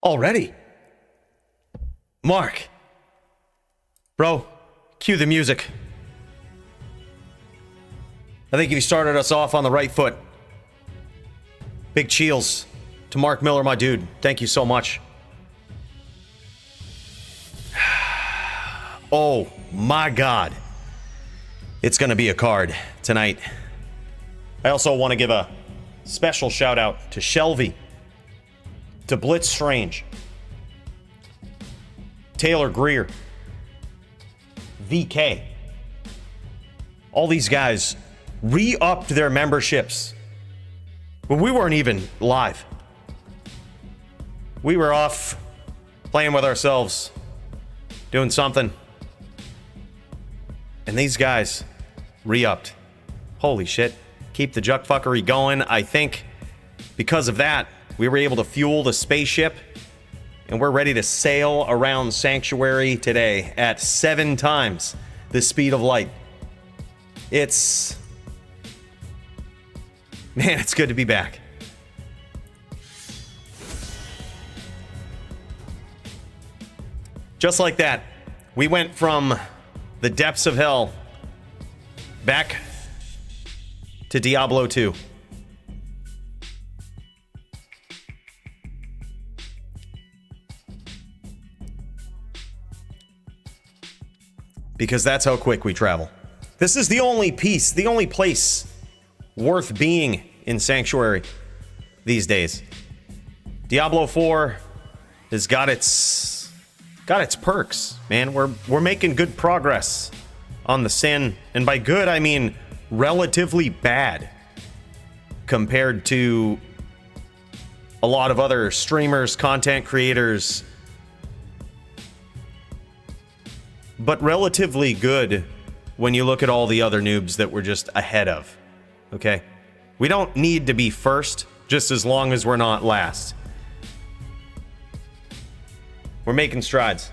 Already? Mark. Bro, cue the music. I think you started us off on the right foot. Big cheers to Mark Miller, my dude. Thank you so much. Oh my God. It's gonna be a card tonight. I also want to give a special shout out to Shelby, to Blitz Strange, Taylor Greer, VK. All these guys re-upped their memberships when we weren't even live. We were off playing with ourselves, doing something. And these guys re-upped. Holy shit. Keep the juck fuckery going. I think because of that, we were able to fuel the spaceship, and we're ready to sail around Sanctuary today at 7 times the speed of light. It's... Man, it's good to be back. Just like that, we went from the depths of hell back to Diablo 2. Because that's how quick we travel. This is the only piece, the only place worth being in Sanctuary these days. Diablo 4 has got its perks, man. We're making good progress on the sin, and by good I mean relatively bad compared to a lot of other streamers, content creators, but relatively good when you look at all the other noobs that we're just ahead of. Okay? We don't need to be first, just as long as we're not last. We're making strides.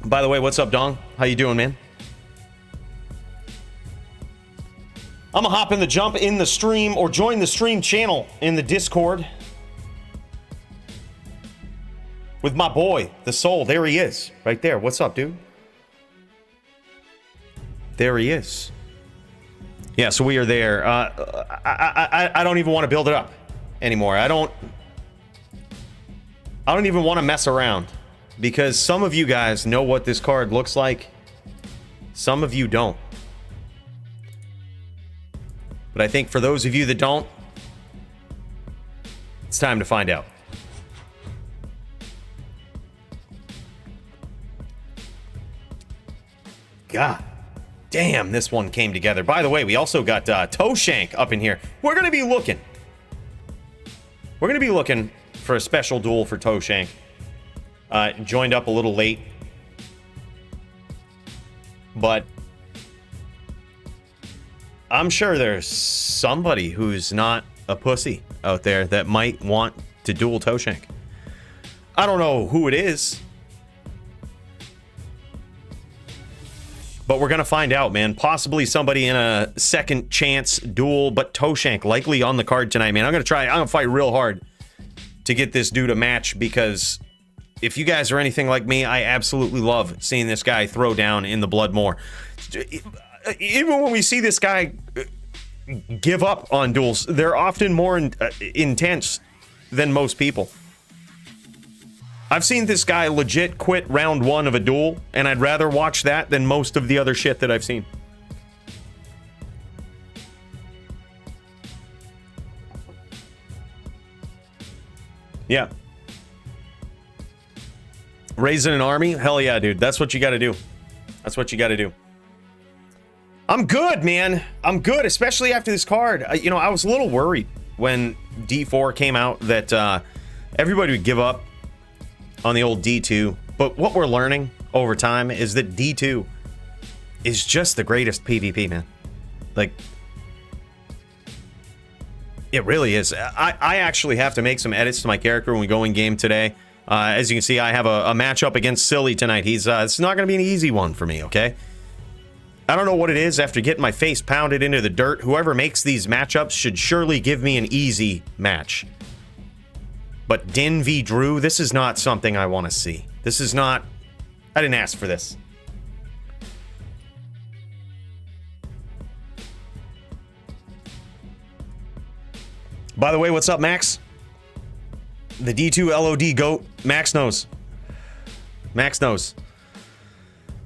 By the way, what's up, Dong? How you doing, man? I'm gonna hop in the jump in the stream or join the stream channel in the Discord with my boy, the Soul. There he is, right there. What's up, dude? There he is. Yeah, so we are there. I don't even want to build it up anymore. I don't even want to mess around, because some of you guys know what this card looks like. Some of you don't. But I think for those of you that don't, it's time to find out. God damn, this one came together. By the way, we also got Toshank up in here. We're going to be looking for a special duel for Toshank. Joined up a little late, but I'm sure there's somebody who's not a pussy out there that might want to duel Toshank. I don't know who it is, but we're gonna find out, man. Possibly somebody in a second chance duel, but Toshank likely on the card tonight, man. I'm gonna fight real hard to get this dude a match, because if you guys are anything like me, I absolutely love seeing this guy throw down in the Blood Moor. Even when we see this guy give up on duels, they're often more intense than most people. I've seen this guy legit quit round 1 of a duel, and I'd rather watch that than most of the other shit that I've seen. Yeah. Raising an army? Hell yeah, dude. That's what you gotta do. That's what you gotta do. I'm good, man. I'm good, especially after this card. You know, I was a little worried when D4 came out that everybody would give up on the old D2. But what we're learning over time is that D2 is just the greatest PvP, man. Like, it really is. I actually have to make some edits to my character when we go in game today. As you can see, I have a matchup against Silly tonight. It's not going to be an easy one for me, okay? I don't know what it is. After getting my face pounded into the dirt, whoever makes these matchups should surely give me an easy match. But Din v Drew, this is not something I want to see. This is not... I didn't ask for this. By the way, what's up, Max? The D2 LOD GOAT. Max knows. Max knows.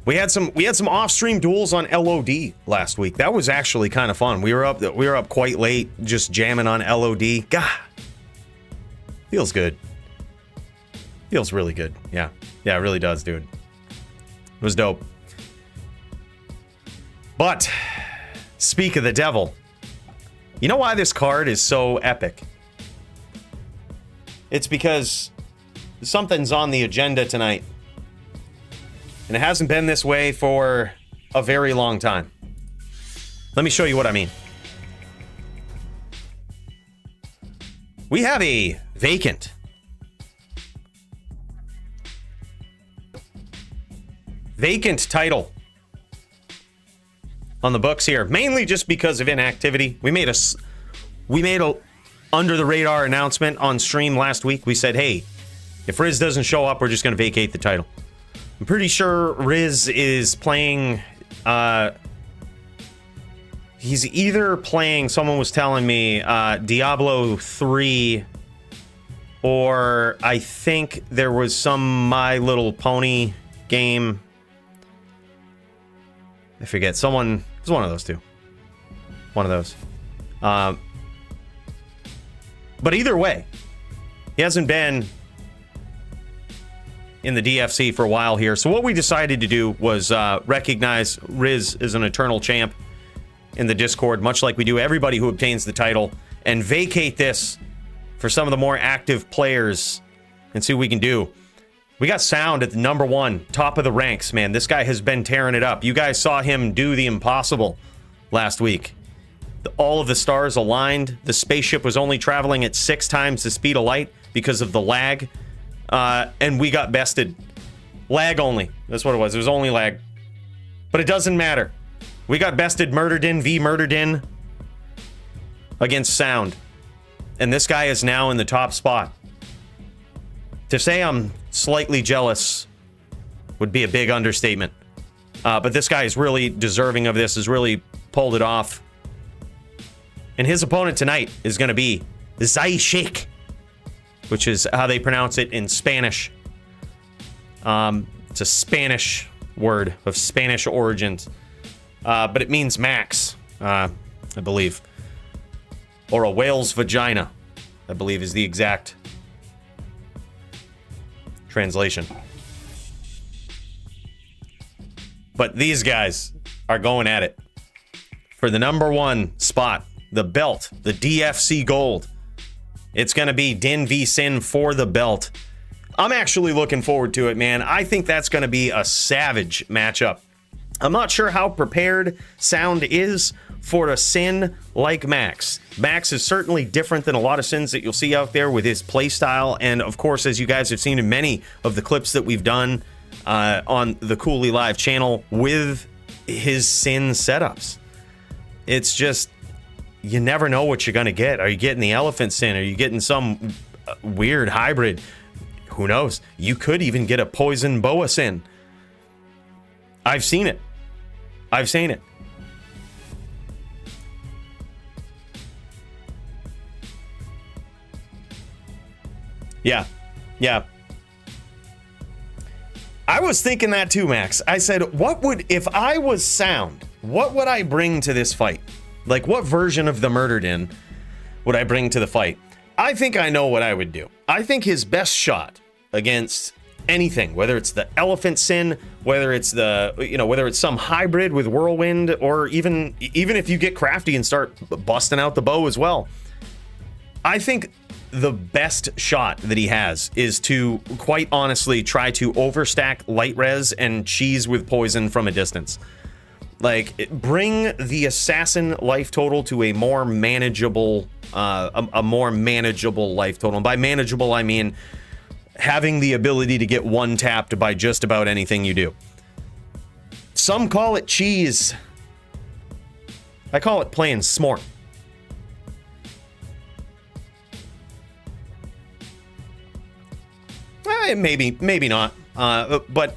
We had some off-stream duels on LOD last week. That was actually kind of fun. We were up quite late, just jamming on LOD. God, feels good. Feels really good. Yeah, it really does, dude. It was dope. But speak of the devil. You know why this card is so epic? It's because something's on the agenda tonight. And it hasn't been this way for a very long time. Let me show you what I mean. We have a vacant title on the books here, mainly just because of inactivity. We made a under the radar announcement on stream last week. We said, hey, if Riz doesn't show up, we're just going to vacate the title. I'm pretty sure Riz is playing, he's either playing, someone was telling me, Diablo 3, or I think there was some My Little Pony game. I forget, someone, it was one of those two. One of those. But either way, he hasn't been in the DFC for a while here. So what we decided to do was recognize Riz as an eternal champ in the Discord, much like we do everybody who obtains the title, and vacate this for some of the more active players and see what we can do. We got Sound at the #1, top of the ranks, man. This guy has been tearing it up. You guys saw him do the impossible last week. All of the stars aligned. The spaceship was only traveling at 6 times the speed of light because of the lag. And we got bested. Lag only. That's what it was. It was only lag. But it doesn't matter. We got bested Murdered v Murdered against Sound. And this guy is now in the top spot. To say I'm slightly jealous would be a big understatement. But this guy is really deserving of this, has really pulled it off. And his opponent tonight is going to be Zaishik, which is how they pronounce it in Spanish. It's a Spanish word of Spanish origins. But it means max, I believe. Or a whale's vagina, I believe is the exact translation. But these guys are going at it for the #1 spot, the belt, the DFC gold. It's going to be Din v Sin for the belt. I'm actually looking forward to it, man. I think that's going to be a savage matchup. I'm not sure how prepared Sound is for a Sin like Max. Max is certainly different than a lot of Sins that you'll see out there with his playstyle. And of course, as you guys have seen in many of the clips that we've done on the Cooley Live channel with his Sin setups. It's just, you never know what you're going to get. Are you getting the Elephant Sin? Are you getting some weird hybrid? Who knows? You could even get a Poison Boa Sin. I've seen it. I've seen it. Yeah. Yeah. I was thinking that too, Max. I said, what would, if I was Sound, what would I bring to this fight? Like, what version of the Murdered would I bring to the fight? I think I know what I would do. I think his best shot against anything, whether it's the Elephant Sin, whether it's the, whether it's some hybrid with Whirlwind, or even if you get crafty and start busting out the bow as well. I think the best shot that he has is to, quite honestly, try to overstack light res and cheese with poison from a distance. Like, bring the assassin life total to a more manageable, a more manageable life total. And by manageable, I mean having the ability to get one tapped by just about anything you do. Some call it cheese. I call it playing smart. Maybe not. But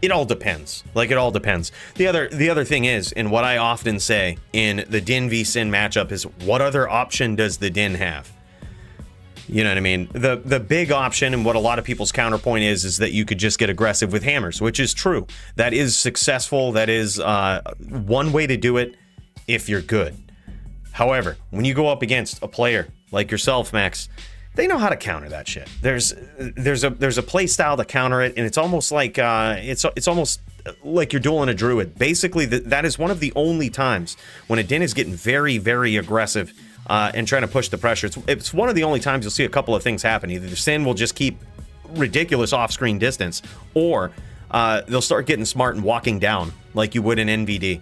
it all depends. Like, it all depends. The other thing is, and what I often say in the Din v Sin matchup is, what other option does the Din have? You know what I mean? The big option, and what a lot of people's counterpoint is that you could just get aggressive with hammers, which is true. That is successful. That is one way to do it if you're good. However, when you go up against a player like yourself, Max, they know how to counter that shit. There's a play style to counter it, and it's almost like it's almost like you're dueling a druid. Basically, that is one of the only times when a Din is getting very, very aggressive and trying to push the pressure. It's one of the only times you'll see a couple of things happen. Either the Sin will just keep ridiculous off-screen distance, or they'll start getting smart and walking down like you would in NVD.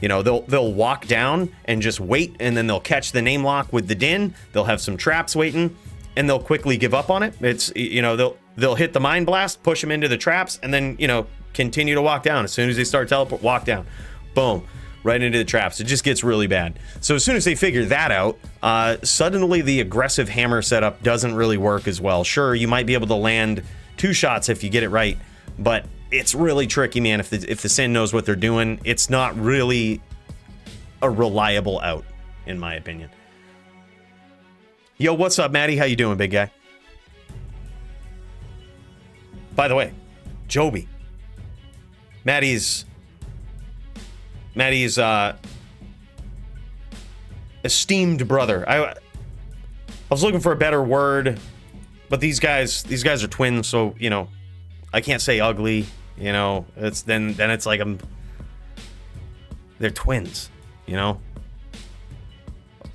You know, they'll walk down and just wait, and then they'll catch the name lock with the Din. They'll have some traps waiting, and they'll quickly give up on it. It's, you know, they'll hit the Mind Blast, push them into the traps, and then, you know, continue to walk down. As soon as they start teleport, walk down. Boom. Right into the traps. It just gets really bad. So as soon as they figure that out, suddenly the aggressive hammer setup doesn't really work as well. Sure, you might be able to land 2 shots if you get it right, but it's really tricky, man. If the Sin knows what they're doing, it's not really a reliable out, in my opinion. Yo, what's up, Maddie? How you doing, big guy? By the way, Joby. Maddie's esteemed brother. I was looking for a better word, but these guys are twins, so, you know, I can't say ugly. You know, it's then it's like they're twins, you know.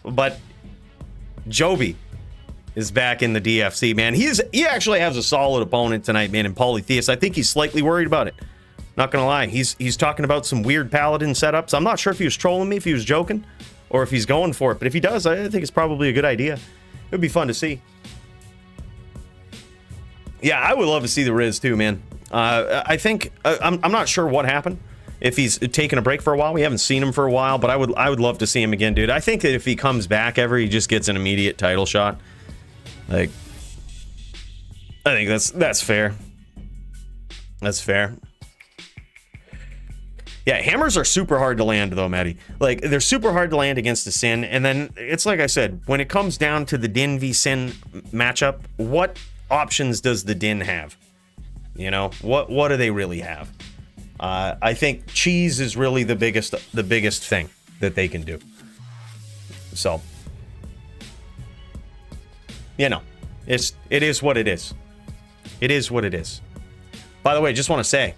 But Joby is back in the DFC, man. He actually has a solid opponent tonight, man, in Polytheist. I think he's slightly worried about it. Not gonna lie, he's talking about some weird paladin setups. I'm not sure if he was trolling me, if he was joking, or if he's going for it. But if he does, I think it's probably a good idea. It would be fun to see. Yeah, I would love to see the Riz too, man. I think I'm not sure what happened. If he's taking a break for a while, we haven't seen him for a while, but I would love to see him again, dude. I think that if he comes back ever, he just gets an immediate title shot. Like, I think that's fair. That's fair. Yeah, hammers are super hard to land, though, Maddie. Like, they're super hard to land against the Sin, and then it's like I said, when it comes down to the Din v Sin matchup, what options does the Din have? You know, what do they really have? I think cheese is really the biggest thing that they can do. So, you know, it is what it is. It is what it is. By the way, just want to say,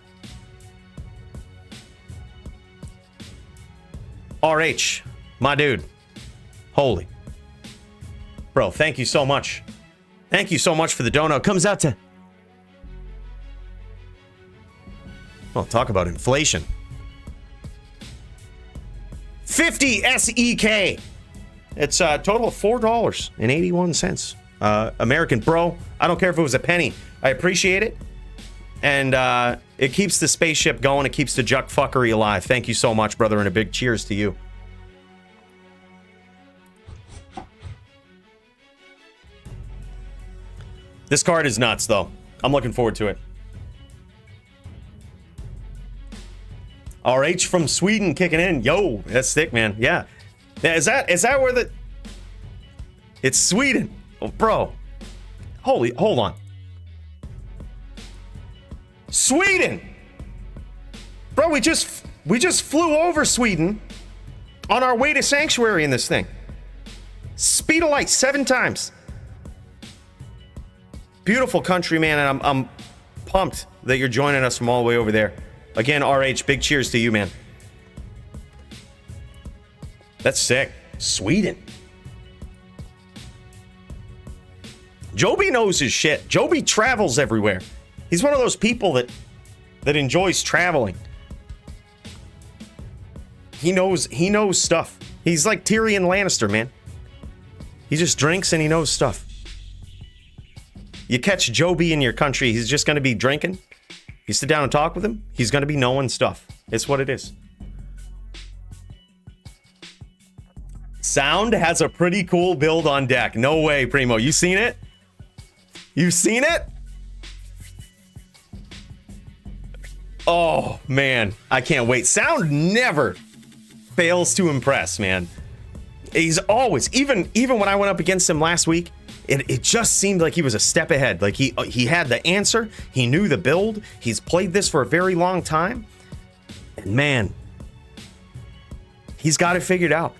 RH, my dude, holy, bro, thank you so much. Thank you so much for the dono. Comes out to, well, talk about inflation. 50 SEK. It's a total of $4.81. American, bro. I don't care if it was a penny. I appreciate it. And it keeps the spaceship going. It keeps the Juck fuckery alive. Thank you so much, brother, and a big cheers to you. This card is nuts, though. I'm looking forward to it. RH from Sweden kicking in. Yo, that's sick, man. Yeah. Is that where the... It's Sweden. Oh, bro. Hold on. Sweden! Bro, we just flew over Sweden on our way to Sanctuary in this thing. Speed of light 7 times. Beautiful country, man, and I'm pumped that you're joining us from all the way over there. Again, RH, big cheers to you, man. That's sick. Sweden. Joby knows his shit. Joby travels everywhere. He's one of those people that enjoys traveling. He knows stuff. He's like Tyrion Lannister, man. He just drinks and he knows stuff. You catch Joby in your country, he's just going to be drinking. You sit down and talk with him, he's going to be knowing stuff. It's what it is. Sound has a pretty cool build on deck. No way, Primo. You seen it? You've seen it? Oh, man. I can't wait. Sound never fails to impress, man. He's always, even when I went up against him last week, it just seemed like he was a step ahead. Like he had the answer. He knew the build. He's played this for a very long time. And man, he's got it figured out.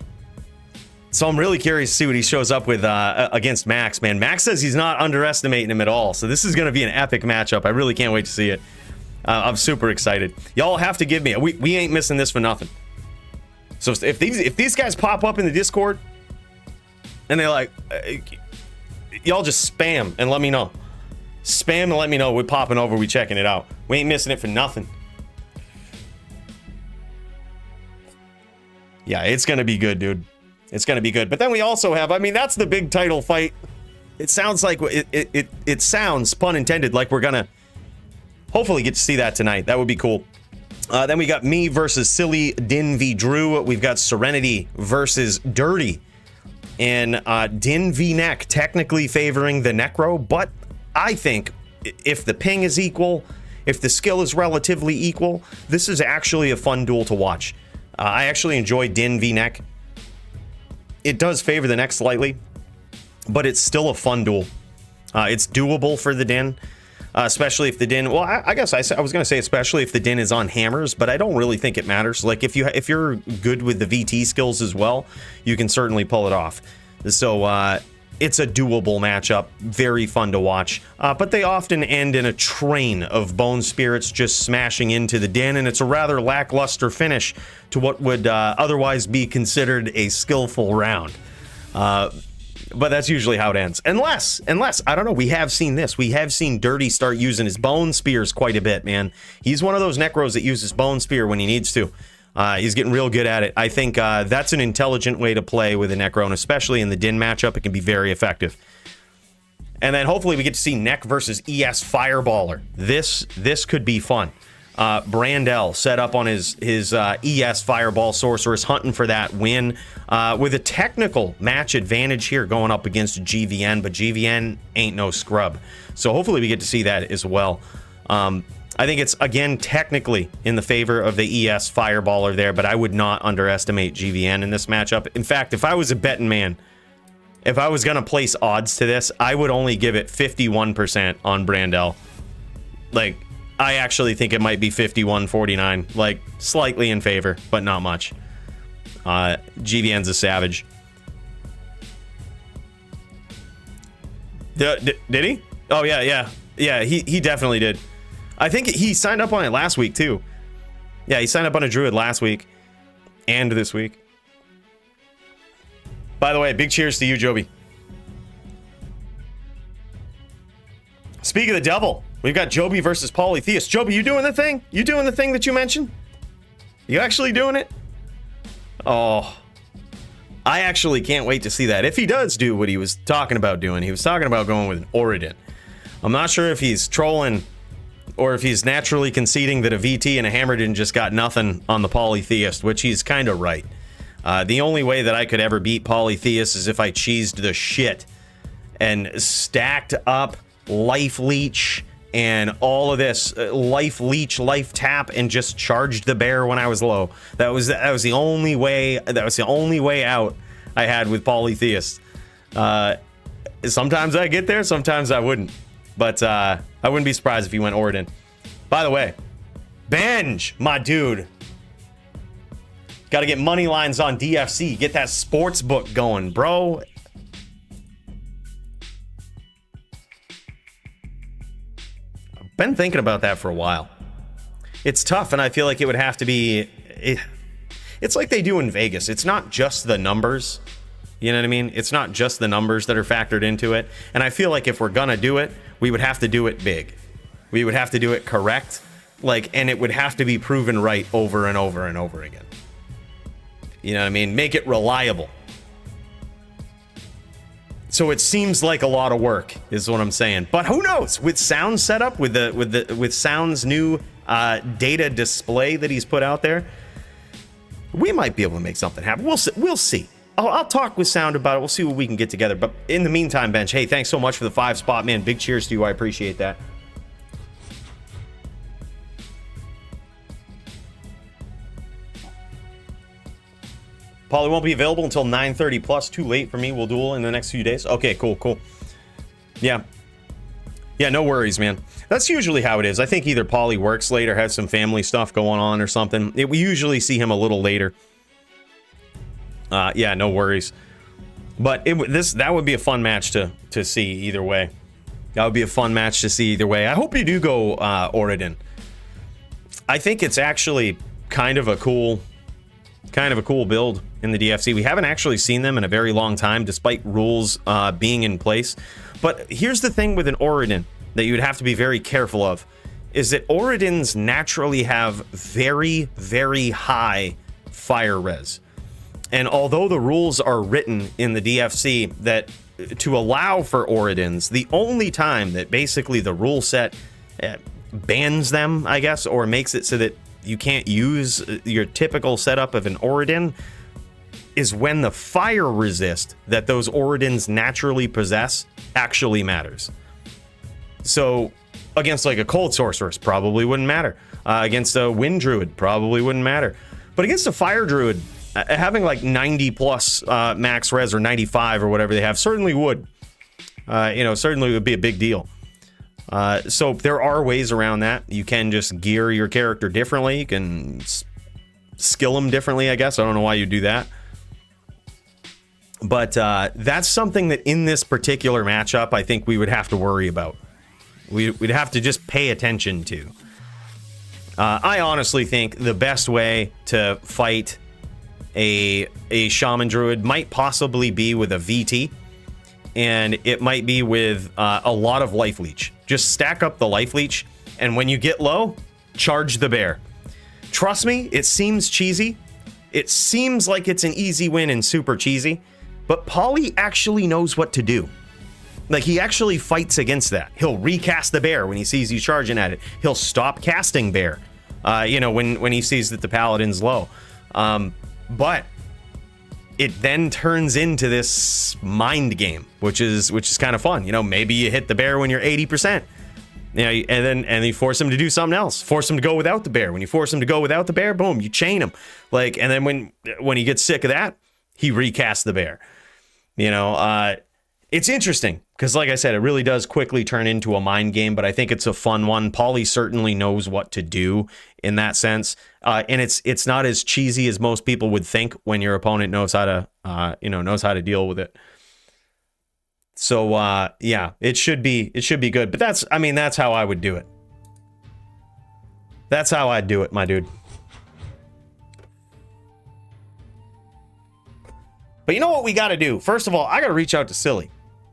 So I'm really curious to see what he shows up with against Max, man. Max says he's not underestimating him at all. So this is going to be an epic matchup. I really can't wait to see it. I'm super excited. Y'all have to give me, we ain't missing this for nothing. So if these guys pop up in the Discord and they're like, y'all just spam and let me know. Spam and let me know. We're popping over. We checking it out. We ain't missing it for nothing. Yeah, it's going to be good, dude. It's going to be good. But then we also have, I mean, that's the big title fight. It sounds like, it sounds, pun intended, like we're going to hopefully get to see that tonight. That would be cool. Then we got me versus Silly Din v Drew. We've got Serenity versus Dirty. And Din v Neck technically favoring the Necro. But I think if the ping is equal, if the skill is relatively equal, this is actually a fun duel to watch. I actually enjoy Din v Neck. It does favor the Neck slightly, but it's still a fun duel. It's doable for the Din, especially if the Din. Well, I guess I was going to say especially if the Din is on hammers, but I don't really think it matters. Like if you're good with the VT skills as well, you can certainly pull it off. So it's a doable matchup, very fun to watch. But they often end in a train of bone spirits just smashing into the Din, and it's a rather lackluster finish to what would otherwise be considered a skillful round. But that's usually how it ends. Unless, I don't know, we have seen this. We have seen Dirty start using his bone spears quite a bit, man. He's one of those Necros that uses bone spear when he needs to. He's getting real good at it. I think that's an intelligent way to play with a Necro, and especially in the Din matchup, it can be very effective. And then hopefully we get to see Neck versus ES Fireballer. This could be fun. Brandel set up on his ES Fireball Sorceress, hunting for that win with a technical match advantage here going up against GVN, but GVN ain't no scrub. So hopefully we get to see that as well. I think it's, again, technically in the favor of the ES Fireballer there, but I would not underestimate GVN in this matchup. In fact, if I was a betting man, if I was going to place odds to this, I would only give it 51% on Brandel. Like, I actually think it might be 51-49, like slightly in favor, but not much. GVN's a savage. Did he? Oh, yeah. He definitely did. I think he signed up on it last week, too. Yeah, he signed up on a Druid last week and this week. By the way, big cheers to you, Joby. Speaking of the devil, we've got Joby versus Polytheist. Joby, you doing the thing? You doing the thing that you mentioned? You actually doing it? Oh, I actually can't wait to see that. If he does do what he was talking about doing, he was talking about going with an Oridon. I'm not sure if he's trolling or if he's naturally conceding that a VT and a Hammerdin just got nothing on the Polytheist, which he's kind of right. The only way that I could ever beat Polytheist is if I cheesed the shit and stacked up Life Leech and all of this Life Leech, Life Tap, and just charged the bear when I was low. That was the only way. That was the only way out I had with Polytheist. Sometimes I get there, sometimes I wouldn't. But I wouldn't be surprised if he went Oridon. By the way, Benj, my dude. Got to get money lines on DFC. Get that sports book going, bro. I've been thinking about that for a while. It's tough, and I feel like it would have to be... It's like they do in Vegas. It's not just the numbers. You know what I mean? It's not just the numbers that are factored into it. And I feel like if we're gonna do it, we would have to do it big. We would have to do it correct. And it would have to be proven right over and over and over again. You know what I mean? Make it reliable. So it seems like a lot of work, is what I'm saying. But who knows? With Sound's setup, with Sound's new data display that he's put out there, we might be able to make something happen. We'll see. I'll talk with Sound about it. We'll see what we can get together. But in the meantime, Bench, hey, thanks so much for the 5 spot, man. Big cheers to you. I appreciate that. Polly won't be available until 9:30 plus. Too late for me. We'll duel in the next few days. Okay, cool, cool. Yeah. Yeah, no worries, man. That's usually how it is. I think either Polly works late or has some family stuff going on or something. We usually see him a little later. Yeah, no worries. But that would be a fun match to see either way. That would be a fun match to see either way. I hope you do go Oridon. I think it's actually kind of a cool build in the DFC. We haven't actually seen them in a very long time, despite rules being in place. But here's the thing with an Oridon that you would have to be very careful of, is that Oridons naturally have very, very high fire res. And although the rules are written in the DFC that to allow for Oridons, the only time that basically the rule set bans them, I guess, or makes it so that you can't use your typical setup of an Oridon, is when the fire resist that those Oridons naturally possess actually matters. So against like a cold sorceress probably wouldn't matter. Against a wind druid probably wouldn't matter. But against a fire druid, having like 90 plus max res or 95 or whatever they have certainly would. Certainly would be a big deal. So there are ways around that. You can just gear your character differently. You can skill them differently, I guess. I don't know why you do that. But that's something that in this particular matchup, I think we would have to worry about. We'd have to just pay attention to. I honestly think the best way to fight a shaman druid might possibly be with a VT, and it might be with a lot of life leech. Just stack up the life leech, and when you get low, charge the bear. Trust me, it seems cheesy. It seems like it's an easy win and super cheesy, but Polly actually knows what to do. Like, he actually fights against that. He'll recast the bear when he sees you charging at it. He'll stop casting bear, when he sees that the paladin's low. But it then turns into this mind game, which is kind of fun. Maybe you hit the bear when you're 80%. And then you force him to do something else. Force him to go without the bear. When you force him to go without the bear, boom, you chain him. And then when he gets sick of that, he recasts the bear. It's interesting because, like I said, it really does quickly turn into a mind game, but I think it's a fun one. Polly certainly knows what to do in that sense, and it's not as cheesy as most people would think when your opponent knows how to deal with it. So yeah, it should be good. But that's how I would do it. That's how I'd do it, my dude. But you know what we got to do? First of all, I got to reach out to Silly.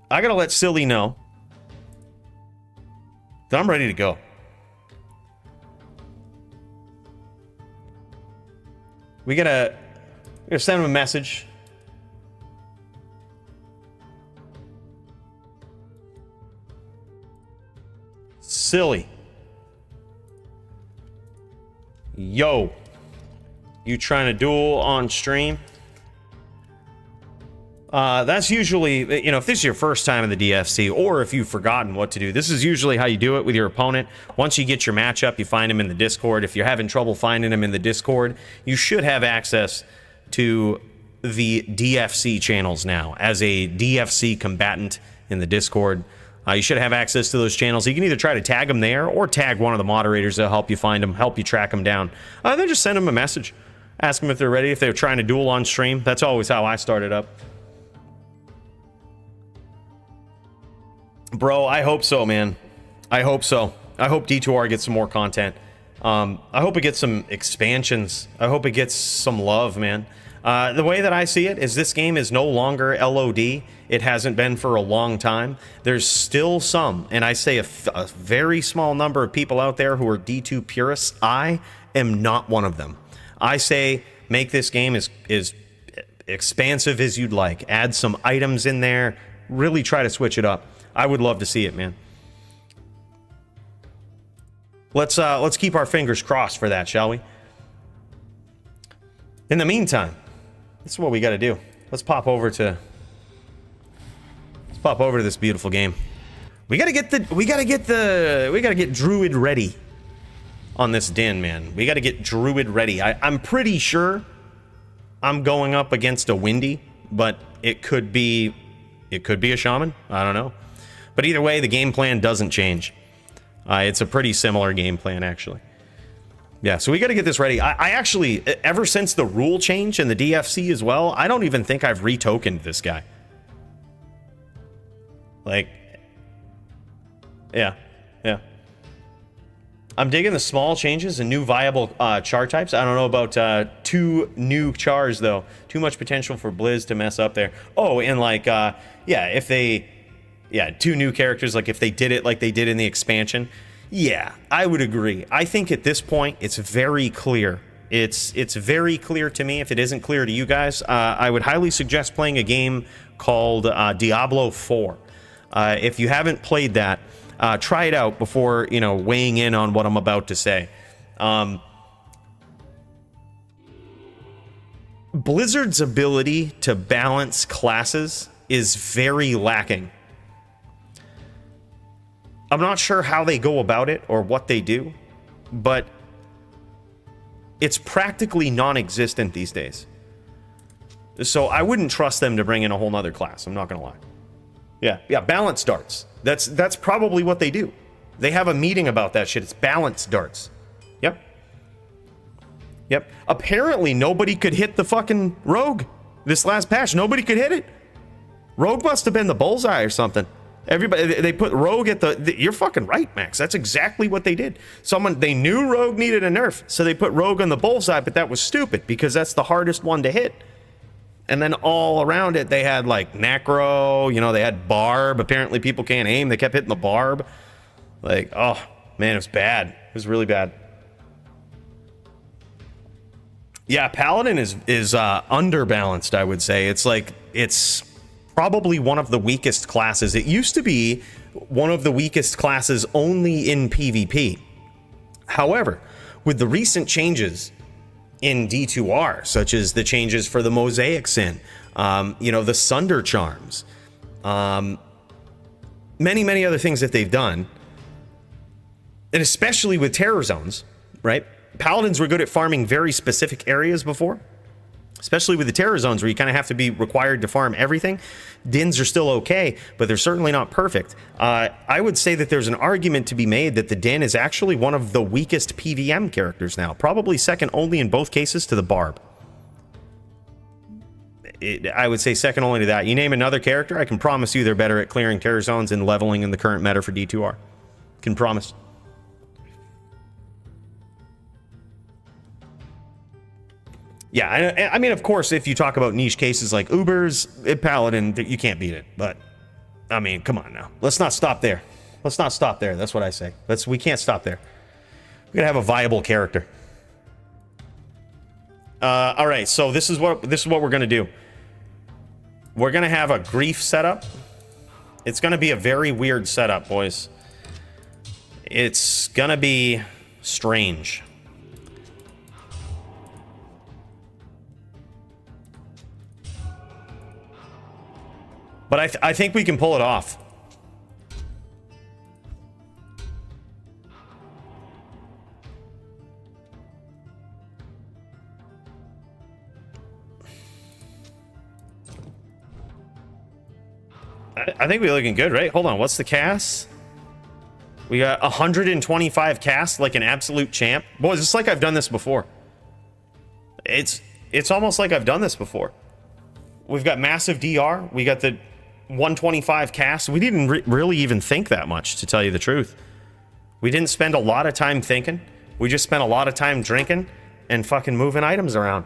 I got to let Silly know that I'm ready to go. We gotta send him a message. Silly. Yo. You trying to duel on stream? That's usually, if this is your first time in the DFC, or if you've forgotten what to do, this is usually how you do it with your opponent. Once you get your matchup, you find him in the Discord. If you're having trouble finding him in the Discord, you should have access to the DFC channels now. As a DFC combatant in the Discord, you should have access to those channels. You can either try to tag them there, or tag one of the moderators. They'll help you find them, help you track them down. Then just send them a message. Ask them if they're ready, if they're trying to duel on stream. That's always how I started up. Bro, I hope so, man. I hope so. I hope D2R gets some more content. I hope it gets some expansions. I hope it gets some love, man. The way that I see it is this game is no longer LOD. It hasn't been for a long time. There's still some, and I say a very small number of people out there who are D2 purists. I am not one of them. I say make this game as expansive as you'd like. Add some items in there. Really try to switch it up. I would love to see it, man. Let's keep our fingers crossed for that, shall we? In the meantime, this is what we got to do. Let's pop over to this beautiful game. We gotta get Druid ready on this din, man. We gotta get Druid ready. I'm pretty sure I'm going up against a Windy, but it could be a Shaman. I don't know. But either way, the game plan doesn't change. It's a pretty similar game plan, actually. Yeah, so we got to get this ready. I actually, ever since the rule change in the DFC as well, I don't even think I've retokened this guy. Like, yeah. I'm digging the small changes and new viable char types. I don't know about 2 new chars, though. Too much potential for Blizz to mess up there. Oh, and like, yeah, if they... Yeah, 2 new characters, like if they did it like they did in the expansion. Yeah, I would agree. I think at this point, it's very clear. It's very clear to me. If it isn't clear to you guys, I would highly suggest playing a game called Diablo 4. If you haven't played that, try it out before, you know, weighing in on what I'm about to say. Blizzard's ability to balance classes is very lacking. I'm not sure how they go about it or what they do, but it's practically non-existent these days. So I wouldn't trust them to bring in a whole nother class. I'm not gonna lie. Yeah, balance darts. That's probably what they do. They have a meeting about that shit. It's balance darts. Yep. Apparently nobody could hit the fucking rogue this last patch. Nobody could hit it. Rogue must have been the bullseye or something. Everybody, they put Rogue at you're fucking right, Max. That's exactly what they did. They knew Rogue needed a nerf, so they put Rogue on the bullseye, but that was stupid because that's the hardest one to hit. And then all around it, they had like Necro, you know, they had Barb. Apparently people can't aim. They kept hitting the Barb. Like, oh, man, it was bad. It was really bad. Yeah, Paladin is underbalanced, I would say. It's probably one of the weakest classes. It used to be one of the weakest classes only in PvP. However, with the recent changes in D2R, such as the changes for the Mosaic Sin, you know, the Sunder Charms, many other things that they've done, and especially with Terror Zones, right? Paladins were good at farming very specific areas before. Especially with the Terror Zones where you kind of have to be required to farm everything. Dins are still okay, but they're certainly not perfect. I would say that there's an argument to be made that the Din is actually one of the weakest PVM characters now. Probably second only in both cases to the Barb. I would say second only to that. You name another character, I can promise you they're better at clearing Terror Zones and leveling in the current meta for D2R. Can promise. Yeah, I mean, of course, if you talk about niche cases like Ubers, Paladin, you can't beat it. But, I mean, come on now. Let's not stop there. Let's not stop there. That's what I say. We can't stop there. We're gonna have a viable character. All right, so this is what we're gonna do. We're gonna have a grief setup. It's gonna be a very weird setup, boys. It's gonna be strange. But I think we can pull it off. I think we're looking good, right? Hold on, what's the cast? We got 125 cast like an absolute champ. Boys, it's like I've done this before. It's almost like I've done this before. We've got massive DR. We got the 125 cast. We didn't really even think that much, to tell you the truth. We didn't spend a lot of time thinking. We just spent a lot of time drinking and fucking moving items around.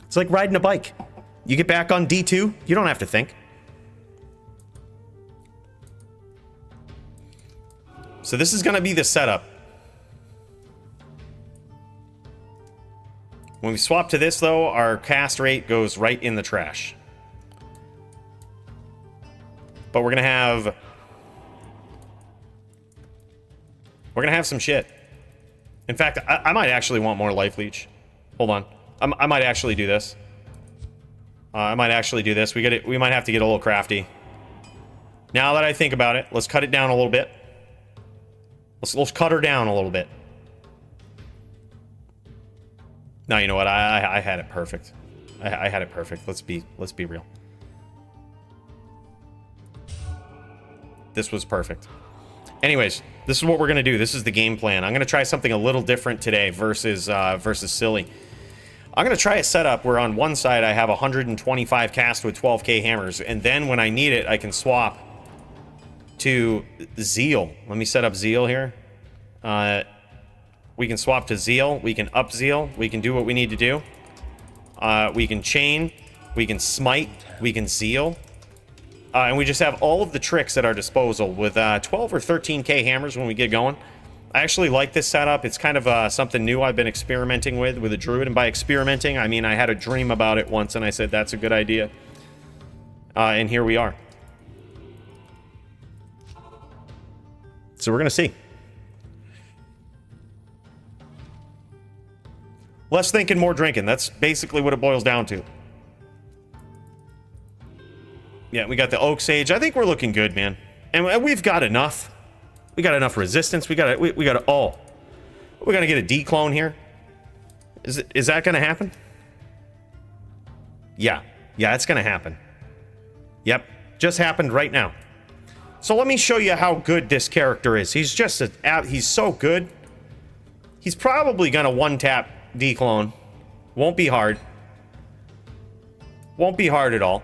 It's like riding a bike. You get back on D2, you don't have to think. So this is gonna be the setup. When we swap to this, though, our cast rate goes right in the trash. But we're gonna have some shit. In fact, I might actually want more life leech. Hold on, I might actually do this. I might actually do this. We might have to get a little crafty. Now that I think about it, let's cut it down a little bit. Let's cut her down a little bit. No, you know what? I had it perfect. I had it perfect. Let's be real. This was perfect. Anyways, this is what we're gonna do. This is the game plan. I'm gonna try something a little different today versus silly. I'm gonna try a setup where on one side I have 125 cast with 12k hammers, and then when I need it, I can swap to Zeal. Let me set up Zeal here. We can swap to Zeal. We can up Zeal. We can do what we need to do. We can chain. We can smite. We can Zeal. And we just have all of the tricks at our disposal with 12 or 13k hammers when we get going. I actually like this setup. It's kind of something new I've been experimenting with a druid. And by experimenting, I mean I had a dream about it once and I said, that's a good idea. And here we are. So we're going to see. Less thinking, more drinking. That's basically what it boils down to. Yeah, we got the Oak Sage. I think we're looking good, man. And we've got enough. We got enough resistance. We got it all. We're going to get a D-clone here. Is that going to happen? Yeah. Yeah, it's going to happen. Yep. Just happened right now. So let me show you how good this character is. He's just he's so good. He's probably going to one-tap D-clone. Won't be hard. Won't be hard at all.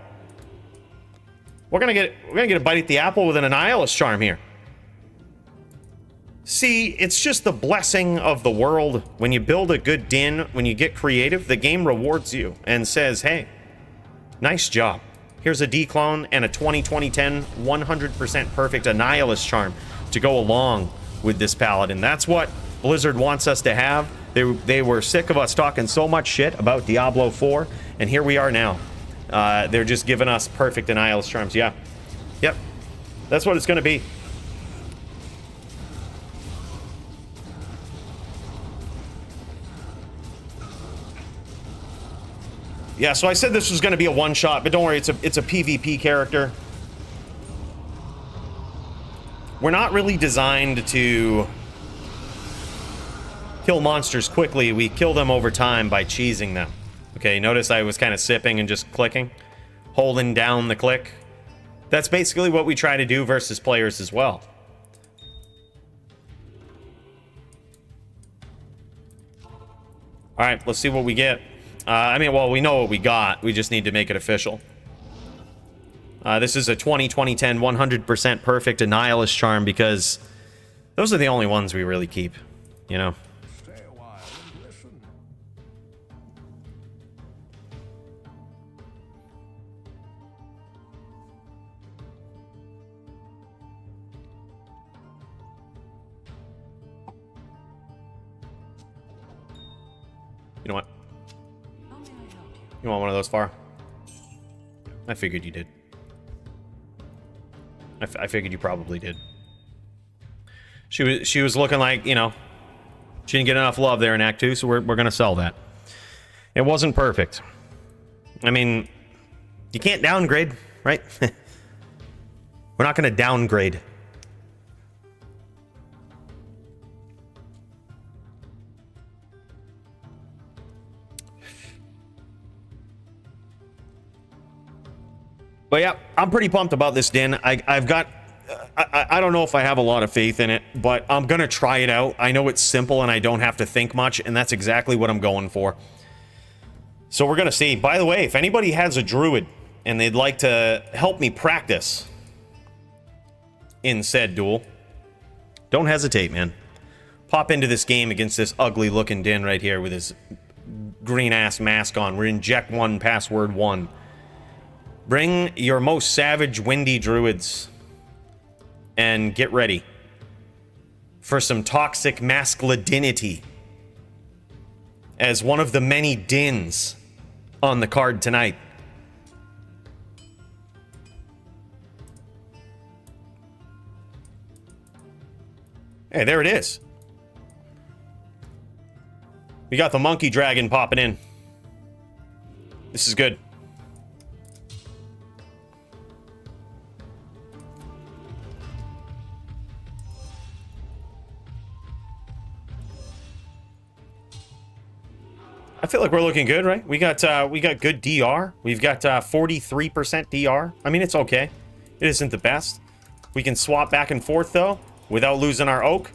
We're gonna get a bite at the apple with an Annihilus charm here. See, it's just the blessing of the world. When you build a good din, when you get creative, the game rewards you and says, hey, nice job. Here's a D-clone and a 20-20-10 100% perfect Annihilus charm to go along with this paladin. That's what Blizzard wants us to have. They were sick of us talking so much shit about Diablo 4, and here we are now. They're just giving us perfect Annihilus charms. Yeah. Yep. That's what it's going to be. Yeah, so I said this was going to be a one-shot, but don't worry, it's a PvP character. We're not really designed to kill monsters quickly. We kill them over time by cheesing them. Okay, notice I was kind of sipping and just clicking, holding down the click. That's basically what we try to do versus players as well. All right, let's see what we get. I mean, well, we know what we got. We just need to make it official. This is a 20-20-10 100% perfect Annihilus charm because those are the only ones we really keep, you know? You know what? You want one of those, Far? I figured you did. I figured you probably did. She was looking like, you know, she didn't get enough love there in Act 2, so we're gonna sell that. It wasn't perfect. I mean, you can't downgrade, right? We're not gonna downgrade. But yeah, I'm pretty pumped about this din. I've got... I don't know if I have a lot of faith in it, but I'm gonna try it out. I know it's simple and I don't have to think much, and that's exactly what I'm going for. So we're gonna see. By the way, if anybody has a druid and they'd like to help me practice in said duel, don't hesitate, man. Pop into this game against this ugly looking din right here with his green ass mask on. We're in Jack 1, password 1. Bring your most savage, windy druids and get ready for some toxic masculinity as one of the many dins on the card tonight. Hey, there it is. We got the monkey dragon popping in. This is good. I feel like we're looking good, right? We got good DR. We've got 43% DR. I mean, it's okay. It isn't the best. We can swap back and forth though without losing our oak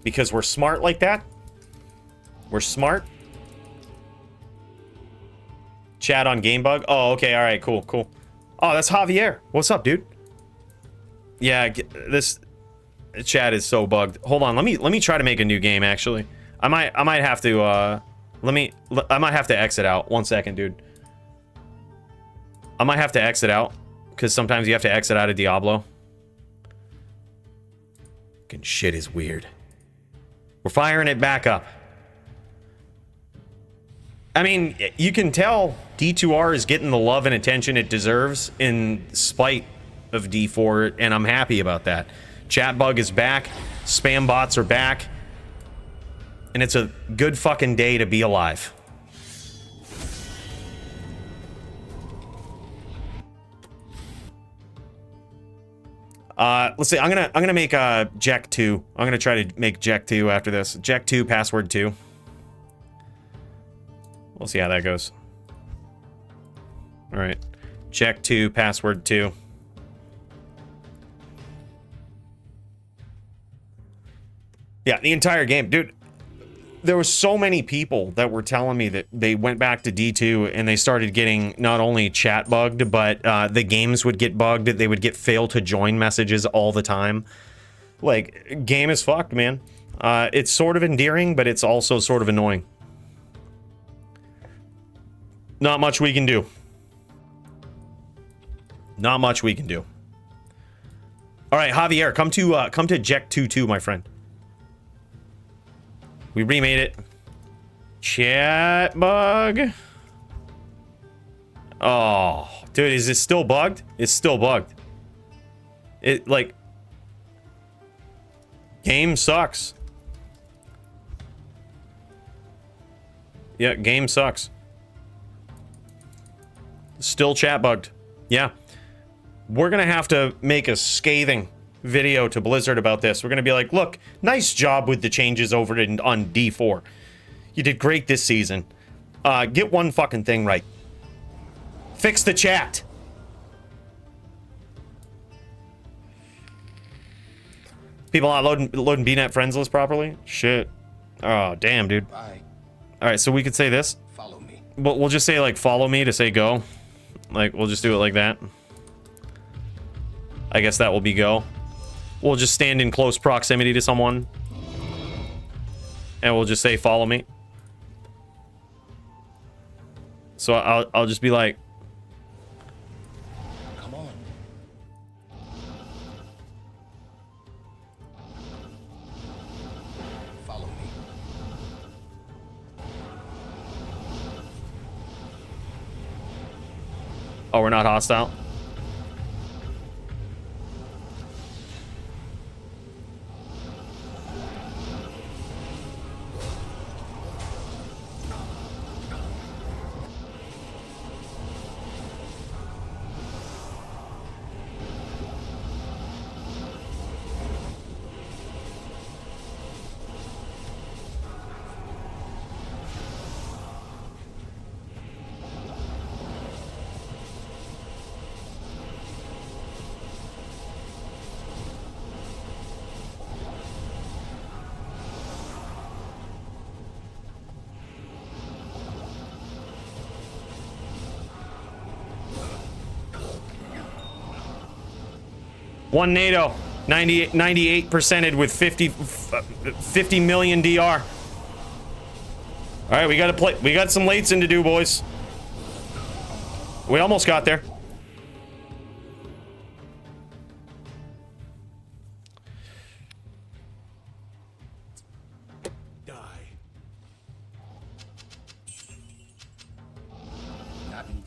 because we're smart like that. We're smart. Chat on Gamebug. Oh, okay. All right. Cool. Cool. Oh, that's Javier. What's up, dude? Yeah, this chat is so bugged. Hold on. Let me try to make a new game. Actually, I might have to. I might have to exit out. 1 second, dude. I might have to exit out because sometimes you have to exit out of Diablo. Fucking shit is weird. We're firing it back up. I mean, you can tell D2R is getting the love and attention it deserves in spite of D4, and I'm happy about that. Chat bug is back. Spam bots are back. And it's a good fucking day to be alive. Let's see. I'm gonna make Jack 2. I'm gonna try to make Jack 2 after this. Jack 2 password 2. We'll see how that goes. All right. Jack 2 password 2. Yeah, the entire game, dude. There were so many people that were telling me that they went back to D2 and they started getting not only chat bugged, but the games would get bugged. They would get fail to join messages all the time. Like, game is fucked, man. It's sort of endearing, but it's also sort of annoying. Not much we can do. Not much we can do. All right, Javier, come to Jack 2-2, my friend. We remade it. Chat bug. Oh, dude, is it still bugged? It's still bugged. It, like... Game sucks. Yeah, game sucks. Still chat bugged. Yeah. We're gonna have to make a scathing video to Blizzard about this. We're gonna be like, look, nice job with the changes over on D4. You did great this season. Get one fucking thing right. Fix the chat. People not loading BNet friends list properly? Shit. Oh, damn, dude. Bye. All right, so we could say this. Follow me. But we'll just say, like, follow me to say go. Like, we'll just do it like that. I guess that will be go. We'll just stand in close proximity to someone. And we'll just say, follow me. So I'll just be like... Come on. Follow me. Oh, we're not hostile? One NATO, 98%ed with 50 million DR. All right, we got to play. We got some lates in to do, boys. We almost got there.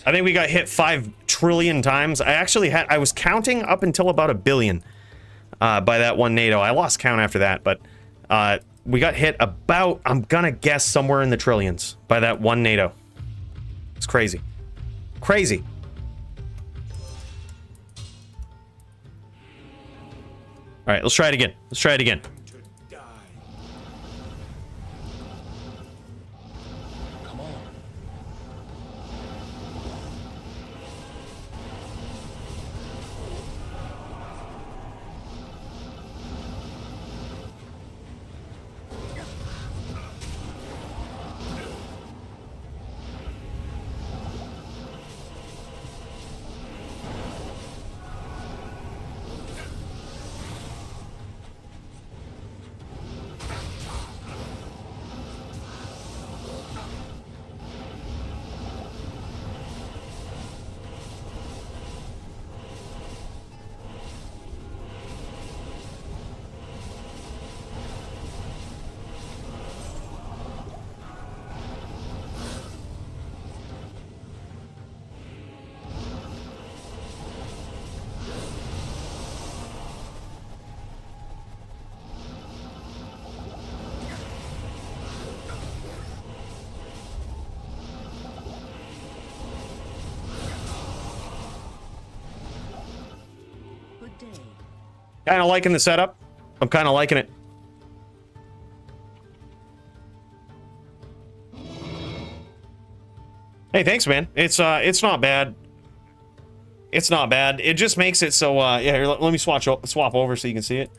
I think we got hit 5 trillion times. I was counting up until about 1 billion by that one NATO. I lost count after that, but we got hit about, I'm gonna guess, somewhere in the trillions by that one NATO. It's crazy. Crazy. All right, let's try it again. Let's try it again. Come on. Kind of liking the setup. I'm kind of liking it. Hey, thanks, man. It's not bad. It's not bad. It just makes it so, yeah, here, let me swap over so you can see it.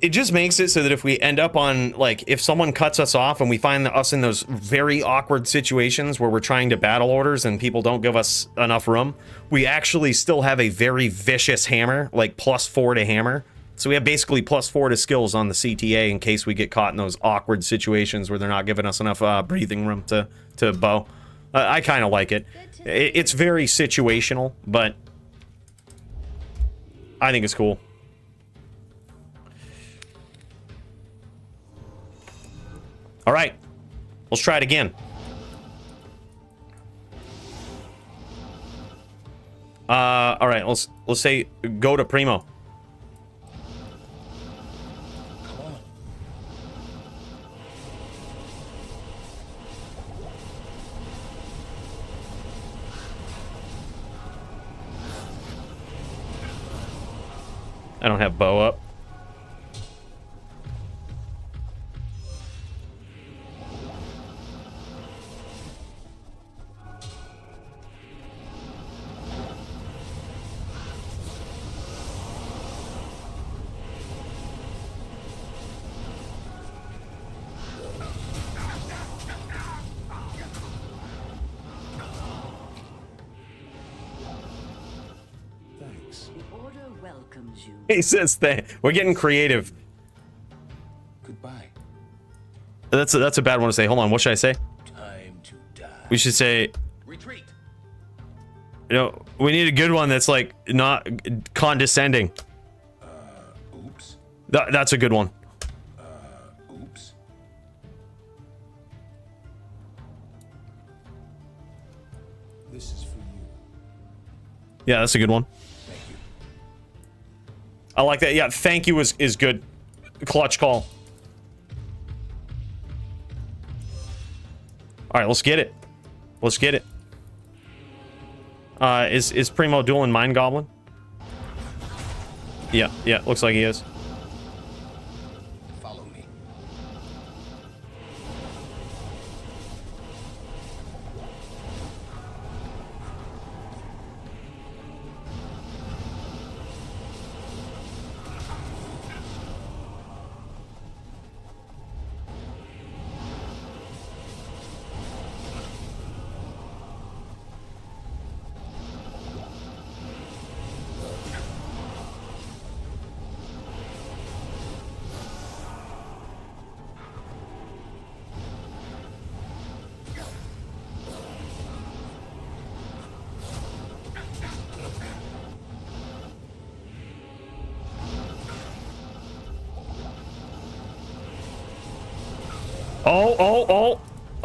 It just makes it so that if we end up on, like, if someone cuts us off and we find us in those very awkward situations where we're trying to battle orders and people don't give us enough room, we actually still have a very vicious hammer, like +4 to hammer. So we have basically +4 to skills on the CTA in case we get caught in those awkward situations where they're not giving us enough breathing room to bow. I kind of like it. It's very situational, but I think it's cool. All right, let's try it again. All right, let's say go to Primo. I don't have bow up. He says that we're getting creative. Goodbye. That's a bad one to say. Hold on, what should I say? Time to die. We should say Retreat. You know, we need a good one that's like not condescending. Oops. That's a good one. Oops. This is for you. Yeah, that's a good one. I like that. Yeah, thank you is good. Clutch call. All right, let's get it. Let's get it. Is Primo dueling Mind Goblin? Yeah, looks like he is. Follow me.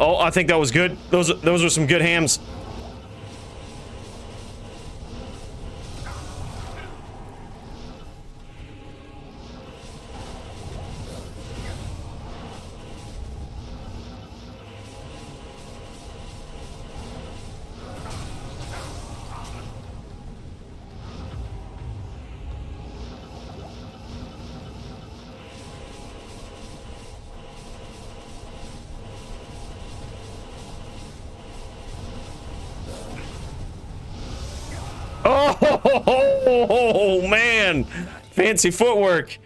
Oh, I think that was good. Those are some good hams. Oh man, fancy footwork.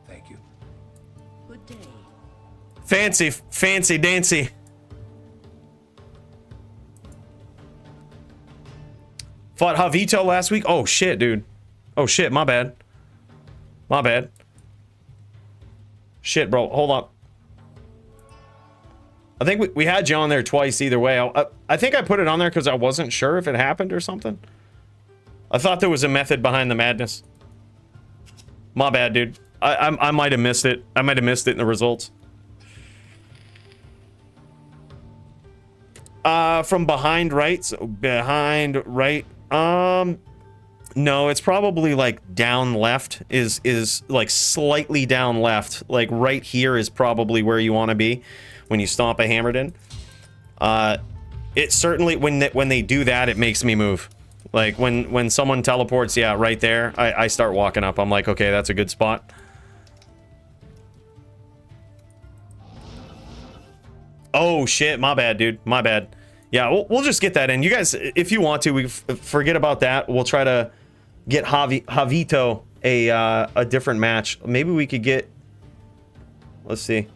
Thank you. Good day. Fancy dancy. Fought Javito last week. Oh shit, dude. Oh shit, my bad. My bad. Shit, bro. Hold on. I think we had you on there twice either way. I think I put it on there because I wasn't sure if it happened or something. I thought there was a method behind the madness. My bad, dude. I might have missed it. I might have missed it in the results. From behind right. So behind right. No, it's probably like down left is like slightly down left. Like right here is probably where you want to be when you stomp a hammered in. It certainly when they do that, it makes me move. Like when someone teleports, yeah, right there, I start walking up. I'm like, okay, that's a good spot. Oh shit, my bad, dude. My bad. Yeah, we'll just get that in. You guys, if you want to, we forget about that. We'll try to get Javito a different match. Maybe we could get. Let's see.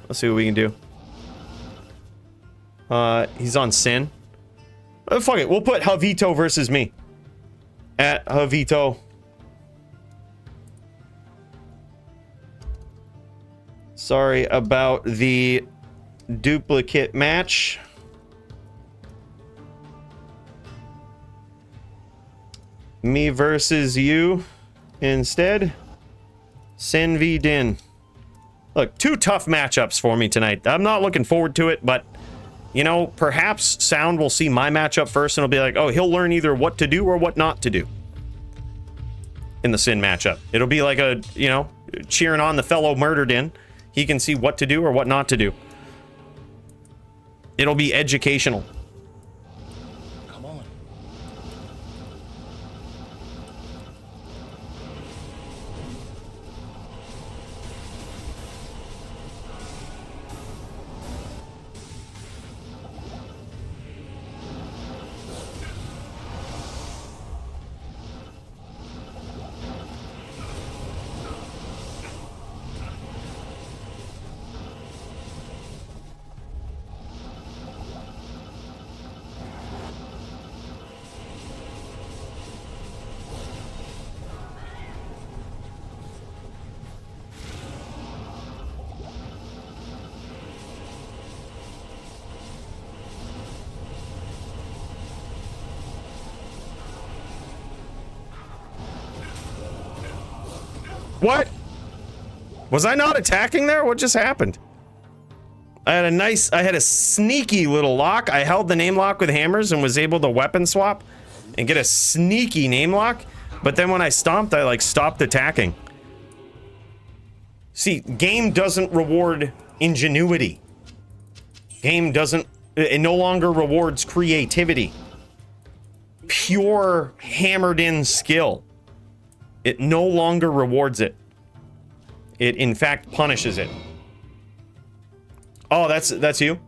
Let's see what we can do. He's on Sin. Fuck it. We'll put Javito versus me. At Javito. Sorry about the duplicate match. Me versus you instead. Sin v Din. Look, 2 tough matchups for me tonight. I'm not looking forward to it, but you know, perhaps Sound will see my matchup first and it'll be like, oh, he'll learn either what to do or what not to do in the Sin matchup. It'll be like a, you know, cheering on the fellow murdered in. He can see what to do or what not to do. It'll be educational. Come on. What? Was I not attacking there? What just happened? I had a sneaky little lock. I held the name lock with hammers and was able to weapon swap and get a sneaky name lock. But then when I stomped, I like stopped attacking. See, game doesn't reward ingenuity. Game doesn't, it no longer rewards creativity. Pure hammered in skill. It no longer rewards it. It in fact punishes it. Oh, that's you?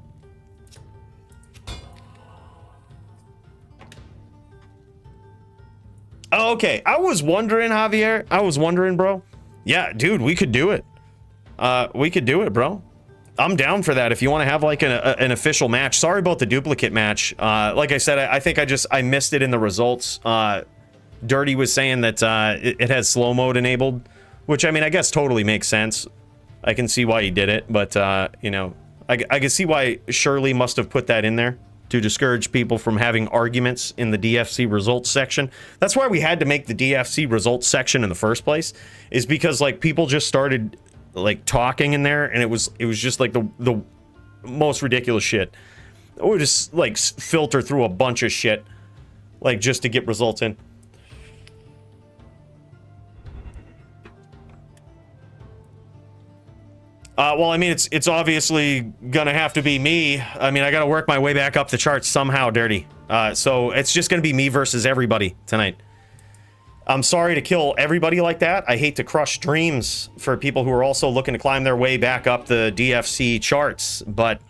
Oh, okay. I was wondering, Javier. I was wondering, bro. Yeah, dude, we could do it. We could do it, bro. I'm down for that if you want to have like an official match. Sorry about the duplicate match. Like I said, I think I missed it in the results. Dirty was saying that it has slow mode enabled, which I mean, I guess totally makes sense. I can see why he did it, but you know, I can see why Shirley must have put that in there to discourage people from having arguments in the DFC results section. That's why we had to make the DFC results section in the first place, is because like people just started like talking in there, and it was just like the most ridiculous shit. We just like filter through a bunch of shit, like just to get results in. Well, I mean, it's obviously gonna have to be me. I mean, I gotta work my way back up the charts somehow, Dirty. So it's just gonna be me versus everybody tonight. I'm sorry to kill everybody like that. I hate to crush dreams for people who are also looking to climb their way back up the DFC charts, but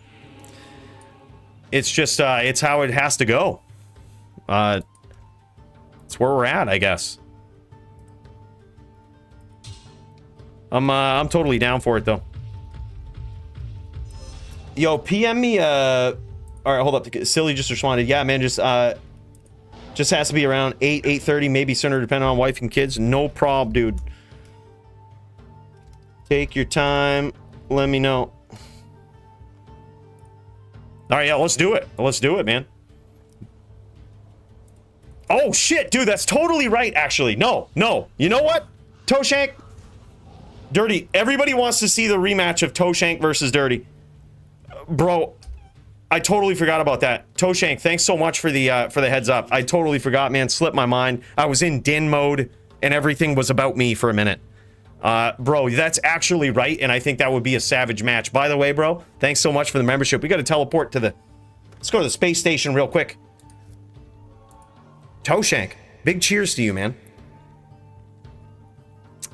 it's just, it's how it has to go. It's where we're at, I guess. I'm totally down for it, though. Yo, PM me, all right, hold up. Silly just responded. Yeah, man, just has to be around 8:30, maybe sooner, depending on wife and kids. No prob, dude. Take your time. Let me know. All right, yeah, let's do it. Let's do it, man. Oh, shit, dude, that's totally right, actually. No. You know what? Toshank? Dirty. Everybody wants to see the rematch of Toshank versus Dirty. Bro, I totally forgot about that. Toshank, thanks so much for the heads up. I totally forgot, man. Slipped my mind. I was in Din mode, and everything was about me for a minute. Bro, that's actually right, and I think that would be a savage match. By the way, bro, thanks so much for the membership. We got to teleport to the... Let's go to the space station real quick. Toshank, big cheers to you, man.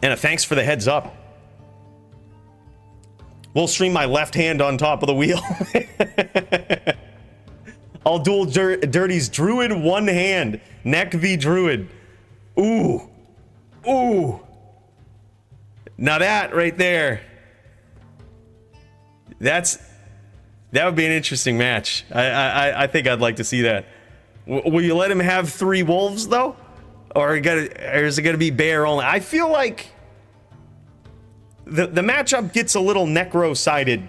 And a thanks for the heads up. We'll stream my left hand on top of the wheel. I'll duel Dirty's Druid one hand. Neck v Druid. Ooh. Ooh. Now that right there. That would be an interesting match. I think I'd like to see that. Will you let him have 3 wolves though? Or is it gonna be bear only? I feel like the matchup gets a little necro-sided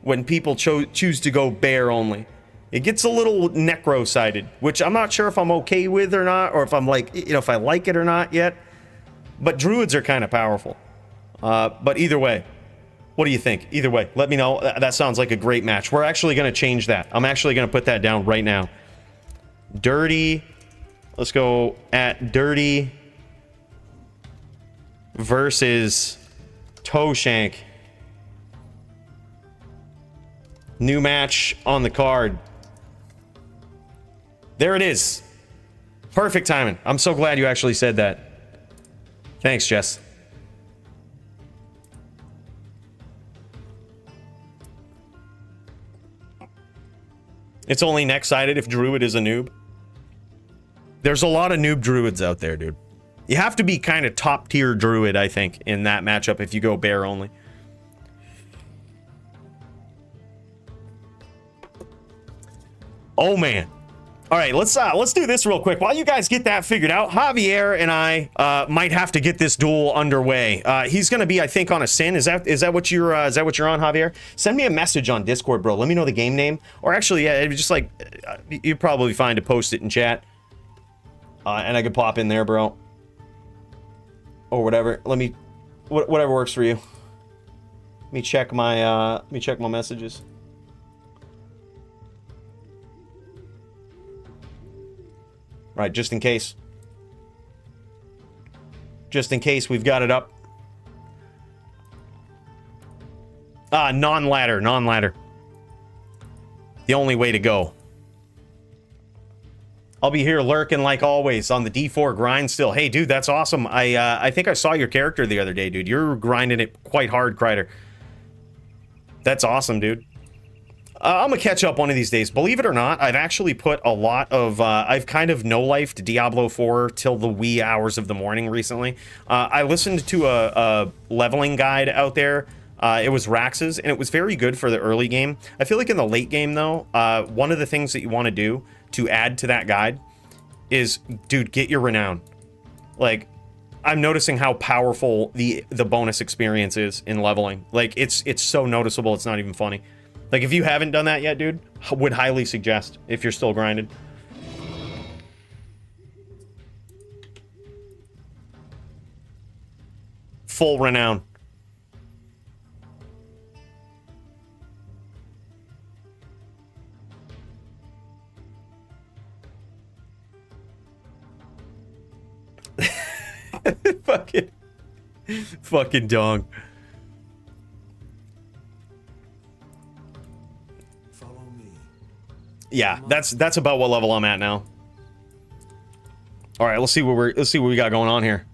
when people choose to go bear only. It gets a little necro-sided, which I'm not sure if I'm okay with or not, or if I'm like, you know, if I like it or not yet. But druids are kind of powerful. But either way, what do you think? Either way, let me know. That sounds like a great match. We're actually going to change that. I'm actually going to put that down right now. Dirty. Let's go at Dirty versus Toshank. New match on the card. There it is. Perfect timing. I'm so glad you actually said that. Thanks, Jess. It's only next-sided if Druid is a noob. There's a lot of noob Druids out there, dude. You have to be kind of top-tier Druid, I think, in that matchup if you go bear only. Oh, man. All right, let's do this real quick. While you guys get that figured out, Javier and I might have to get this duel underway. He's gonna be, I think, on a sin. Is that what you're on, Javier? Send me a message on Discord, bro. Let me know the game name. Or actually, yeah, just like you'd probably find to post it in chat, and I could pop in there, bro, or whatever. Whatever works for you. Let me check my messages. Right, just in case. Just in case we've got it up. Non-ladder. The only way to go. I'll be here lurking like always on the D4 grind still. Hey, dude, that's awesome. I think I saw your character the other day, dude. You're grinding it quite hard, Kreider. That's awesome, dude. I'm gonna catch up one of these days. Believe it or not, I've actually put a lot of, I've kind of no-lifed Diablo 4 till the wee hours of the morning recently. I listened to a leveling guide out there. It was Rax's, and it was very good for the early game. I feel like in the late game, though, one of the things that you want to do to add to that guide is, dude, get your renown. Like, I'm noticing how powerful the bonus experience is in leveling. Like, it's so noticeable, it's not even funny. Like, if you haven't done that yet, dude, would highly suggest if you're still grinding. Full renown. Fucking dong. Yeah, that's about what level I'm at now. All right, let's see what we got going on here.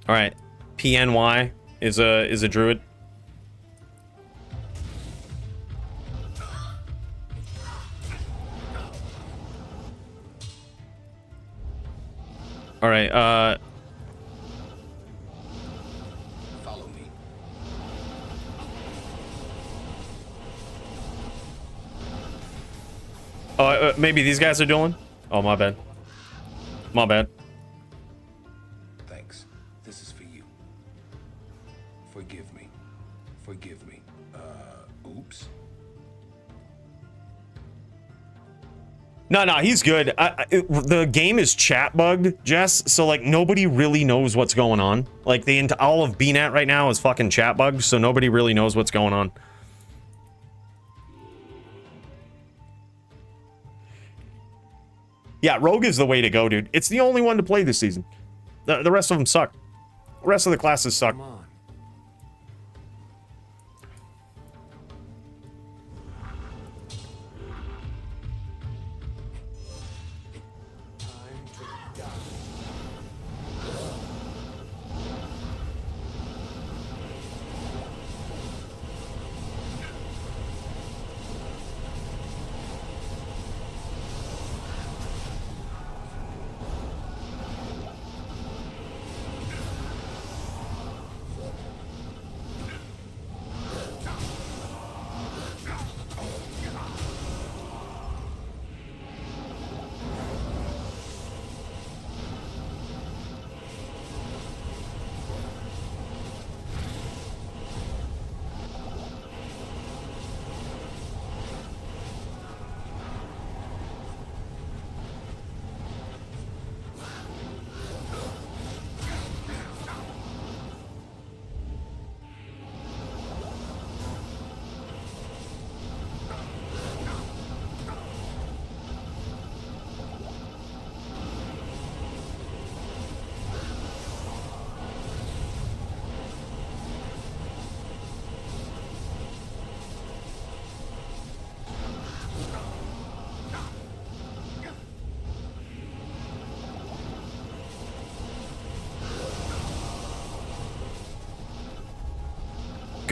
All right, PNY is a druid. All right, maybe these guys are dueling? Oh, my bad. My bad. Thanks. This is for you. Forgive me. Forgive me. Oops. No, he's good. The game is chat bugged, Jess, so like nobody really knows what's going on. Like all of BNet right now is fucking chat bugged, so nobody really knows what's going on. Yeah, Rogue is the way to go, dude. It's the only one to play this season. The rest of them suck. The rest of the classes suck. Come on.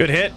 Good hit.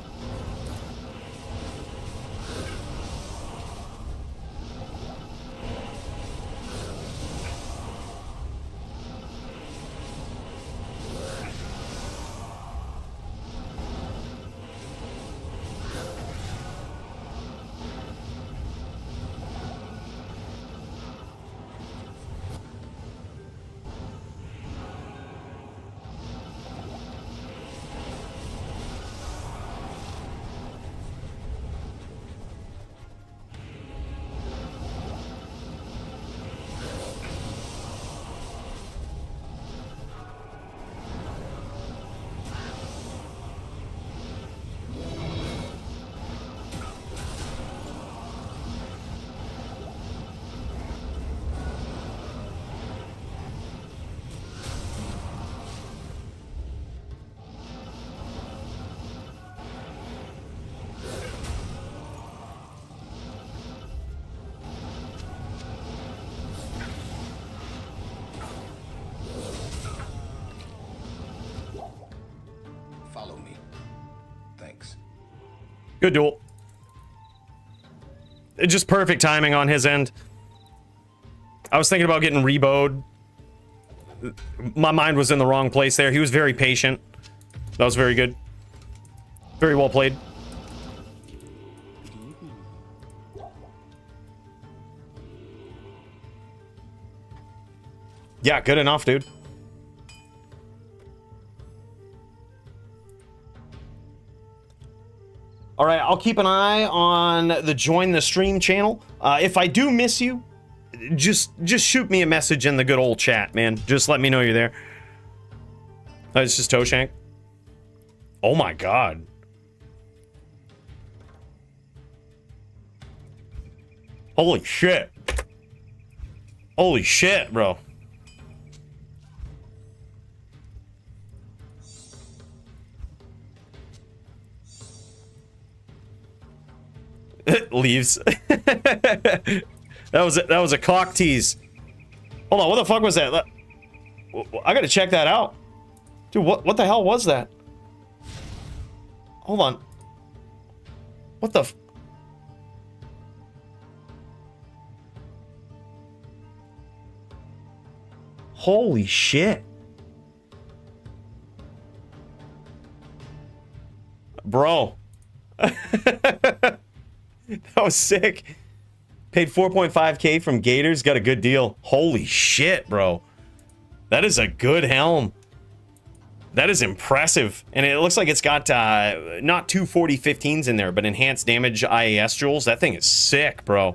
Follow me. Thanks. Good duel. Just perfect timing on his end. I was thinking about getting rebowed. My mind was in the wrong place there. He was very patient. That was very good. Very well played. Yeah, good enough, dude. All right, I'll keep an eye on the join the stream channel. If I do miss you, just shoot me a message in the good old chat, man. Just let me know you're there. It's just Toshank. Oh my god. Holy shit. Holy shit, bro. Leaves. That was a cock tease. Hold on, what the fuck was that? I gotta check that out. Dude, what the hell was that? Hold on. What the Holy shit. Bro. That was sick. Paid 4.5k from Gators, got a good deal. Holy shit, bro. That is a good helm. That is impressive. And it looks like it's got not 240-15s in there, but enhanced damage IAS jewels. That thing is sick, bro.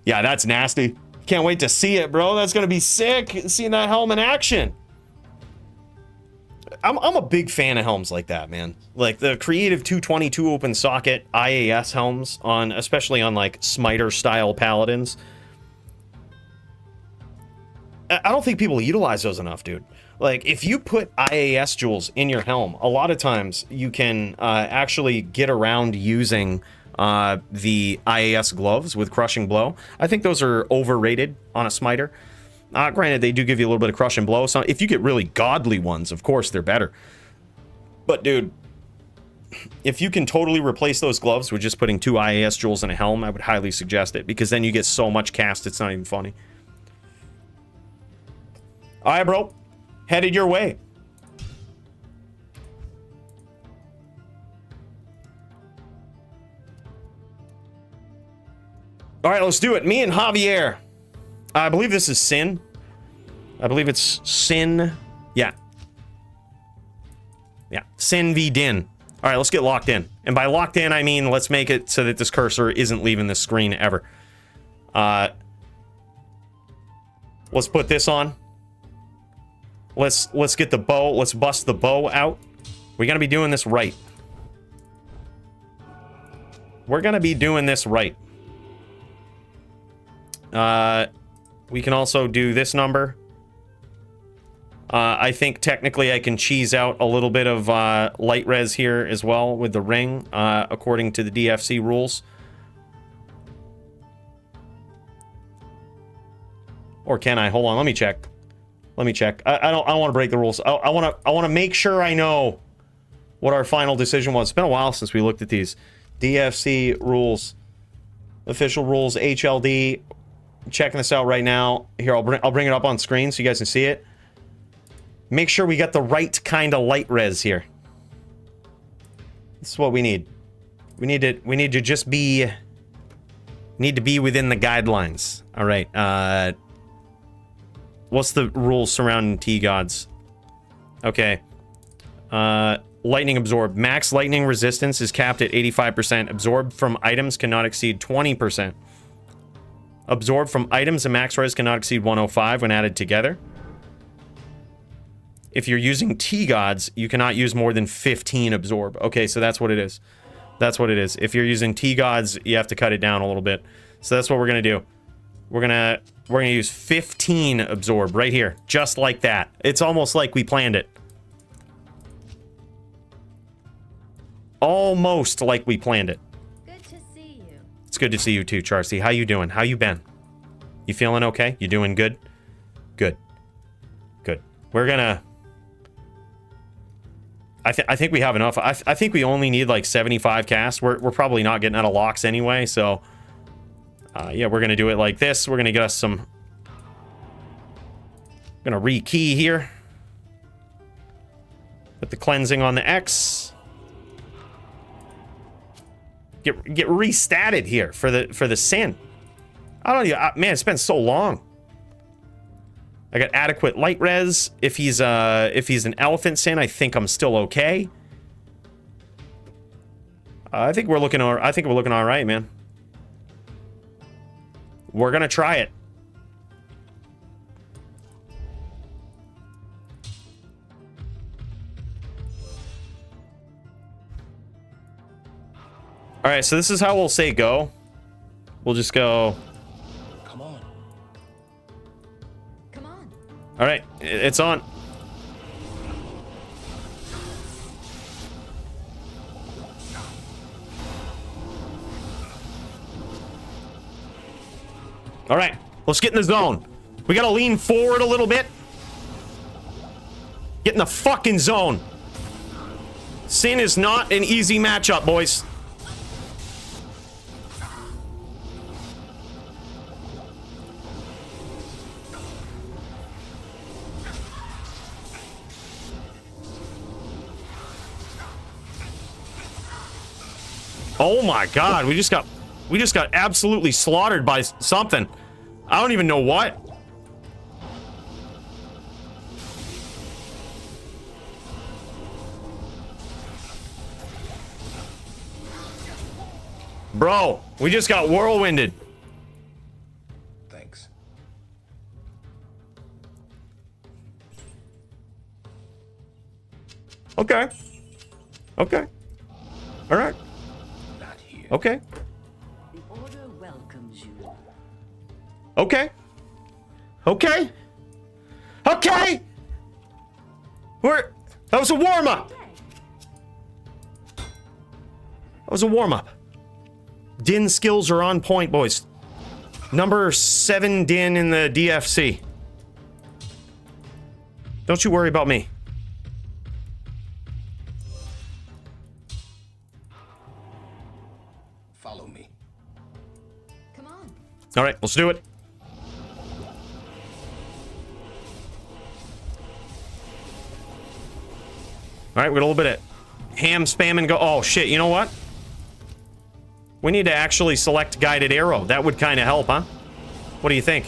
Yeah, that's nasty. Can't wait to see it, bro. That's gonna be sick, seeing that helm in action. I'm a big fan of helms like that, man. Like the creative 222 open socket IAS helms on, especially on like smiter style paladins. I don't think people utilize those enough, dude. Like if you put IAS jewels in your helm, a lot of times you can actually get around using the IAS gloves with crushing blow. I think those are overrated on a smiter. Granted, they do give you a little bit of crush and blow. So if you get really godly ones, of course, they're better. But, dude, if you can totally replace those gloves with just putting 2 IAS jewels in a helm, I would highly suggest it. Because then you get so much cast, it's not even funny. All right, bro. Headed your way. All right, let's do it. Me and Javier. I believe this is Sin. I believe it's Sin. Yeah. Yeah. Sin v Din. All right, let's get locked in. And by locked in, I mean let's make it so that this cursor isn't leaving this screen ever. Let's put this on. Let's get the bow. Let's bust the bow out. We're gonna be doing this right. We're gonna be doing this right. We can also do this number. I think technically I can cheese out a little bit of light res here as well with the ring, according to the DFC rules. Or can I? Hold on, let me check. Let me check. I don't want to break the rules. I want to make sure I know what our final decision was. It's been a while since we looked at these. DFC rules. Official rules, HLD. Checking this out right now. Here, I'll bring it up on screen so you guys can see it. Make sure we got the right kind of light res here. This is what we need. We need to just be... Need to be within the guidelines. All right. What's the rules surrounding T-Gods? Okay. Lightning absorb. Max lightning resistance is capped at 85%. Absorbed from items cannot exceed 20%. Absorbed from items and max res cannot exceed 105 when added together. If you're using T-Gods, you cannot use more than 15 absorb. Okay, so that's what it is. That's what it is. If you're using T-Gods, you have to cut it down a little bit. So that's what we're gonna do. We're gonna use 15 absorb right here, just like that. It's almost like we planned it. Almost like we planned it. Good to see you. It's good to see you too, Charcy. How you doing? How you been? You feeling okay? You doing good? Good. Good. We're gonna... I think we have enough. I think we only need like 75 casts. We're probably not getting out of locks anyway, so... yeah, we're gonna do it like this. We're gonna get us some... Gonna rekey here. Put the cleansing on the X. Get restatted here for the sin. I don't even... man, it's been so long. I got adequate light res. If he's an elephant sin, I think I'm still okay. I think we're looking all right, man. We're gonna try it. All right, so this is how we'll say go. We'll just go. Come on. Come on. All right, it's on. All right, let's get in the zone. We gotta lean forward a little bit. Get in the fucking zone. Sin is not an easy matchup, boys. Oh my god, we just got absolutely slaughtered by something. I don't even know what. Bro, we just got whirlwinded. Thanks. Okay. Okay. All right. Not here. Okay. The order welcomes you. Okay. Okay. Okay. That was a warm-up. That was a warm-up. Din skills are on point, boys. Number 7 Din in the DFC. Don't you worry about me. Follow me. Come on. All right, let's do it. All right, we got a little bit of ham spam and go. Oh, shit, you know what? We need to actually select guided arrow. That would kind of help, huh? What do you think?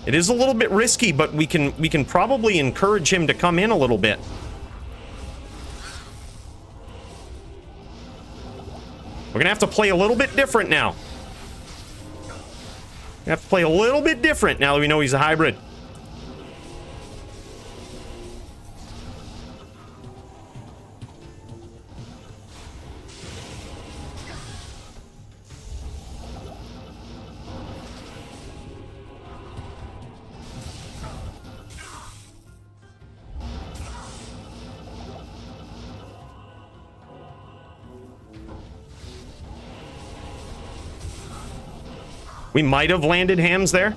It is a little bit risky, but we can probably encourage him to come in a little bit. We're gonna have to play a little bit different now. We have to play a little bit different now that we know he's a hybrid. We might have landed hams there.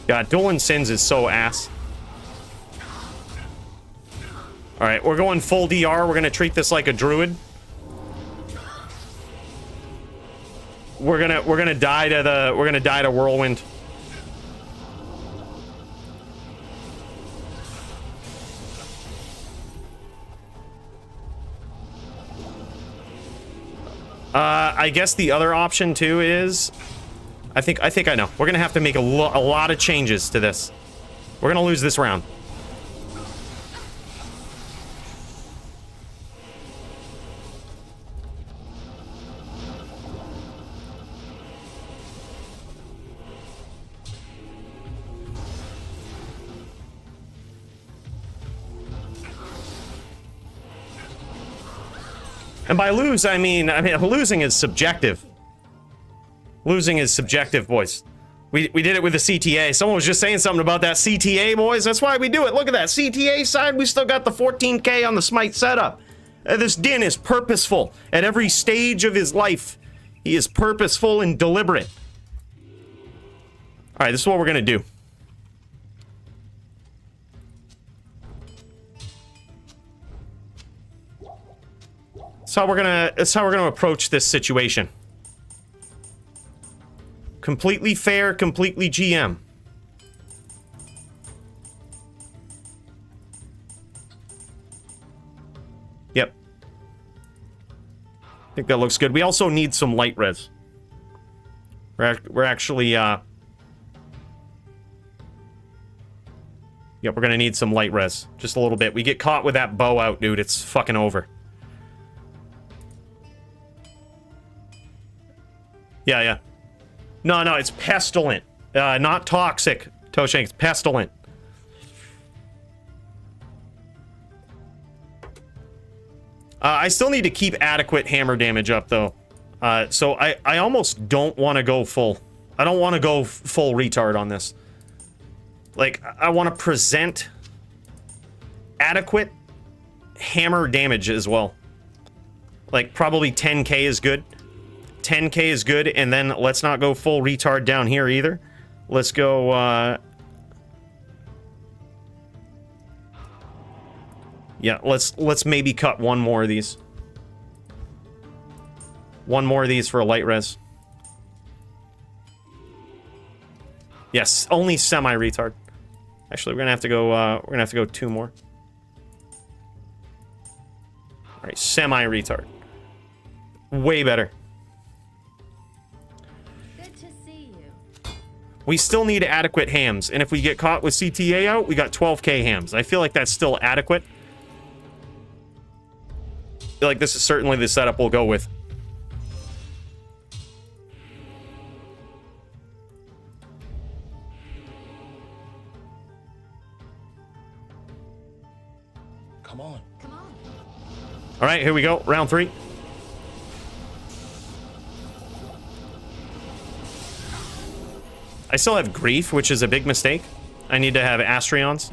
God, dueling sins is so ass. All right, we're going full DR. We're gonna treat this like a druid. We're gonna die to whirlwind. I guess the other option too is, I think I know. We're gonna have to make a lot of changes to this. We're gonna lose this round. And by lose, I mean losing is subjective. Losing is subjective, boys. We did it with the CTA. Someone was just saying something about that CTA, boys. That's why we do it. Look at that. CTA side, we still got the 14K on the Smite setup. This Din is purposeful. At every stage of his life, he is purposeful and deliberate. All right, this is what we're going to do. That's how we're gonna approach this situation. Completely fair, completely GM. Yep. I think that looks good. We also need some light res. We're actually yep, we're gonna need some light res. Just a little bit. We get caught with that bow out, dude. It's fucking over. Yeah. No, it's pestilent. Not toxic, Toshank. It's pestilent. I still need to keep adequate hammer damage up, though. So I almost don't want to go full. I don't want to go full retard on this. Like, I want to present adequate hammer damage as well. Like, probably 10k is good. 10k is good, and then let's not go full retard down here either. Let's go, yeah, let's maybe cut one more of these. One more of these for a light res. Yes, only semi-retard. Actually, we're gonna have to go two more. All right, semi-retard. Way better. We still need adequate hams, and if we get caught with CTA out, we got 12k hams. I feel like that's still adequate. I feel like this is certainly the setup we'll go with. Come on. All right, here we go. Round 3. I still have Grief, which is a big mistake. I need to have Astrions.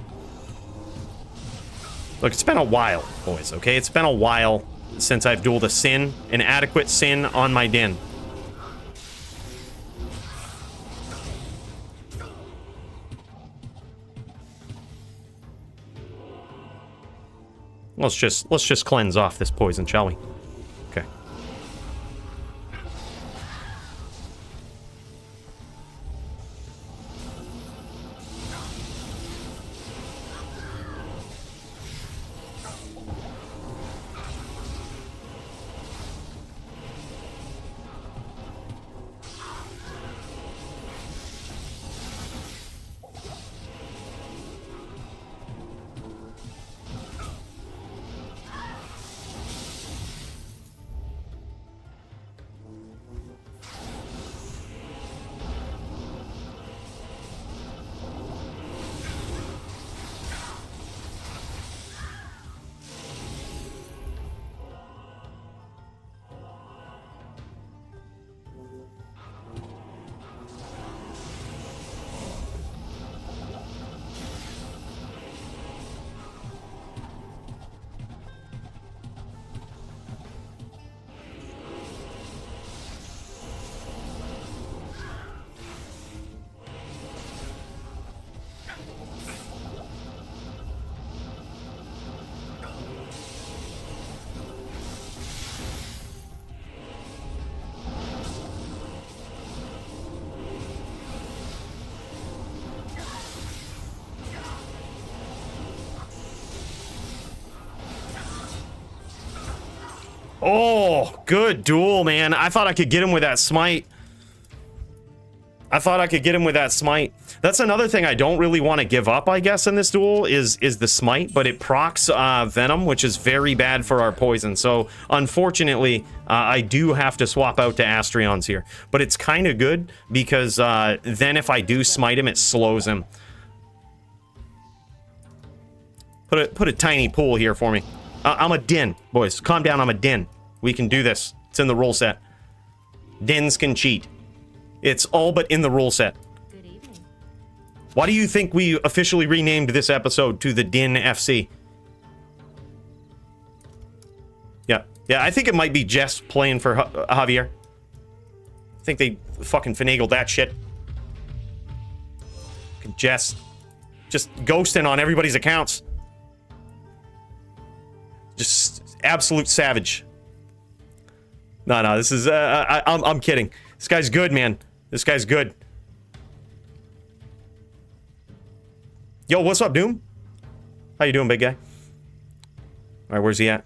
Look, it's been a while, boys, okay? It's been a while since I've dueled a Sin, an adequate Sin on my Din. Let's just cleanse off this poison, shall we? Okay. Oh, good duel, man. I thought I could get him with that smite. That's another thing I don't really want to give up, I guess, in this duel is the smite, but it procs venom, which is very bad for our poison. So unfortunately, I do have to swap out to Astrions here, but it's kind of good because then if I do smite him, it slows him. Put a tiny pool here for me. I'm a din, boys. Calm down. I'm a din. We can do this. It's in the rule set. Dins can cheat. It's all but in the rule set. Good evening. Why do you think we officially renamed this episode to the Din FC? Yeah, I think it might be Jess playing for Javier. I think they fucking finagled that shit. Jess just ghosting on everybody's accounts. Just absolute savage. No, this is I'm kidding. This guy's good, man. This guy's good. Yo, what's up, Doom? How you doing, big guy? All right, where's he at?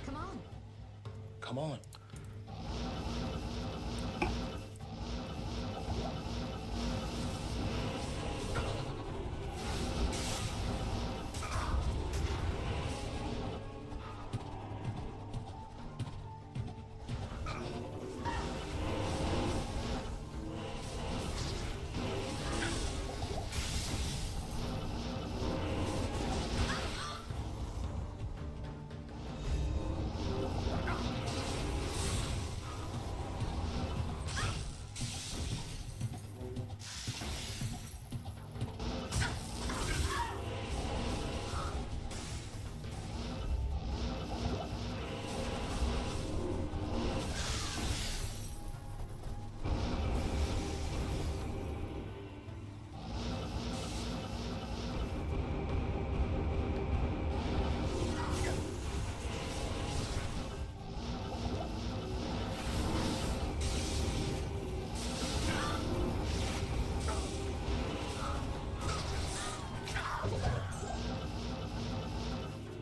Come on. Come on.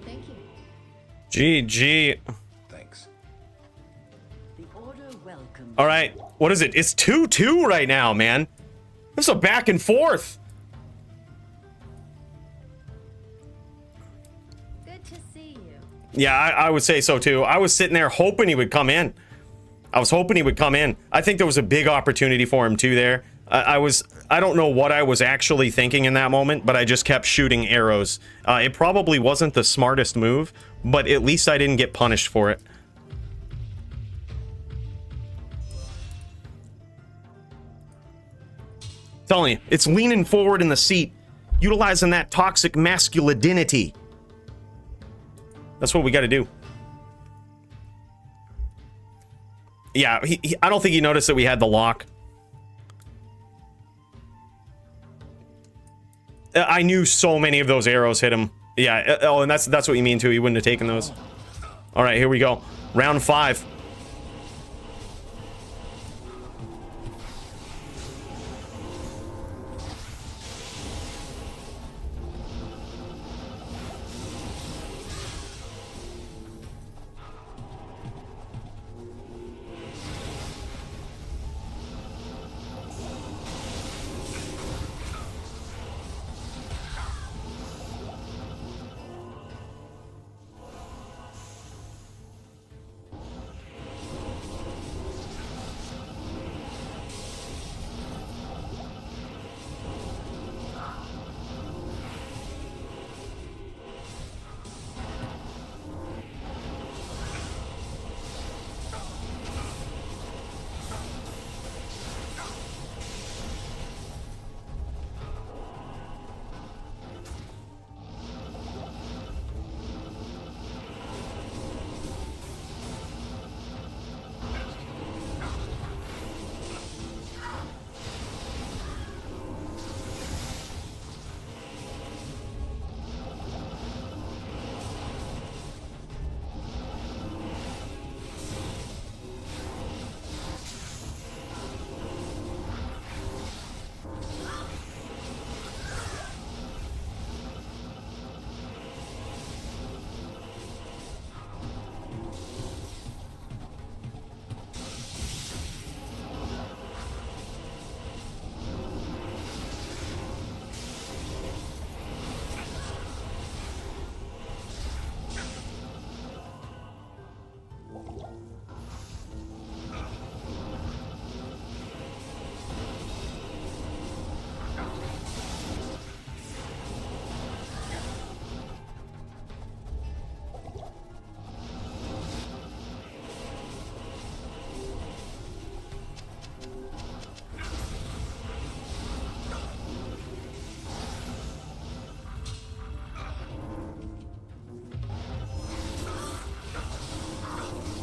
Thank you. GG. Thanks. The order welcomes. All right, what is it? It's 2-2 right now, man. This is a back and forth. Good to see you. Yeah, I would say so too. I was sitting there hoping he would come in. I think there was a big opportunity for him too there. I don't know what I was actually thinking in that moment, but I just kept shooting arrows. It probably wasn't the smartest move, but at least I didn't get punished for it. Telling you, it's leaning forward in the seat, utilizing that toxic masculinity. That's what we got to do. Yeah, I don't think he noticed that we had the lock. I knew so many of those arrows hit him. Yeah, oh, and that's what you mean too. He wouldn't have taken those. All right, here we go. Round 5.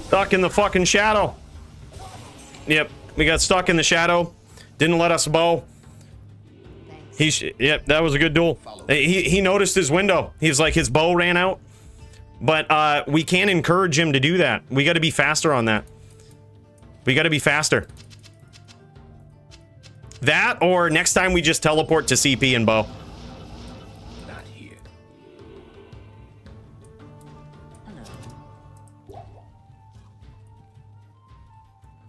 Stuck in the fucking shadow. Yep, we got stuck in the shadow. Didn't let us bow. Yep, that was a good duel. He noticed his window. He's like, his bow ran out. But we can't encourage him to do that. We got to be faster on that. We got to be faster. That, or next time we just teleport to CP and bow. Not here.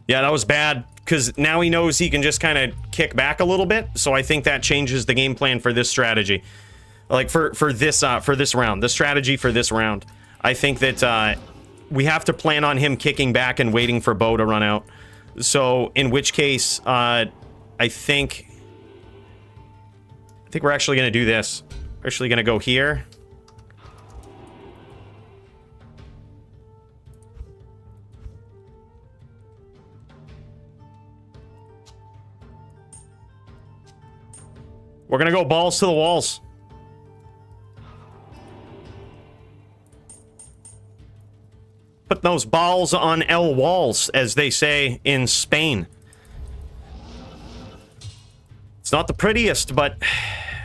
Yeah, that was bad, because now he knows he can just kind of kick back a little bit. So I think that changes the game plan for this strategy. Like for this round, the strategy for this round. I think that we have to plan on him kicking back and waiting for bow to run out. So in which case, I think we're actually going to do this. We're actually going to go here. We're going to go balls to the walls. Put those balls on el walls, as they say in Spain. It's not the prettiest, but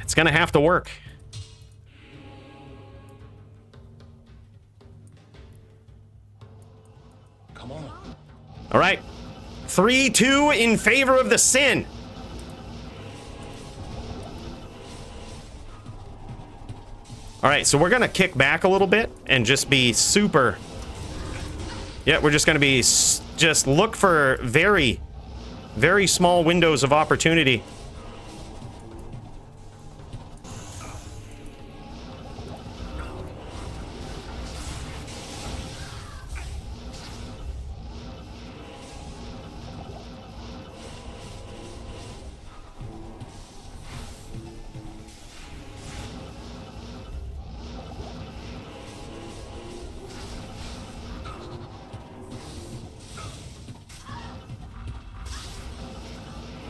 it's gonna have to work. Come on. All right. 3-2 in favor of the Sin. All right, so we're gonna kick back a little bit and just be super... Yeah, we're just going to be... Just look for very, very small windows of opportunity.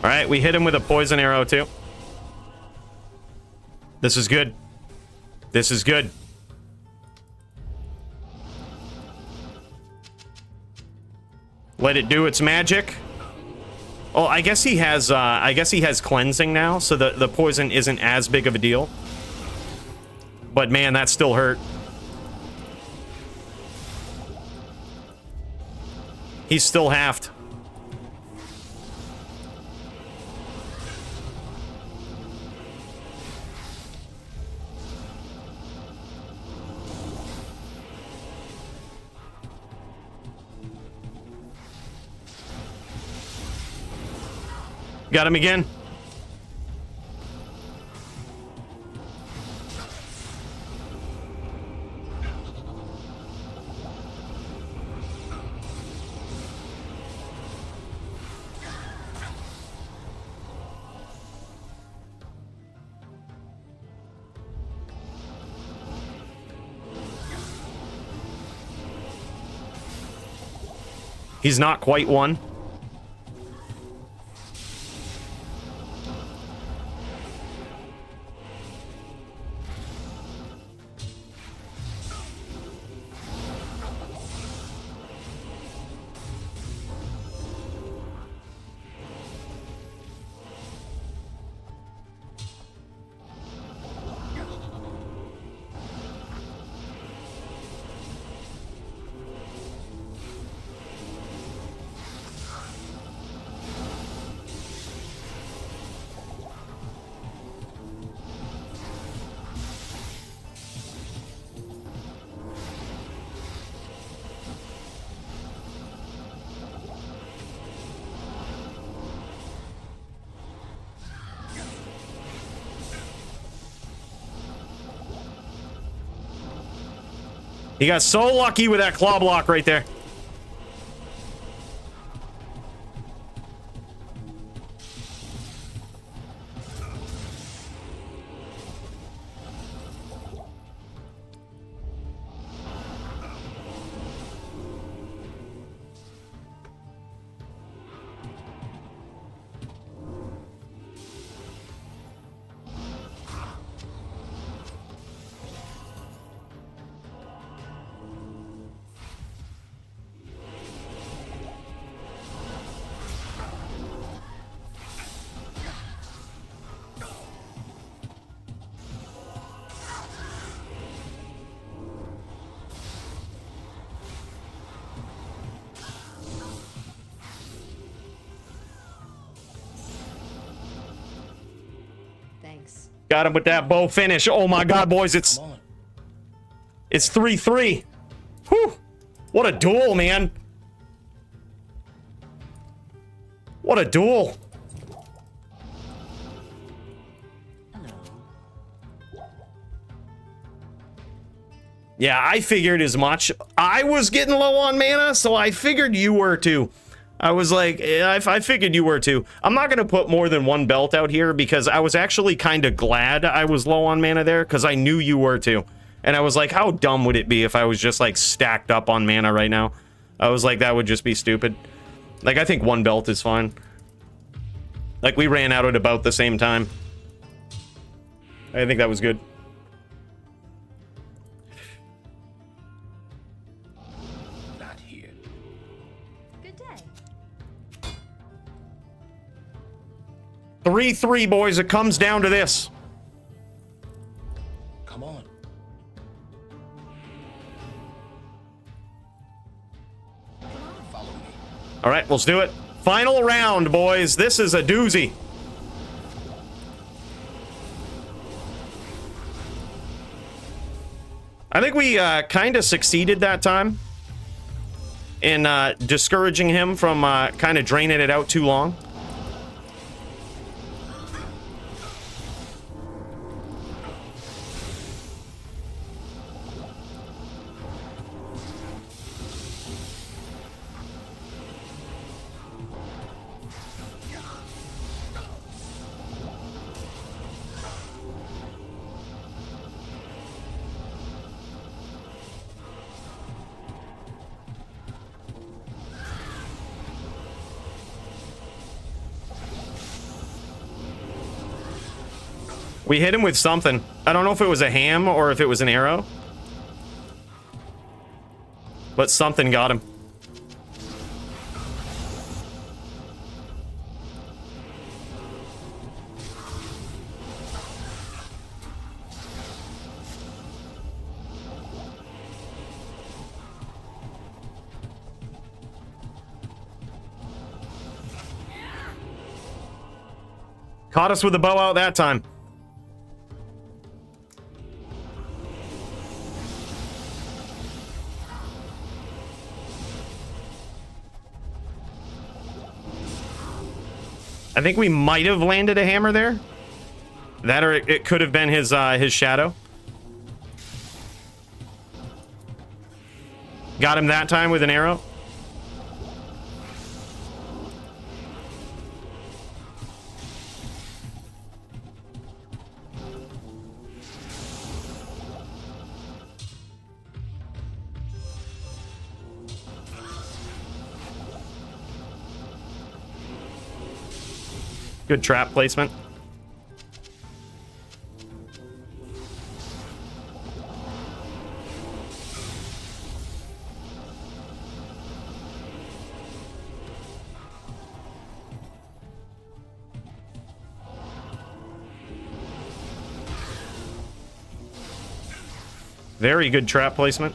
All right, we hit him with a poison arrow too. This is good. This is good. Let it do its magic. Oh, I guess he has cleansing now, so the poison isn't as big of a deal. But man, that still hurt. He's still halved. Got him again. He's not quite one. He got so lucky with that claw block right there. Got him with that bow finish. Oh my god, boys, it's Come on. 3-3. Whew. What a duel, man. What a duel. Yeah, I figured as much. I was getting low on mana, so I figured you were too. I was like, I figured you were too. I'm not going to put more than one belt out here because I was actually kind of glad I was low on mana there because I knew you were too. And I was like, how dumb would it be if I was just like stacked up on mana right now? I was like, that would just be stupid. Like, I think one belt is fine. Like, we ran out at about the same time. I think that was good. Not here. Good day. 3-3, boys. It comes down to this. Come on. Follow me. All right, let's do it. Final round, boys. This is a doozy. I think we kind of succeeded that time in discouraging him from kind of draining it out too long. We hit him with something. I don't know if it was a ham or if it was an arrow. But something got him. Caught us with a bow out that time. I think we might have landed a hammer there. That or it could have been his shadow. Got him that time with an arrow. Good trap placement. Very good trap placement.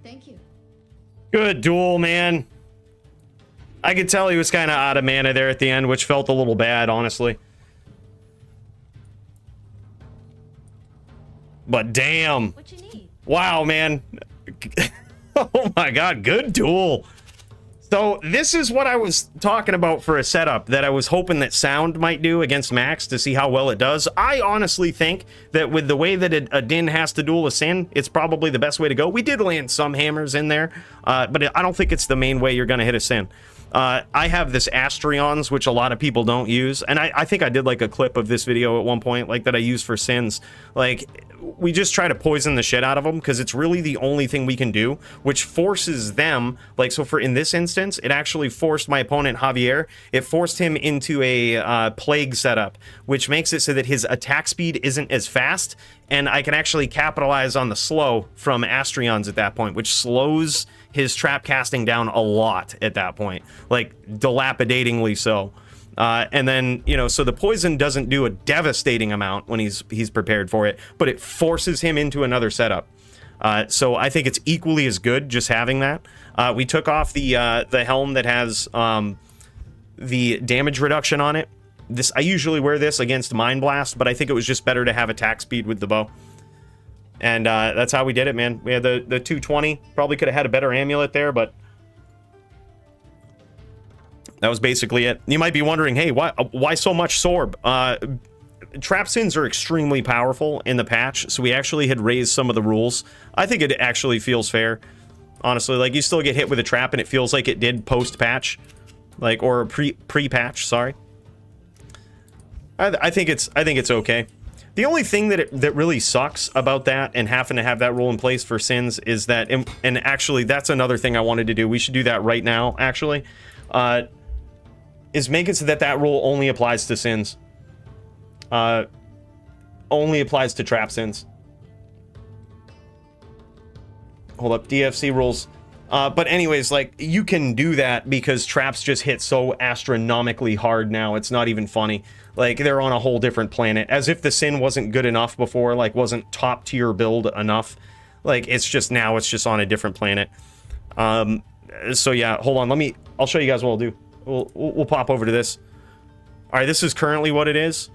Thank you. Good duel, man. I could tell he was kind of out of mana there at the end, which felt a little bad, honestly. But damn. What you need? Wow, man. Oh my god, good duel. So this is what I was talking about for a setup that I was hoping that sound might do against Max to see how well it does. I honestly think that with the way that a Din has to duel a Sin, it's probably the best way to go. We did land some hammers in there, but I don't think it's the main way you're going to hit a Sin. I have this Astrions, which a lot of people don't use, and I think I did like a clip of this video at one point, like that I use for Sins. Like, we just try to poison the shit out of them because it's really the only thing we can do, which forces them, like, so for in this instance, it actually forced my opponent Javier, it forced him into a plague setup, which makes it so that his attack speed isn't as fast, and I can actually capitalize on the slow from Astrions at that point, which slows his trap casting down a lot at that point, like dilapidatingly so. And then, you know, so the poison doesn't do a devastating amount when he's prepared for it, but it forces him into another setup. So I think it's equally as good just having that. We took off the helm that has the damage reduction on it. I usually wear this against Mind Blast, but I think it was just better to have attack speed with the bow. And that's how we did it, man. We had the 220. Probably could have had a better amulet there, but that was basically it. You might be wondering, hey, why so much Sorb? Trap Sins are extremely powerful in the patch, so we actually had raised some of the rules. I think it actually feels fair, honestly. Like, you still get hit with a trap, and it feels like it did post-patch, like, or pre-patch. Sorry. I think it's okay. The only thing that really sucks about that and having to have that rule in place for Sins is that, and actually that's another thing I wanted to do. We should do that right now, actually. Is make it so that rule only applies to Sins. Only applies to trap Sins. Hold up, DFC rules. But anyways, like, you can do that because traps just hit so astronomically hard now. It's not even funny. Like, they're on a whole different planet. As if the Sin wasn't good enough before, like, wasn't top tier build enough. Like, it's just now, it's just on a different planet. So yeah, hold on, I'll show you guys what I'll do. We'll pop over to this. All right, this is currently what it is.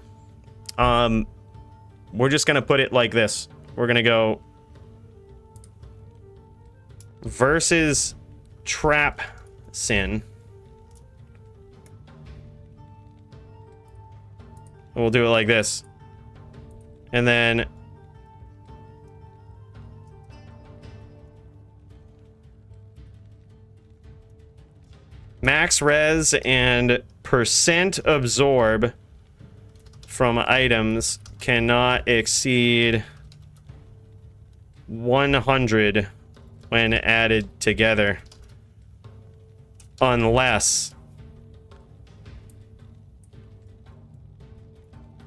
We're just gonna put it like this. We're gonna go versus trap Sin. We'll do it like this. And then max res and percent absorb from items cannot exceed 100 when added together unless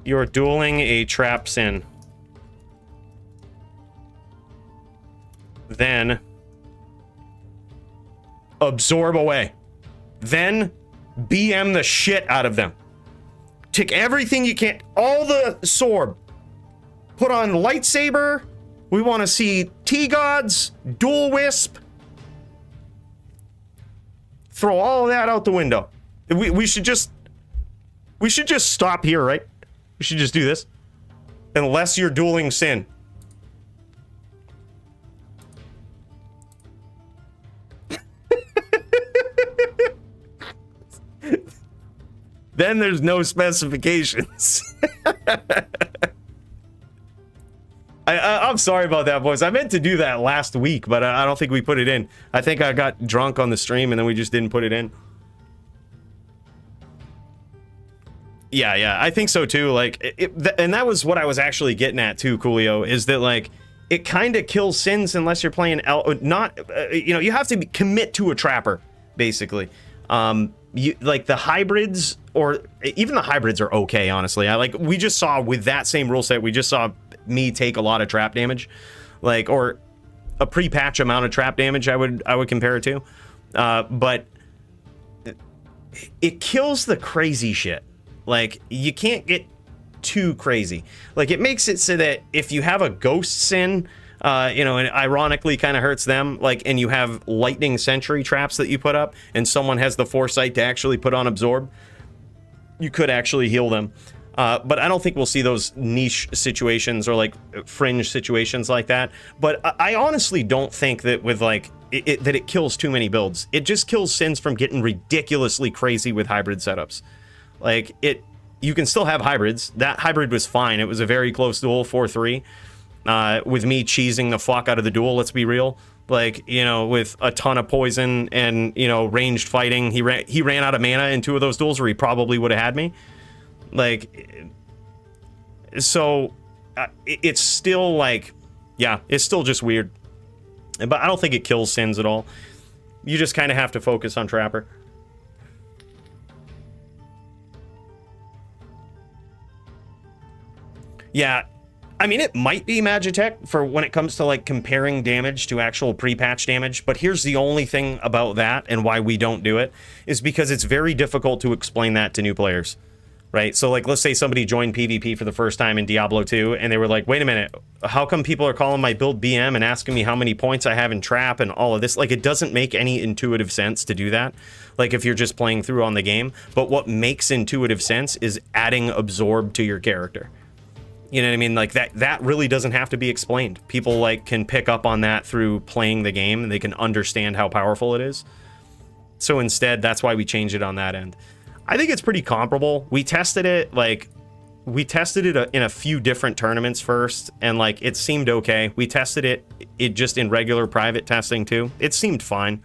you're dueling a trap Sin. Then absorb away. Then BM the shit out of them. Take everything you can, all the Sorb. Put on lightsaber. We want to see T-Gods, dual wisp. Throw all of that out the window. We should just stop here, right? We should just do this. Unless you're dueling Sin. Then there's no specifications. I'm sorry about that, boys. I meant to do that last week, but I don't think we put it in. I think I got drunk on the stream and then we just didn't put it in. Yeah, I think so too. Like, and that was what I was actually getting at too, Coolio, is that, like, it kind of kills Sins unless you're playing you know, you have to commit to a trapper, basically. Like the hybrids, or even the hybrids are okay, honestly. We just saw with that same rule set, we just saw me take a lot of trap damage, like, or a pre-patch amount of trap damage. I would compare it to, but it kills the crazy shit. Like, you can't get too crazy. Like, it makes it so that if you have a ghost Sin, you know, and ironically kind of hurts them, like, and you have lightning sentry traps that you put up, and someone has the foresight to actually put on absorb, you could actually heal them. But I don't think we'll see those niche situations or like fringe situations like that. But I honestly don't think that with like that it kills too many builds. It just kills Sins from getting ridiculously crazy with hybrid setups. Like you can still have hybrids. That hybrid was fine. It was a very close duel, 4-3. With me cheesing the fuck out of the duel, let's be real. Like, you know, with a ton of poison and, you know, ranged fighting. He ran out of mana in 2 of those duels where he probably would have had me. Like, so it's still like, yeah, it's still just weird. But I don't think it kills Sins at all. You just kind of have to focus on Trapper. Yeah, I mean, it might be Magitech for when it comes to like comparing damage to actual pre-patch damage, but here's the only thing about that and why we don't do it is because it's very difficult to explain that to new players, right? So like, let's say somebody joined PvP for the first time in Diablo 2 and they were like, wait a minute, how come people are calling my build BM and asking me how many points I have in trap and all of this? Like, it doesn't make any intuitive sense to do that, like if you're just playing through on the game. But what makes intuitive sense is adding absorb to your character. You know what I mean? Like that really doesn't have to be explained. People like can pick up on that through playing the game and they can understand how powerful it is. So instead, that's why we change it on that end. I think it's pretty comparable. We tested it in a few different tournaments first and like it seemed okay. We tested it just in regular private testing too. It seemed fine.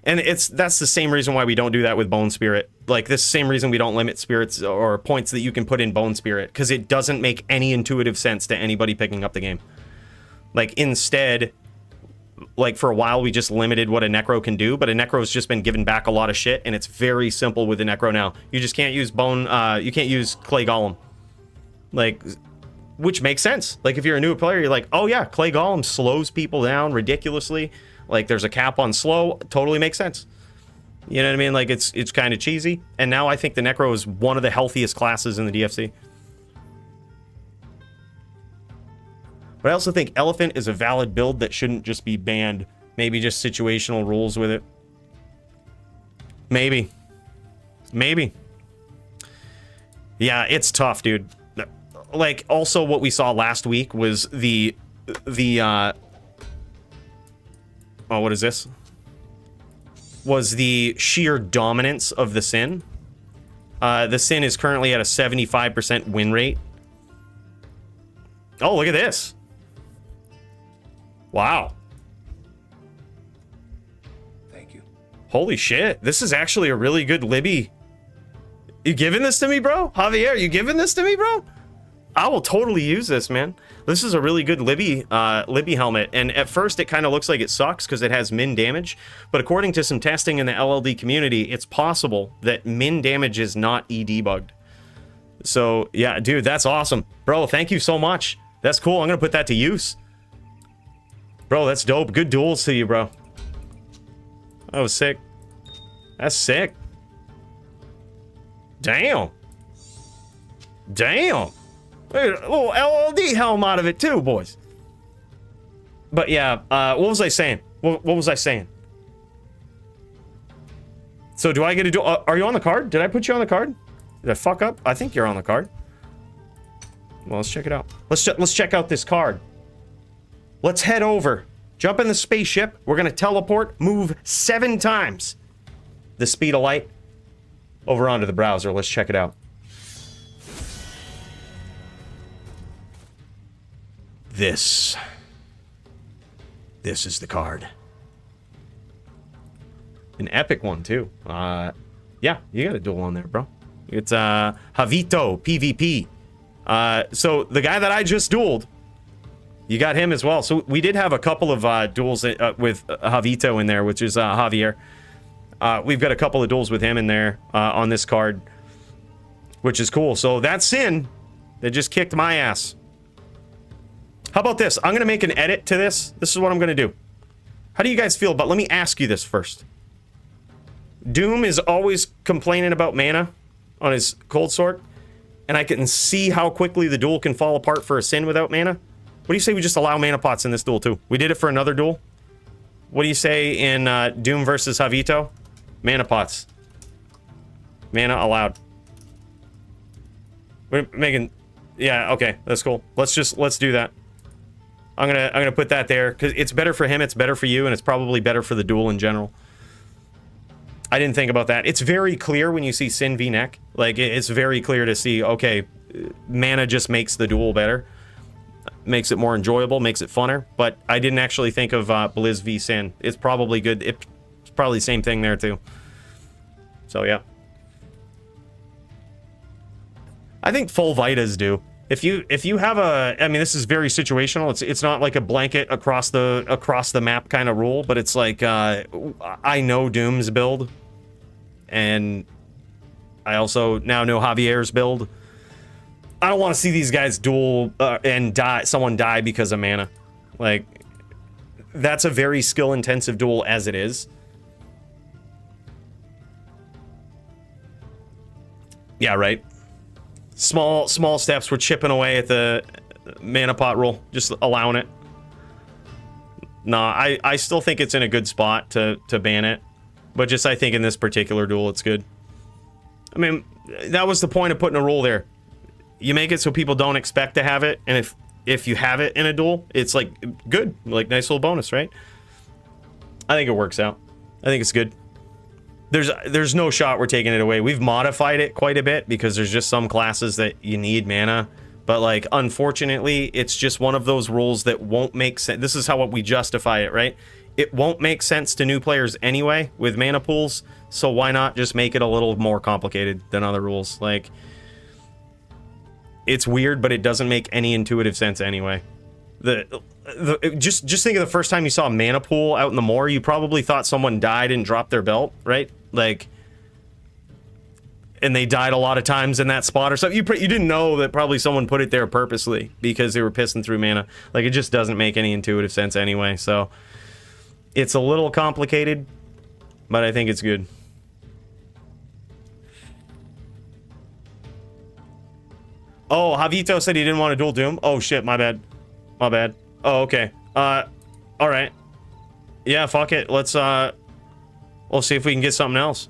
And that's the same reason why we don't do that with Bone Spirit. Like, this same reason we don't limit spirits or points that you can put in Bone Spirit, because it doesn't make any intuitive sense to anybody picking up the game. Like, instead, like, for a while, we just limited what a Necro can do, but a Necro's just been given back a lot of shit, and it's very simple with a Necro now. You just can't use you can't use Clay Golem. Like, which makes sense. Like, if you're a new player, you're like, oh yeah, Clay Golem slows people down ridiculously. Like, there's a cap on slow. Totally makes sense. You know what I mean? Like, it's kind of cheesy. And now I think the Necro is one of the healthiest classes in the DFC. But I also think Elephant is a valid build that shouldn't just be banned. Maybe just situational rules with it. Maybe. Maybe. Yeah, it's tough, dude. Like, also what we saw last week was the oh, what is this? Was the sheer dominance of the Sin. The Sin is currently at a 75% win rate. Oh, look at this. Wow. Thank you. Holy shit. This is actually a really good Libby. You giving this to me, bro? Javier, you giving this to me, bro? I will totally use this, man. This is a really good Libby helmet, and at first it kind of looks like it sucks because it has min damage, but according to some testing in the LLD community, it's possible that min damage is not debugged. So yeah, dude, that's awesome. Bro, thank you so much. That's cool. I'm gonna put that to use. Bro, that's dope. Good duels to you, bro. That was sick. That's sick. Damn. Damn. A little LLD helm out of it too, boys. But yeah, what was I saying? What was I saying? So do I get to do? Are you on the card? Did I put you on the card? Did I fuck up? I think you're on the card. Well, let's check it out. Let's check out this card. Let's head over. Jump in the spaceship. We're gonna teleport. Move 7 times the speed of light over onto the browser. Let's check it out. This is the card. An epic one, too. Yeah, you got a duel on there, bro. It's Javito PvP. So the guy that I just dueled, you got him as well. So we did have a couple of duels with Javito in there, which is Javier. We've got a couple of duels with him in there on this card, which is cool. So that's Sin that just kicked my ass. How about this? I'm going to make an edit to this. This is what I'm going to do. How do you guys feel about... Let me ask you this first. Doom is always complaining about mana on his Cold Sword, and I can see how quickly the duel can fall apart for a Sin without mana. What do you say we just allow mana pots in this duel, too? We did it for another duel. What do you say in Doom versus Javito? Mana pots. Mana allowed. We're making... Yeah, okay, that's cool. Let's do that. I'm gonna put that there, because it's better for him, it's better for you, and it's probably better for the duel in general. I didn't think about that. It's very clear when you see Sin v Neck. Like, it's very clear to see, okay, mana just makes the duel better. Makes it more enjoyable, makes it funner. But I didn't actually think of Blizz v Sin. It's probably good. It's probably the same thing there, too. So, yeah. I think full Vitas do. If you have a, I mean, this is very situational. It's not like a blanket across the map kind of rule, but it's like I know Doom's build, and I also now know Javier's build. I don't want to see these guys duel and die. Someone die because of mana. Like, that's a very skill intensive duel as it is. Yeah, right. Small steps. We're chipping away at the mana pot rule, just allowing it. Nah, I still think it's in a good spot to ban it, but just I think in this particular duel it's good. I mean, that was the point of putting a rule there. You make it so people don't expect to have it, and if you have it in a duel, it's like good, like nice little bonus, right? I think it works out. I think it's good. There's no shot we're taking it away. We've modified it quite a bit because there's just some classes that you need mana. But, like, unfortunately, it's just one of those rules that won't make sense. This is how we justify it, right? It won't make sense to new players anyway with mana pools. So why not just make it a little more complicated than other rules? Like, it's weird, but it doesn't make any intuitive sense anyway. Just think of the first time you saw a mana pool out in the Moor, you probably thought someone died and dropped their belt, right? Like, and they died a lot of times in that spot or something. You didn't know that probably someone put it there purposely because they were pissing through mana. Like, it just doesn't make any intuitive sense anyway. So it's a little complicated, but I think it's good. Oh, Javito said he didn't want to duel Doom. Oh shit, my bad. My bad. Oh, okay. All right. Yeah, fuck it. We'll see if we can get something else.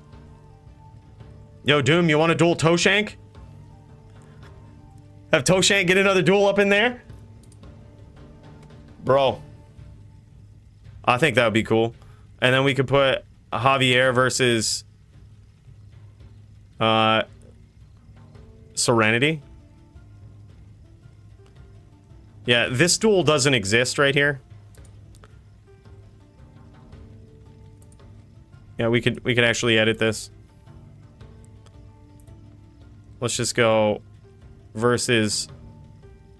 Yo, Doom, you want to duel Toshank? Have Toshank get another duel up in there? Bro. I think that would be cool. And then we could put Javier versus Serenity. Yeah, this duel doesn't exist right here. Yeah, we could actually edit this. Let's just go versus.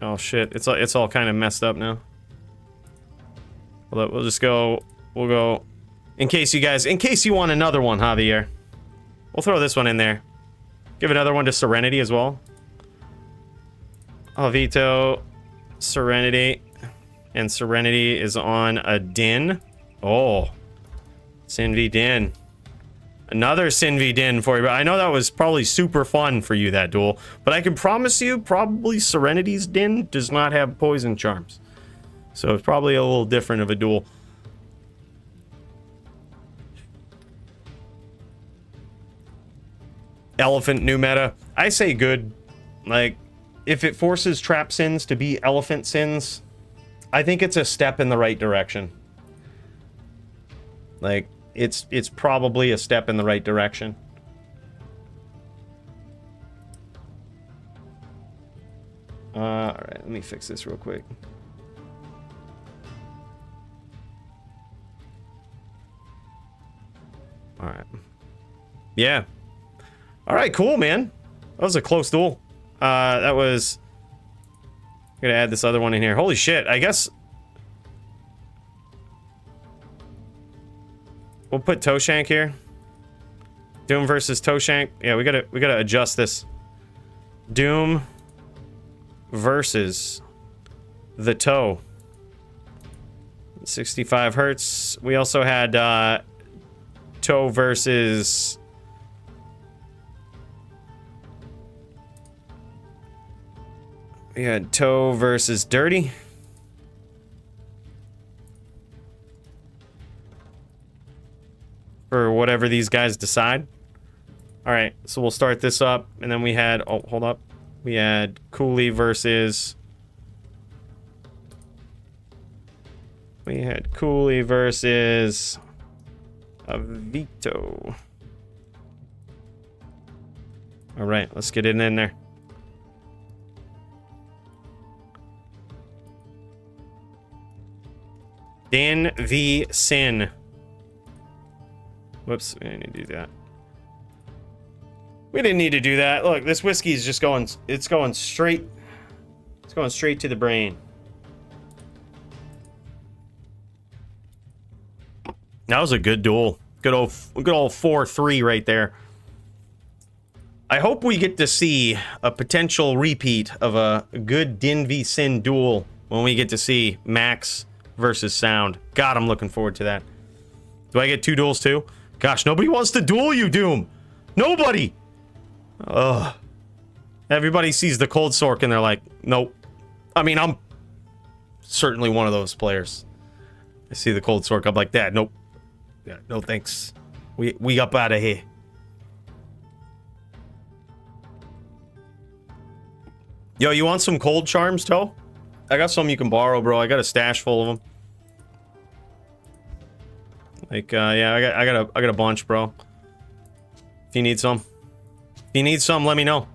Oh shit, it's all kind of messed up now. We'll just go. We'll go. In case you want another one, Javier, we'll throw this one in there. Give another one to Serenity as well. Javito, Serenity, and Serenity is on a Din. Oh. Sin v Din. Another Sin v Din for you. But I know that was probably super fun for you, that duel. But I can promise you, probably Serenity's Din does not have poison charms. So it's probably a little different of a duel. Elephant new meta. I say good. Like, if it forces trap sins to be elephant sins, I think it's a step in the right direction. Like, it's probably a step in the right direction. Alright, let me fix this real quick. Alright. Yeah. Alright, cool, man. That was a close duel. That was... I'm gonna add this other one in here. Holy shit, I guess... We'll put Toshank here. Doom versus Toshank. Yeah, we gotta adjust this. Doom versus the Toe. 65 hertz. We also had Toe versus... We had Toe versus Dirty. For whatever these guys decide. Alright, so we'll start this up. And then we had... Oh, hold up. We had Cooley versus... We had Cooley versus... Vito. All right, let's get it in there. Dan v. Sin. Whoops, we didn't need to do that. We didn't need to do that. Look, this whiskey is just going, it's going straight to the brain. That was a good duel. Good old 4-3 right there. I hope we get to see a potential repeat of a good Din v Sin duel when we get to see Max versus Sound. God, I'm looking forward to that. Do I get 2 duels too? Gosh, nobody wants to duel you, Doom. Nobody. Ugh. Everybody sees the Cold Sork and they're like, nope. I mean, I'm certainly one of those players. I see the Cold Sork, I'm like, that. Nope. Yeah, no thanks. We up out of here. Yo, you want some cold charms, Toe? I got some you can borrow, bro. I got a stash full of them. Like, yeah, I got a bunch, bro. If you need some. If you need some, let me know.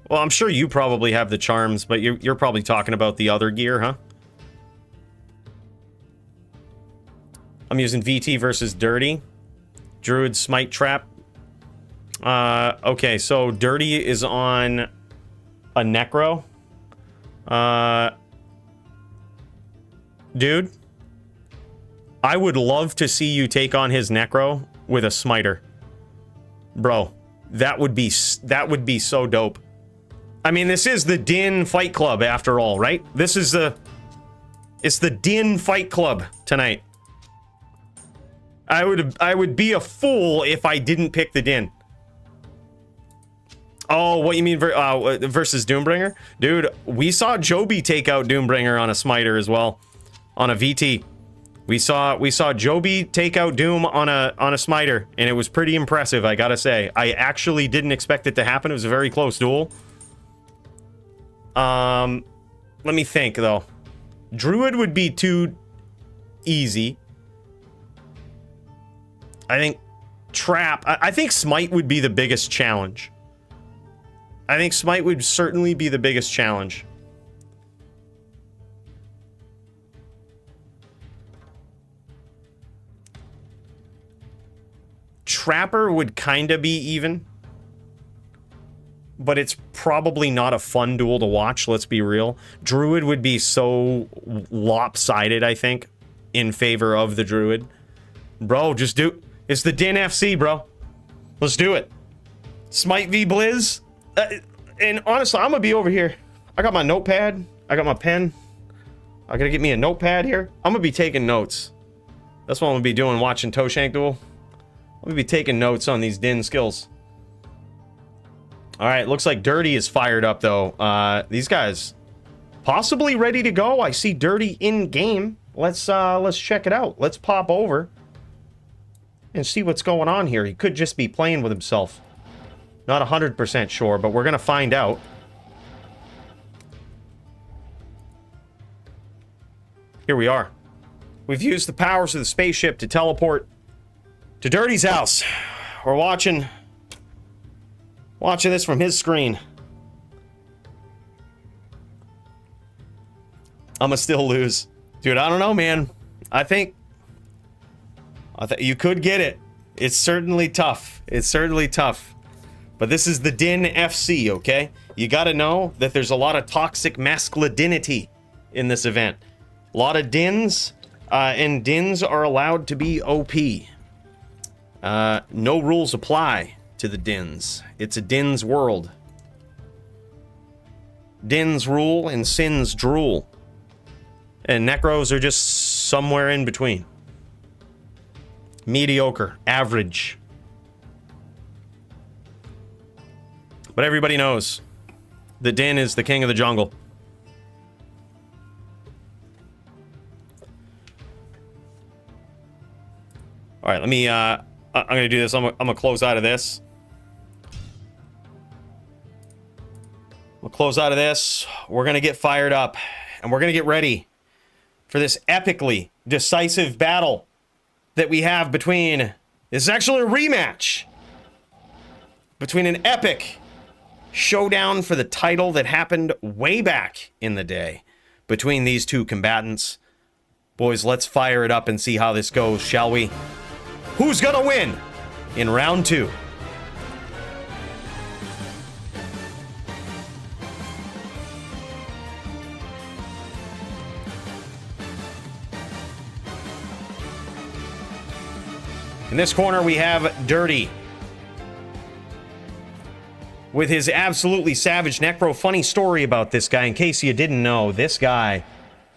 Well, I'm sure you probably have the charms, but you're probably talking about the other gear, huh? I'm using VT versus Dirty. Druid Smite Trap. Okay, so Dirty is on a Necro. Dude, I would love to see you take on his Necro with a Smiter. Bro, that would be so dope. I mean, this is the Din Fight Club after all, right? This is it's the Din Fight Club tonight. I would be a fool if I didn't pick the Din. Oh, what you mean versus Doombringer? Dude, we saw Joby take out Doombringer on a Smiter as well. On a VT. We saw Joby take out Doom on a Smiter, and it was pretty impressive, I gotta say. I actually didn't expect it to happen. It was a very close duel. Let me think, though. Druid would be too easy. I think Trap... I think Smite would be the biggest challenge. I think Smite would certainly be the biggest challenge. Trapper would kind of be even. But it's probably not a fun duel to watch, let's be real. Druid would be so lopsided, I think, in favor of the Druid. Bro, just do... It's the Din FC, bro. Let's do it. Smite v Blizz. And honestly, I'm gonna be over here. I got my notepad. I got my pen. I gotta get me a notepad here. I'm gonna be taking notes. That's what I'm gonna be doing, watching Toshank duel. I'm gonna be taking notes on these Din skills. All right, looks like Dirty is fired up though. These guys possibly ready to go. I see Dirty in game. Let's check it out. Let's pop over and see what's going on here. He could just be playing with himself. Not 100% sure, but we're gonna find out. Here we are. We've used the powers of the spaceship to teleport to Dirty's house. We're watching this from his screen. I'ma still lose. Dude, I don't know, man. I think you could get it. It's certainly tough. It's certainly tough. But this is the Din FC, okay? You gotta know that there's a lot of toxic masculinity in this event. A lot of Dins, and Dins are allowed to be OP. No rules apply to the Dins. It's a Dins world. Dins rule and Sins drool. And Necros are just somewhere in between. Mediocre, average. But everybody knows that Din is the king of the jungle. All right, let me, I'm gonna do this. I'm gonna close out of this. Close out of this. We're going to get fired up. And we're going to get ready for this epically decisive battle that we have between... This is actually a rematch between an epic showdown for the title that happened way back in the day between these two combatants. Boys, let's fire it up and see how this goes, shall we? Who's gonna win in round 2? In this corner, we have Dirty with his absolutely savage Necro. Funny story about this guy, in case you didn't know, this guy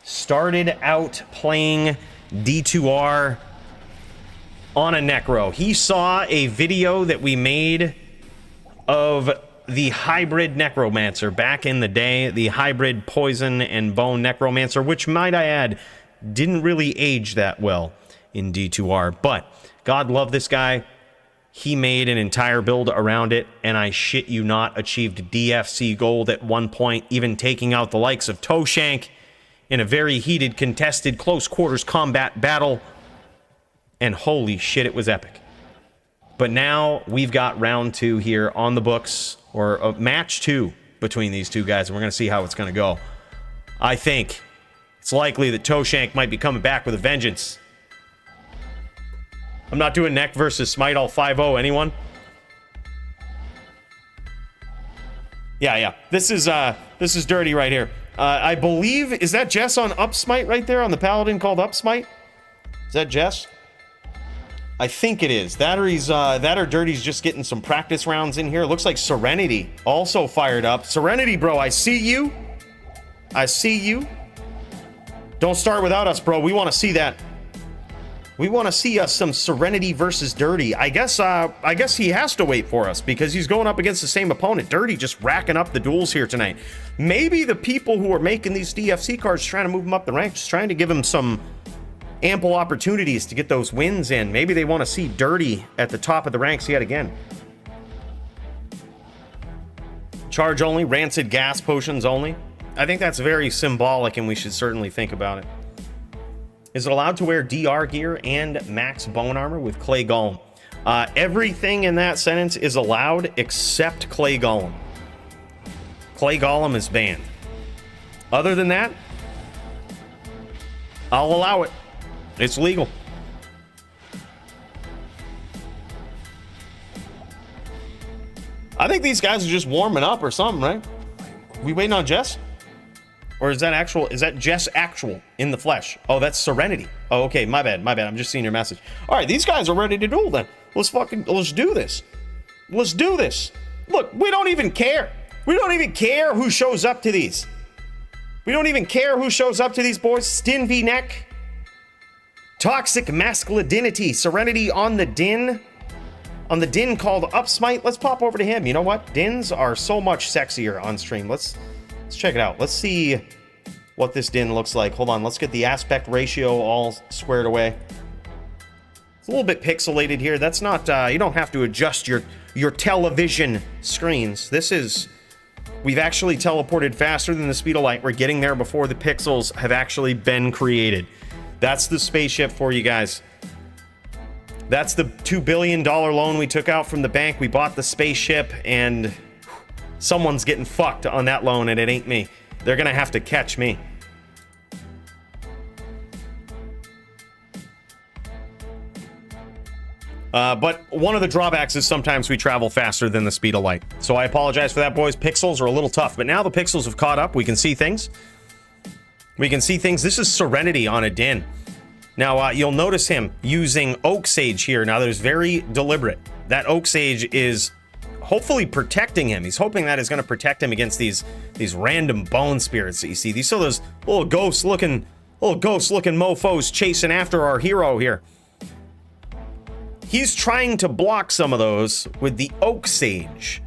started out playing D2R on a Necro. He saw a video that we made of the hybrid Necromancer back in the day, the hybrid Poison and Bone Necromancer, which, might I add, didn't really age that well in D2R, but God love this guy. He made an entire build around it, and I shit you not, achieved DFC gold at one point, even taking out the likes of Toshank in a very heated, contested, close quarters combat battle. And holy shit, it was epic. But now we've got round 2 here on the books, or match 2 between these two guys, and we're going to see how it's going to go. I think it's likely that Toshank might be coming back with a vengeance. I'm not doing Neck versus Smite all 5-0. Anyone? Yeah. This is Dirty right here. I believe, is that Jess on Up Smite right there on the Paladin called Up Smite? Is that Jess? I think it is. That or Dirty's just getting some practice rounds in here. Looks like Serenity also fired up. Serenity, bro, I see you. I see you. Don't start without us, bro. We want to see that. We want to see us some Serenity versus Dirty. I guess he has to wait for us because he's going up against the same opponent. Dirty just racking up the duels here tonight. Maybe the people who are making these DFC cards trying to move him up the ranks, just trying to give him some ample opportunities to get those wins in. Maybe they want to see Dirty at the top of the ranks yet again. Charge only, rancid gas potions only. I think that's very symbolic and we should certainly think about it. Is it allowed to wear DR gear and max bone armor with Clay Golem? Everything in that sentence is allowed except Clay Golem. Clay Golem is banned. Other than that, I'll allow it. It's legal. I think these guys are just warming up or something, right? We waiting on Jess? Or is that Jess actual in the flesh? Oh, that's Serenity. Oh, okay, my bad. I'm just seeing your message. All right, these guys are ready to duel then. Let's do this. Let's do this. Look, we don't even care. We don't even care who shows up to these. We don't even care who shows up to these boys. Stin v Neck. Toxic masculinity. Serenity on the Din. On the Din called Up Smite. Let's pop over to him. You know what? Dins are so much sexier on stream. Let's check it out. Let's see what this Din looks like. Hold on. Let's get the aspect ratio all squared away. It's a little bit pixelated here. That's not, you don't have to adjust your television screens. We've actually teleported faster than the speed of light. We're getting there before the pixels have actually been created. That's the spaceship for you guys. That's the $2 billion loan we took out from the bank. We bought the spaceship and someone's getting fucked on that loan and it ain't me. They're gonna have to catch me. But one of the drawbacks is sometimes we travel faster than the speed of light. So I apologize for that, boys. Pixels are a little tough, but now the pixels have caught up. We can see things. This is Serenity on a Din. Now, you'll notice him using Oak Sage here. Now, that is very deliberate. That Oak Sage is hopefully protecting him. He's hoping that is going to protect him against these random bone spirits that you see. These are those little ghost-looking mofos chasing after our hero here. He's trying to block some of those with the Oak Sage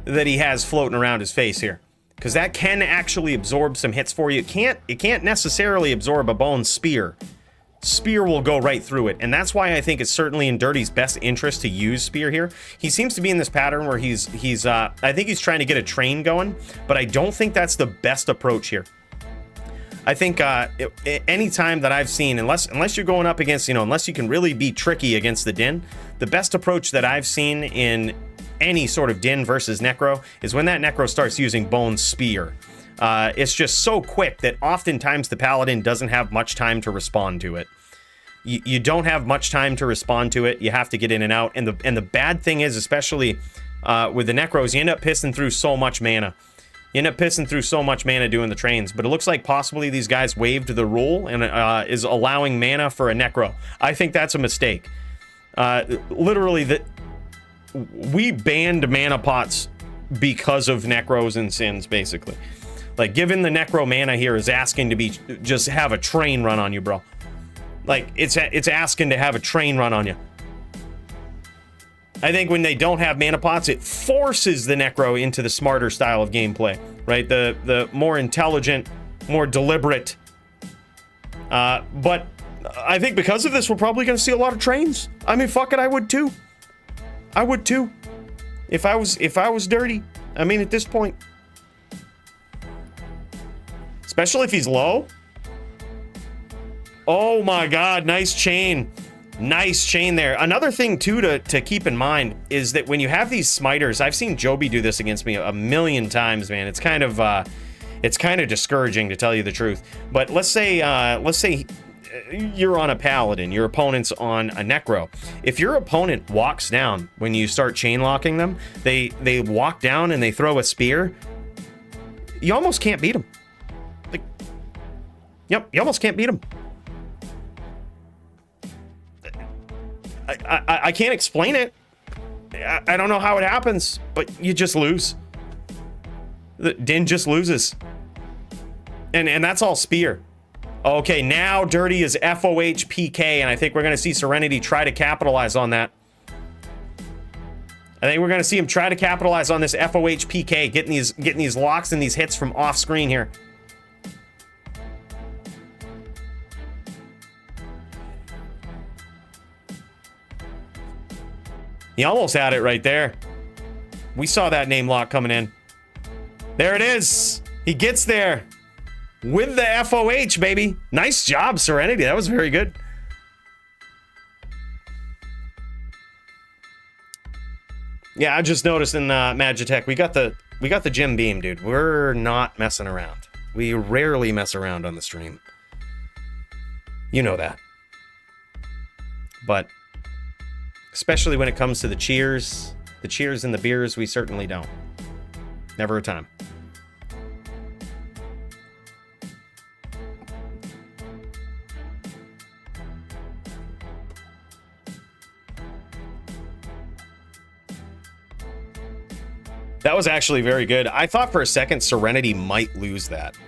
that he has floating around his face here. Because that can actually absorb some hits for you. It can't necessarily absorb a bone spear. Spear will go right through it, and that's why I think it's certainly in Dirty's best interest to use Spear here. He seems to be in this pattern where he's I think he's trying to get a train going, but I don't think that's the best approach here. I think any time that I've seen, unless you're going up against, unless you can really be tricky against the Din, the best approach that I've seen in any sort of Din versus Necro is when that Necro starts using Bone Spear. It's just so quick that oftentimes the Paladin doesn't have much time to respond to it. You don't have much time to respond to it. You have to get in and out. And the bad thing is, especially with the Necros, you end up pissing through so much mana. You end up pissing through so much mana doing the trains. But it looks like possibly these guys waived the rule and is allowing mana for a Necro. I think that's a mistake. Literally, we banned mana pots because of Necros and Sins, basically. Like, giving the Necro mana here is asking to be just have a train run on you, bro. Like, it's asking to have a train run on you. I think when they don't have mana pots, it forces the Necro into the smarter style of gameplay, right? The more intelligent, more deliberate. But I think because of this, we're probably going to see a lot of trains. I mean, fuck it, I would too. I would too. If I was Dirty. I mean, at this point. Especially if he's low. Oh my god, nice chain. Nice chain there. Another thing too to keep in mind is that when you have these smiters, I've seen Joby do this against me a million times, man. It's kind of discouraging, to tell you the truth. But let's say you're on a Paladin, your opponent's on a Necro. If your opponent walks down when you start chain locking them, they walk down and they throw a spear, you almost can't beat them. Like, yep, you almost can't beat them. I can't explain it. I don't know how it happens, but you just lose. The Din just loses. And that's all spear. Okay, now Dirty is FOH PK, and I think we're going to see Serenity try to capitalize on that. I think we're going to see him try to capitalize on this FOH PK, getting these locks and these hits from off screen here. He almost had it right there. We saw that name lock coming in. There it is. He gets there with the FOH, baby. Nice job, Serenity. That was very good. Yeah, I just noticed in Magitech, we got the Jim Beam, dude. We're not messing around. We rarely mess around on the stream. You know that. But especially when it comes to the cheers and the beers, we certainly don't. Never a time. That was actually very good. I thought for a second Serenity might lose that.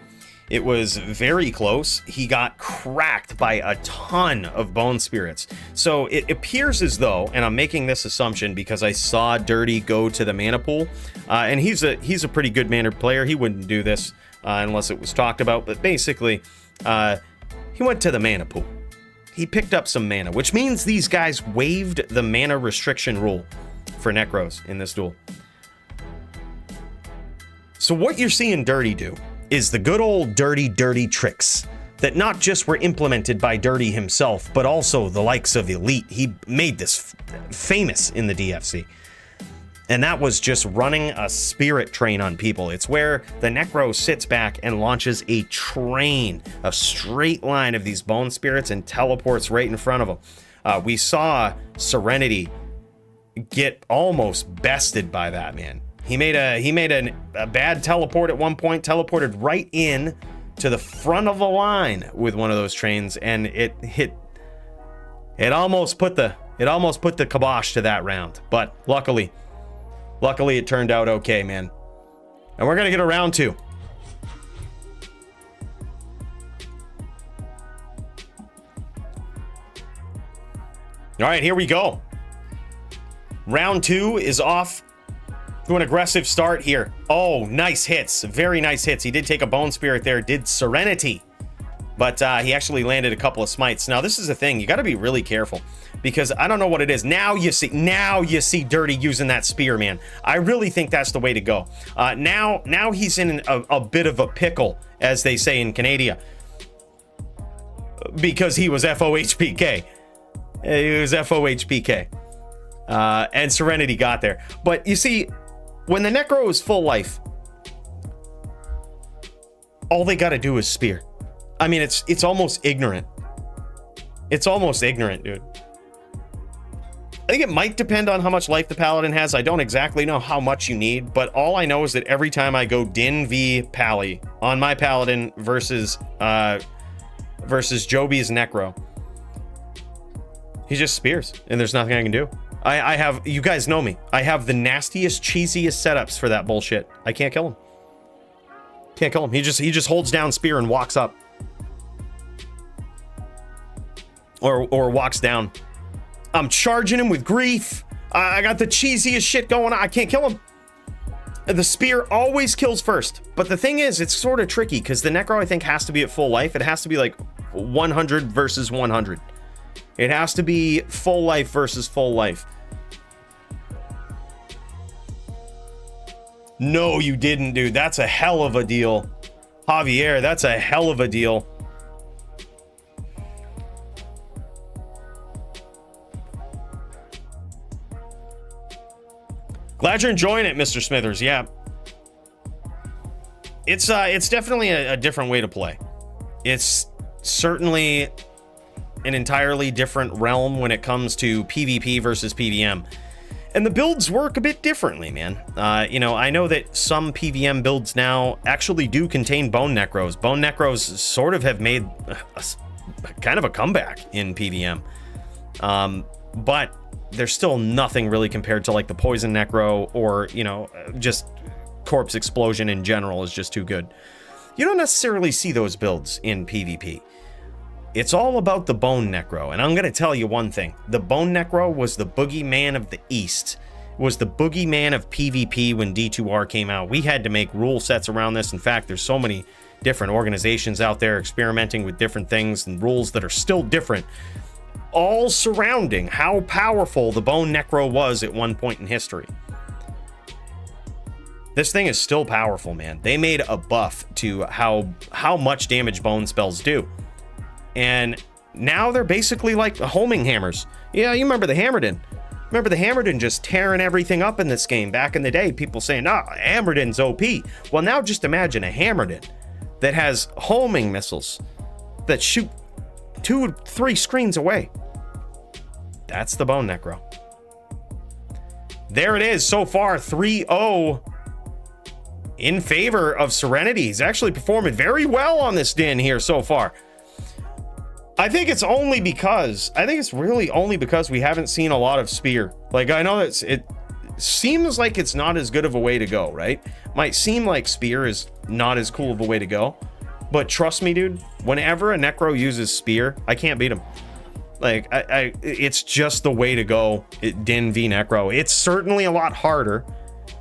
It was very close. He got cracked by a ton of bone spirits. So it appears as though, and I'm making this assumption because I saw Dirty go to the mana pool, and he's a pretty good mannered player. He wouldn't do this unless it was talked about. But basically, he went to the mana pool. He picked up some mana, which means these guys waived the mana restriction rule for Necros in this duel. So what you're seeing Dirty do is the good old dirty tricks that not just were implemented by Dirty himself, but also the likes of Elite. He made this famous in the DFC. And that was just running a spirit train on people. It's where the Necro sits back and launches a train, a straight line of these bone spirits, and teleports right in front of them. We saw Serenity get almost bested by that, man. He made a bad teleport at one point, teleported right in to the front of the line with one of those trains, and it almost put the kibosh to that round. But luckily it turned out okay, man. And we're gonna get a round two. All right, here we go. Round two is off to an aggressive start here. Oh, nice hits. Very nice hits. He did take a bone spirit there, did Serenity. But he actually landed a couple of smites. Now, this is the thing. You got to be really careful because I don't know what it is. Now you see Dirty using that spear, man. I really think that's the way to go. Now he's in a bit of a pickle, as they say in Canada, because he was FOHPK. He was FOHPK. And Serenity got there. But you see, when the Necro is full life, all they got to do is spear. I mean, it's almost ignorant. It's almost ignorant, dude. I think it might depend on how much life the Paladin has. I don't exactly know how much you need, but all I know is that every time I go Din v Pally on my Paladin versus Joby's Necro, he just spears, and there's nothing I can do. I have, you guys know me, I have the nastiest, cheesiest setups for that bullshit. I can't kill him. Can't kill him. He just holds down spear and walks up. Or walks down. I'm charging him with grief. I got the cheesiest shit going on. I can't kill him. The spear always kills first. But the thing is, it's sort of tricky because the Necro, I think, has to be at full life. It has to be like 100 versus 100. It has to be full life versus full life. No, you didn't, dude. That's a hell of a deal. Javier, that's a hell of a deal. Glad you're enjoying it, Mr. Smithers. Yeah. It's definitely a different way to play. It's certainly an entirely different realm when it comes to PvP versus PVM. And the builds work a bit differently, man. You know, I know that some PVM builds now actually do contain Bone Necros. Bone Necros sort of have made kind of a comeback in PVM. But there's still nothing really compared to like the Poison Necro or, you know, just Corpse Explosion in general is just too good. You don't necessarily see those builds in PvP. It's all about the Bone Necro, and I'm going to tell you one thing. The Bone Necro was the boogeyman of the East. It was the boogeyman of PvP when D2R came out. We had to make rule sets around this. In fact, there's so many different organizations out there experimenting with different things and rules that are still different, all surrounding how powerful the Bone Necro was at one point in history. This thing is still powerful, man. They made a buff to how much damage bone spells do. And now they're basically like homing hammers. Yeah, you remember the Hammerdin. Remember the Hammerdin just tearing everything up in this game back in the day. People saying, oh, Hammerdin's OP. Well, now just imagine a Hammerdin that has homing missiles that shoot 2-3 screens away. That's the Bone Necro. There it is so far, 3-0 in favor of Serenity. He's actually performing very well on this Din here so far. I think it's really only because we haven't seen a lot of spear. Like, I know it seems like it's not as good of a way to go, right? Might seem like spear is not as cool of a way to go, but trust me, dude, whenever a Necro uses spear, I can't beat him. Like, it's just the way to go. Din v Necro. It's certainly a lot harder.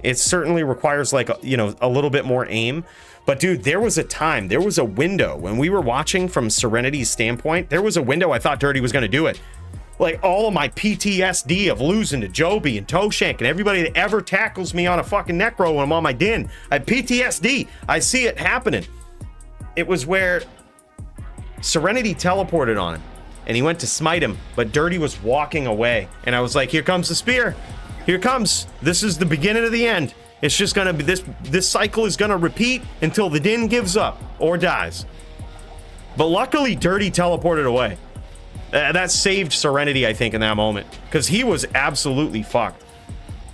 It certainly requires, like, you know, a little bit more aim. But dude, there was a window when we were watching from Serenity's standpoint. There was a window I thought Dirty was going to do it. Like, all of my PTSD of losing to Joby and Toshank and everybody that ever tackles me on a fucking Necro when I'm on my Din. I have PTSD. I see it happening. It was where Serenity teleported on him and he went to smite him, but Dirty was walking away. And I was like, here comes the spear. Here comes. This is the beginning of the end. It's just gonna be this cycle is gonna repeat until the Din gives up or dies. But luckily, Dirty teleported away. That saved Serenity, I think, in that moment, because he was absolutely fucked.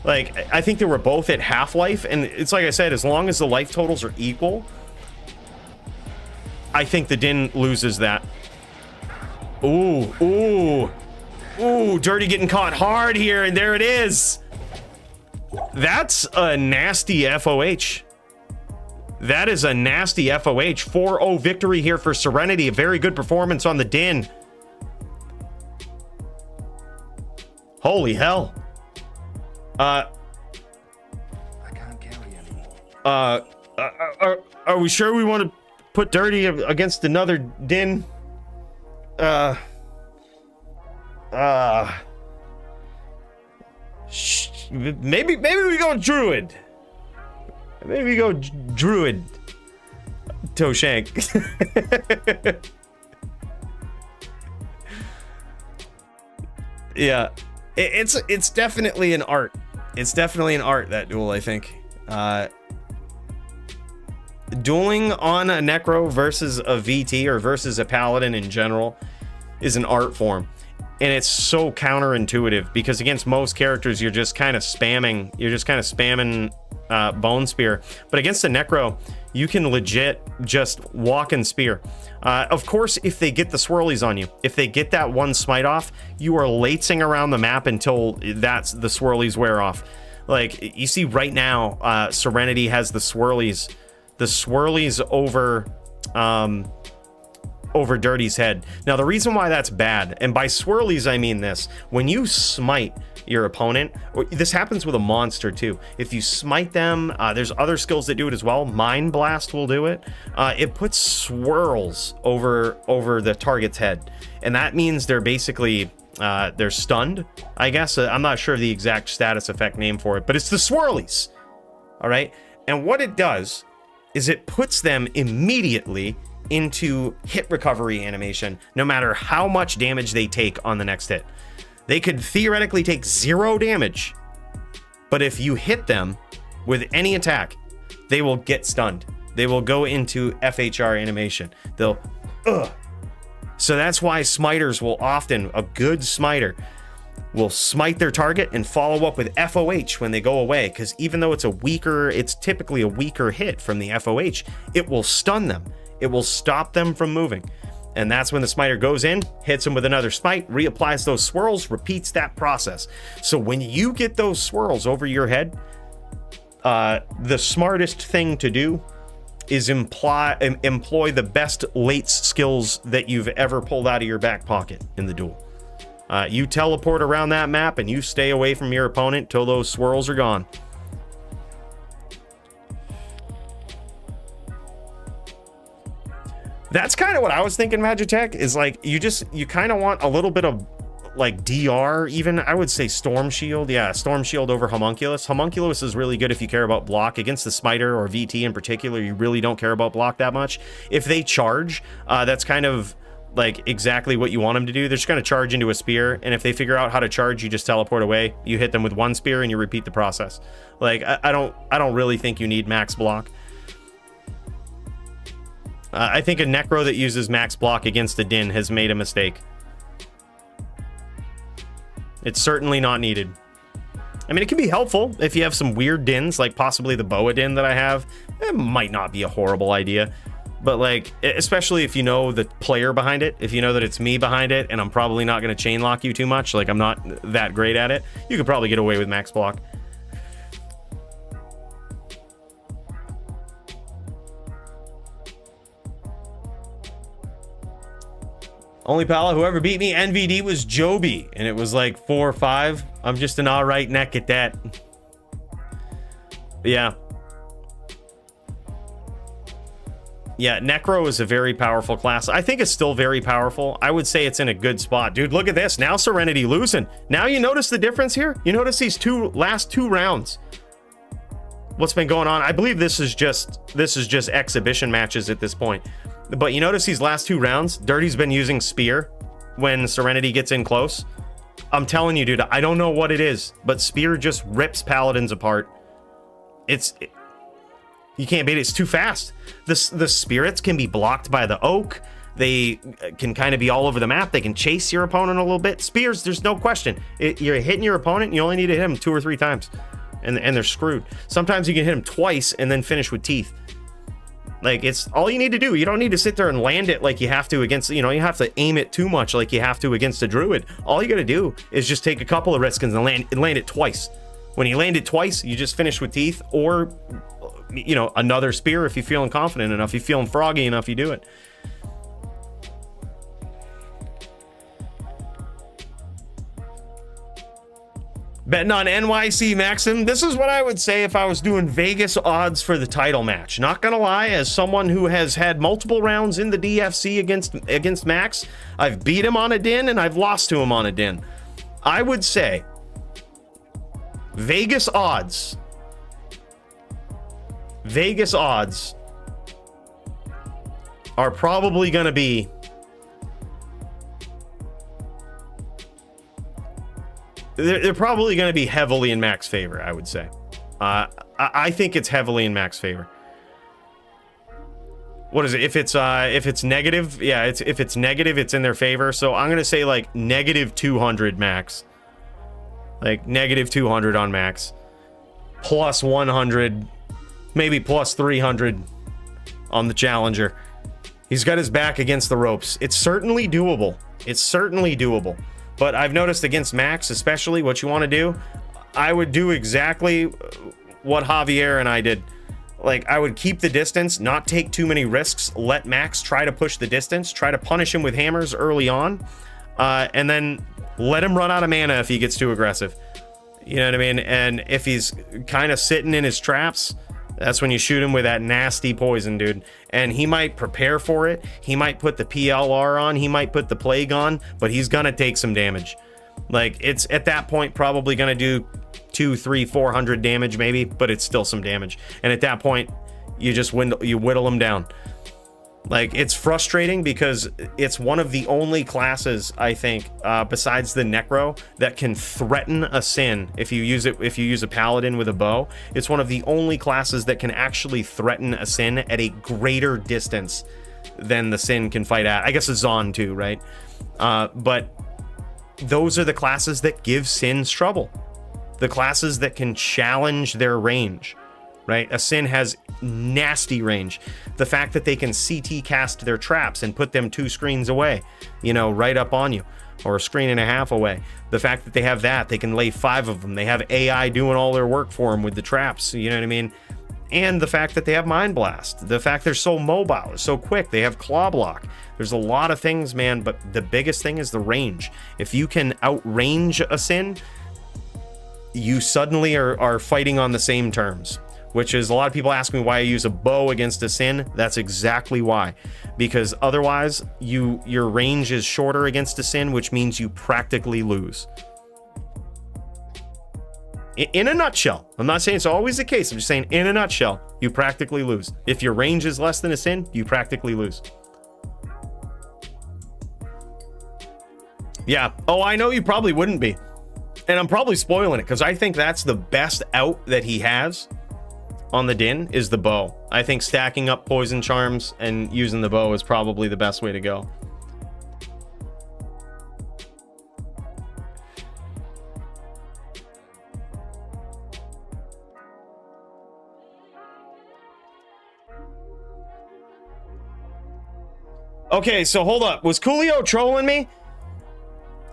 Like, I think they were both at half-life, and it's like I said, as long as the life totals are equal, I think the Din loses that. Ooh, Dirty getting caught hard here, and there it is. That's a nasty FOH. That is a nasty FOH. 4-0 victory here for Serenity. A very good performance on the Din. Holy hell. I can't carry anymore. Are we sure we want to put Dirty against another Din. Maybe we go Druid. Maybe we go Druid. Toshank. Yeah, it's definitely an art. It's definitely an art, that duel, I think. Dueling on a Necro versus a VT or versus a Paladin in general is an art form. And it's so counterintuitive because against most characters, you're just kind of spamming. Bone Spear. But against a Necro, you can legit just walk and spear. Of course, if they get the swirlies on you, if they get that one smite off, you are latsing around the map until the swirlies wear off. Like, you see right now, Serenity has the swirlies over Dirty's head. Now, the reason why that's bad, and by swirlies I mean this, when you smite your opponent, or this happens with a monster too, if you smite them, there's other skills that do it as well. Mind Blast will do it. It puts swirls over the target's head, and that means they're basically they're stunned, I guess. I'm not sure the exact status effect name for it, but it's the swirlies. All right, and what it does is it puts them immediately into hit recovery animation, no matter how much damage they take on the next hit. They could theoretically take 0 damage, but if you hit them with any attack, they will get stunned. They will go into FHR animation. They'll, So that's why smiters will often, a good smiter will smite their target and follow up with FOH when they go away, because even though it's typically a weaker hit from the FOH, it will stun them. It will stop them from moving. And that's when the smiter goes in, hits them with another smite, reapplies those swirls, repeats that process. So when you get those swirls over your head, the smartest thing to do is employ the best late skills that you've ever pulled out of your back pocket in the duel. You teleport around that map and you stay away from your opponent till those swirls are gone. That's kind of what I was thinking, Magitech, is like you kind of want a little bit of like DR, even I would say Storm Shield. Yeah, Storm Shield over Homunculus. Homunculus is really good if you care about block. Against the Smiter or VT in particular, you really don't care about block that much. If they charge, that's kind of like exactly what you want them to do. They're just going to charge into a spear, and if they figure out how to charge, you just teleport away. You hit them with one spear and you repeat the process. Like I don't really think you need max block. I think a Necro that uses max block against a Din has made a mistake. It's certainly not needed. I mean, it can be helpful if you have some weird Dins, like possibly the Boa Din that I have. It might not be a horrible idea. But like, especially if you know the player behind it, if you know that it's me behind it, and I'm probably not going to chain lock you too much, like I'm not that great at it, you could probably get away with max block. Only pal who ever beat me NVD was Joby, and it was like 4 or 5. I'm just an all right neck at that. Yeah. Yeah, Necro is a very powerful class. I think it's still very powerful. I would say it's in a good spot. Dude, look at this. Now Serenity losing. Now you notice the difference here? You notice these last two rounds. What's been going on? I believe this is just exhibition matches at this point. But you notice these last 2 rounds, Dirty's been using Spear when Serenity gets in close. I'm telling you, dude, I don't know what it is, but Spear just rips Paladins apart. You can't beat it. It's too fast. The spirits can be blocked by the oak. They can kind of be all over the map. They can chase your opponent a little bit. Spears, there's no question. You're hitting your opponent, you only need to hit them 2 or 3 times, and they're screwed. Sometimes you can hit them twice and then finish with teeth. Like, it's all you need to do. You don't need to sit there and land it like you have to against, you have to aim it too much like you have to against a druid. All you got to do is just take a couple of risks and land it twice. When you land it twice, you just finish with teeth, or another spear if you're feeling confident enough. If you're feeling froggy enough, you do it. Betting on NYC Maxim. This is what I would say if I was doing Vegas odds for the title match. Not gonna lie, as someone who has had multiple rounds in the DFC against Max, I've beat him on a din and I've lost to him on a din. I would say Vegas odds are probably gonna be they're probably going to be heavily in Mac's favor, I would say. I think it's heavily in Mac's favor. What is it? If it's negative, yeah, if it's negative, it's in their favor. So I'm going to say like negative 200 Max. Like negative 200 on Max. Plus 100, maybe plus 300 on the challenger. He's got his back against the ropes. It's certainly doable. It's certainly doable. But I've noticed against Max, especially, what you want to do, I would do exactly what Javier and I did. Like, I would keep the distance, not take too many risks, let Max try to push the distance, try to punish him with hammers early on, and then let him run out of mana if he gets too aggressive. You know what I mean? And if he's kind of sitting in his traps, that's when you shoot him with that nasty poison, dude. And he might prepare for it. He might put the PLR on. He might put the plague on, but he's gonna take some damage. Like, it's at that point probably gonna do 200, 300, 400 damage maybe, but it's still some damage. And at that point, you just whittle him down. Like, it's frustrating because it's one of the only classes, I think, besides the Necro, that can threaten a Sin if you use a Paladin with a bow. It's one of the only classes that can actually threaten a Sin at a greater distance than the Sin can fight at. I guess a Zon too, right? But those are the classes that give Sins trouble. The classes that can challenge their range. Right? A Sin has nasty range. The fact that they can CT cast their traps and put them 2 screens away, you know, right up on you, or a screen and a half away. The fact that they have that, they can lay 5 of them. They have AI doing all their work for them with the traps, you know what I mean? And the fact that they have Mind Blast. The fact they're so mobile, so quick. They have Claw Block. There's a lot of things, man, but the biggest thing is the range. If you can outrange a Sin, you suddenly are fighting on the same terms. Which is, a lot of people ask me why I use a bow against a Sin. That's exactly why. Because otherwise, your range is shorter against a Sin, which means you practically lose. In a nutshell. I'm not saying it's always the case. I'm just saying, in a nutshell, you practically lose. If your range is less than a Sin, you practically lose. Yeah. Oh, I know you probably wouldn't be. And I'm probably spoiling it, because I think that's the best out that he has on the din is the bow. I think stacking up poison charms and using the bow is probably the best way to go. Okay, so hold up. Was Coolio trolling me?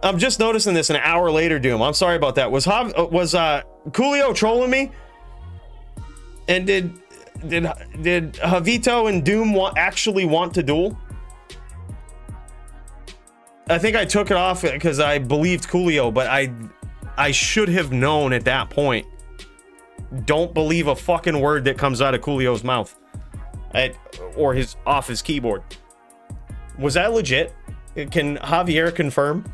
I'm just noticing this an hour later, Doom. I'm sorry about that. Was Coolio trolling me? And did Javito and Doom actually want to duel? I think I took it off because I believed Coolio, but I should have known at that point. Don't believe a fucking word that comes out of Coolio's mouth, or off his keyboard. Was that legit? Can Javier confirm?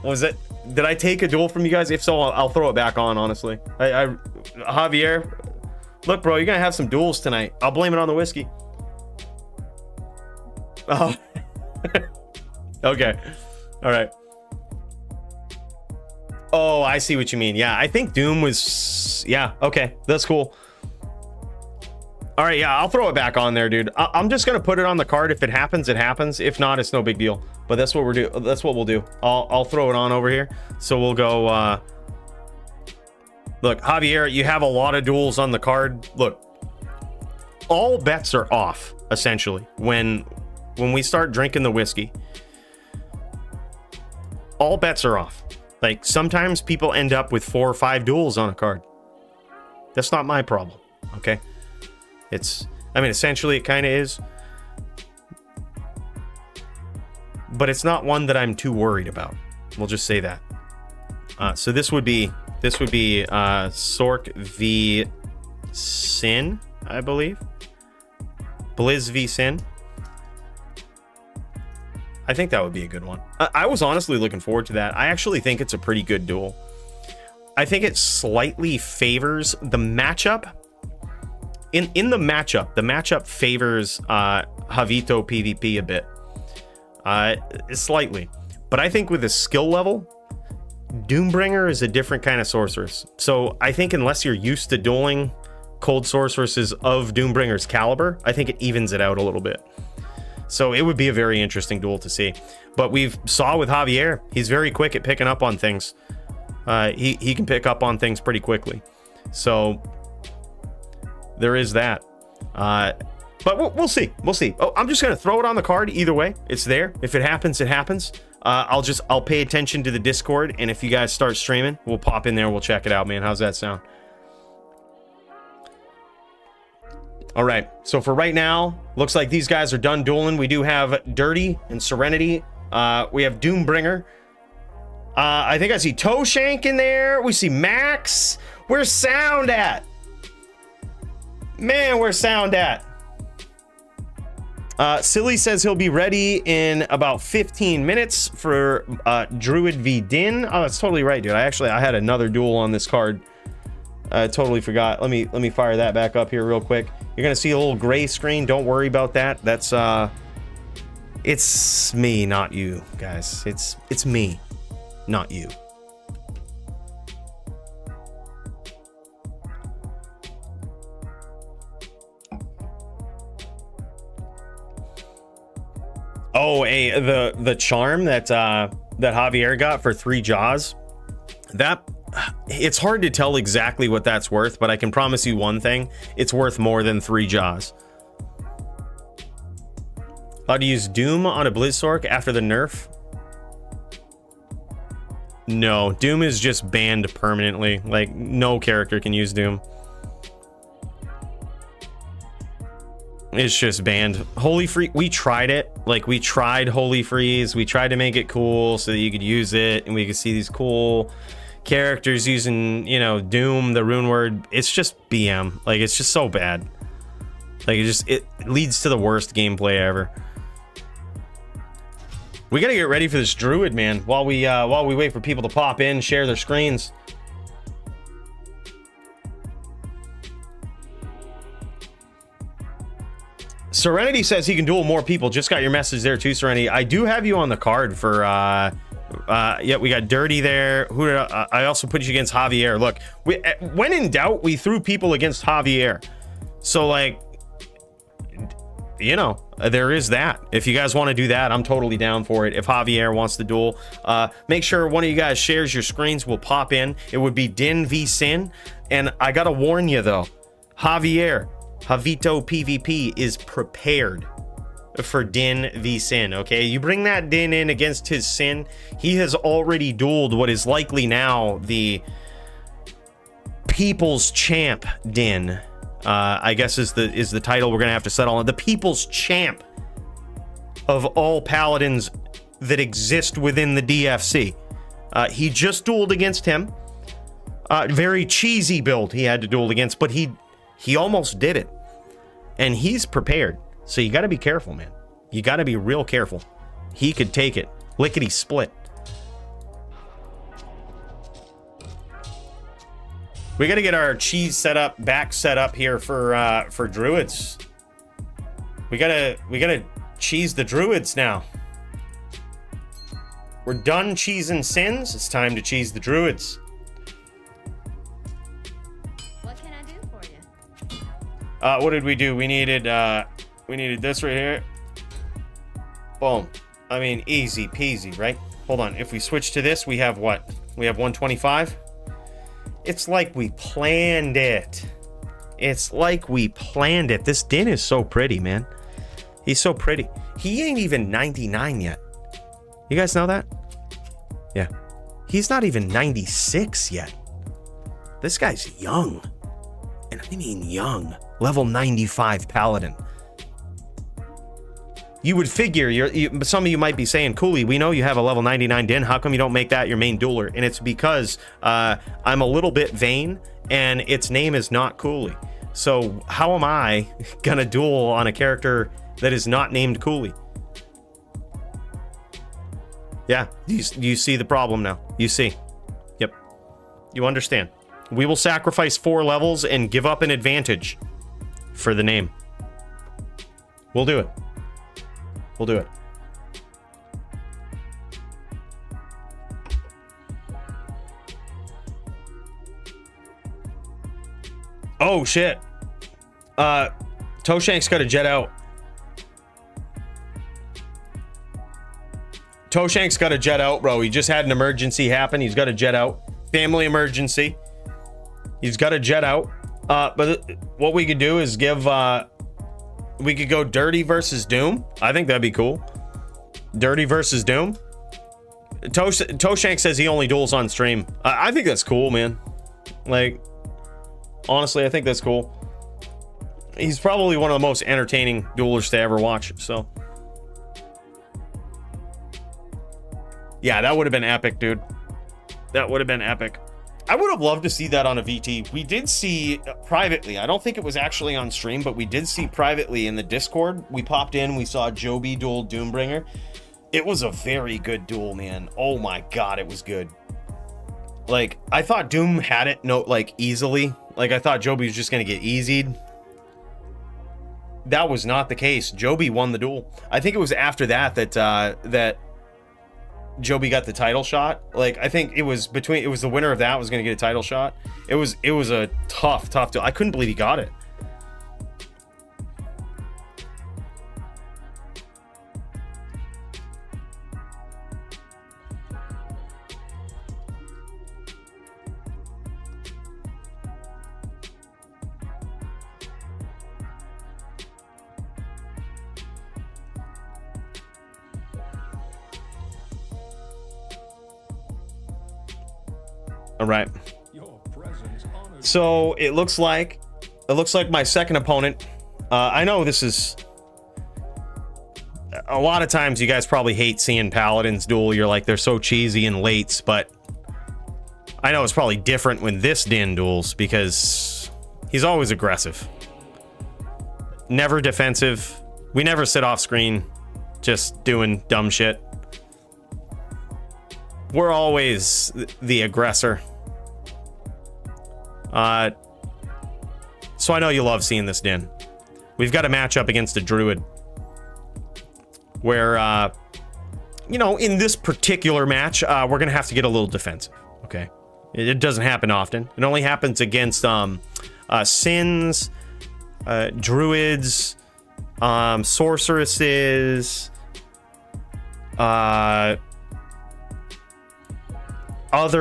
Was it? Did I take a duel from you guys? If so, I'll throw it back on. Honestly, Javier. Look, bro, you're gonna have some duels tonight. I'll blame it on the whiskey. Oh. Okay. All right. Oh, I see what you mean. Yeah, I think Doom was... Yeah, okay. That's cool. All right, yeah, I'll throw it back on there, dude. I'm just gonna put it on the card. If it happens, it happens. If not, it's no big deal. But that's what that's what we'll do. I'll throw it on over here. So we'll go... Look, Javier, you have a lot of duels on the card. Look, all bets are off, essentially, when we start drinking the whiskey. All bets are off. Like, sometimes people end up with 4 or 5 duels on a card. That's not my problem, okay? I mean, essentially, it kind of is. But it's not one that I'm too worried about. We'll just say that. So this would be Sork v Sin, I believe. Blizz v Sin. I think that would be a good one. I was honestly looking forward to that. I actually think it's a pretty good duel. I think it slightly favors the matchup. In the matchup favors Javito PvP a bit. Slightly. But I think with the skill level, Doombringer is a different kind of sorceress. So I think unless you're used to dueling cold sorceresses of Doombringer's caliber, I think it evens it out a little bit. So it would be a very interesting duel to see. But we've saw with Javier, he's very quick at picking up on things. He can pick up on things pretty quickly. So there is that. But we'll see. We'll see. Oh, I'm just going to throw it on the card either way. It's there. If it happens, it happens. I'll pay attention to the Discord, and if you guys start streaming, we'll pop in there. We'll check it out, man. How's that sound? All right, so for right now, looks like these guys are done dueling. We do have Dirty and Serenity. We have Doombringer. I think I see Toshank in there. We see Max. Where's Sound at? Man, where's Sound at? Silly says he'll be ready in about 15 minutes for Druid v Din. Oh, that's totally right, dude. I had another duel on this card. I totally forgot. Let me fire that back up here real quick. You're gonna see a little gray screen. Don't worry about that. That's it's me, not you, guys. It's me, not you. Oh, the charm that Javier got for 3 jaws. That, it's hard to tell exactly what that's worth, but I can promise you one thing: it's worth more than 3 jaws. How to use Doom on a Blizzork after the nerf? No, Doom is just banned permanently. Like, no character can use Doom. It's just banned. Holy Freeze, we tried it. Like, we tried Holy Freeze. We tried to make it cool so that you could use it and we could see these cool characters using, you know, Doom, the rune word. It's just BM. Like, it's just so bad. Like, it leads to the worst gameplay ever. We gotta get ready for this Druid, man, while we wait for people to pop in, share their screens. Serenity says he can duel more people. Just got your message there too, Serenity. I do have you on the card for yeah, we got Dirty there. Who did I also put you against Javier. Look, when in doubt, we threw people against Javier. So, like, you know, there is that. If you guys want to do that, I'm totally down for it. If Javier wants to duel, make sure one of you guys shares your screens. We'll pop in. It would be Din v Sin. And I gotta warn you though, Javito PvP is prepared for Din v Sin. Okay, you bring that Din in against his Sin, he has already dueled what is likely now the People's Champ Din. I guess is the title we're gonna have to settle on. The People's Champ of all paladins that exist within the DFC. He just dueled against him. Very cheesy build he had to duel against, but he almost did it. And he's prepared. So you gotta be careful, man. You gotta be real careful. He could take it. Lickety split. We gotta get our cheese back set up here for druids. We gotta cheese the druids now. We're done cheesing Sins. It's time to cheese the druids. What can I do for you? What did we do? We needed this right here. Boom. I mean, easy peasy, right? Hold on. If we switch to this, we have what? We have 125. It's like we planned it. It's like we planned it. This Din is so pretty, man. He's so pretty. He ain't even 99 yet. You guys know that? Yeah. He's not even 96 yet. This guy's young. And I mean young. Level 95 Paladin. You would figure, some of you might be saying, Cooley, we know you have a level 99 Din. How come you don't make that your main dueler? And it's because I'm a little bit vain, and its name is not Cooley. So how am I gonna duel on a character that is not named Cooley? Yeah, you see the problem now. You see. Yep. You understand. We will sacrifice 4 levels and give up an advantage for the name. We'll do it. We'll do it. Oh, shit. Toshank's got to jet out. Toshank's got to jet out, bro. He just had an emergency happen. He's got to jet out. Family emergency. He's got to jet out. But what we could do is give... we could go Dirty versus Doom. I think that'd be cool. Dirty versus Doom. Toshank says he only duels on stream. I think that's cool, man. Like, honestly, I think that's cool. He's probably one of the most entertaining duelers to ever watch, so. Yeah, that would have been epic, dude. That would have been epic. I would have loved to see that on a VT. We did see privately. I don't think it was actually on stream, but we did see privately in the Discord. We popped in, we saw Joby duel Doombringer. It was a very good duel, man. Oh my god, it was good. Like, I thought Doom had it easily. Like, I thought Joby was just gonna get easied. That was not the case. Joby won the duel. I think it was after that that Joby got the title shot. Like, I think it was the winner of that was going to get a title shot. It was a tough deal. I couldn't believe he got it. All right. So it looks like my second opponent. I know this is a lot of times you guys probably hate seeing paladins duel. You're like, they're so cheesy and lates, but I know it's probably different when this Din duels because he's always aggressive, never defensive. We never sit off screen just doing dumb shit. We're always the aggressor. So I know you love seeing this Din. We've got a matchup against a druid where, you know, in this particular match, we're gonna have to get a little defensive. Okay, it doesn't happen often. It only happens against sins, druids, sorceresses, other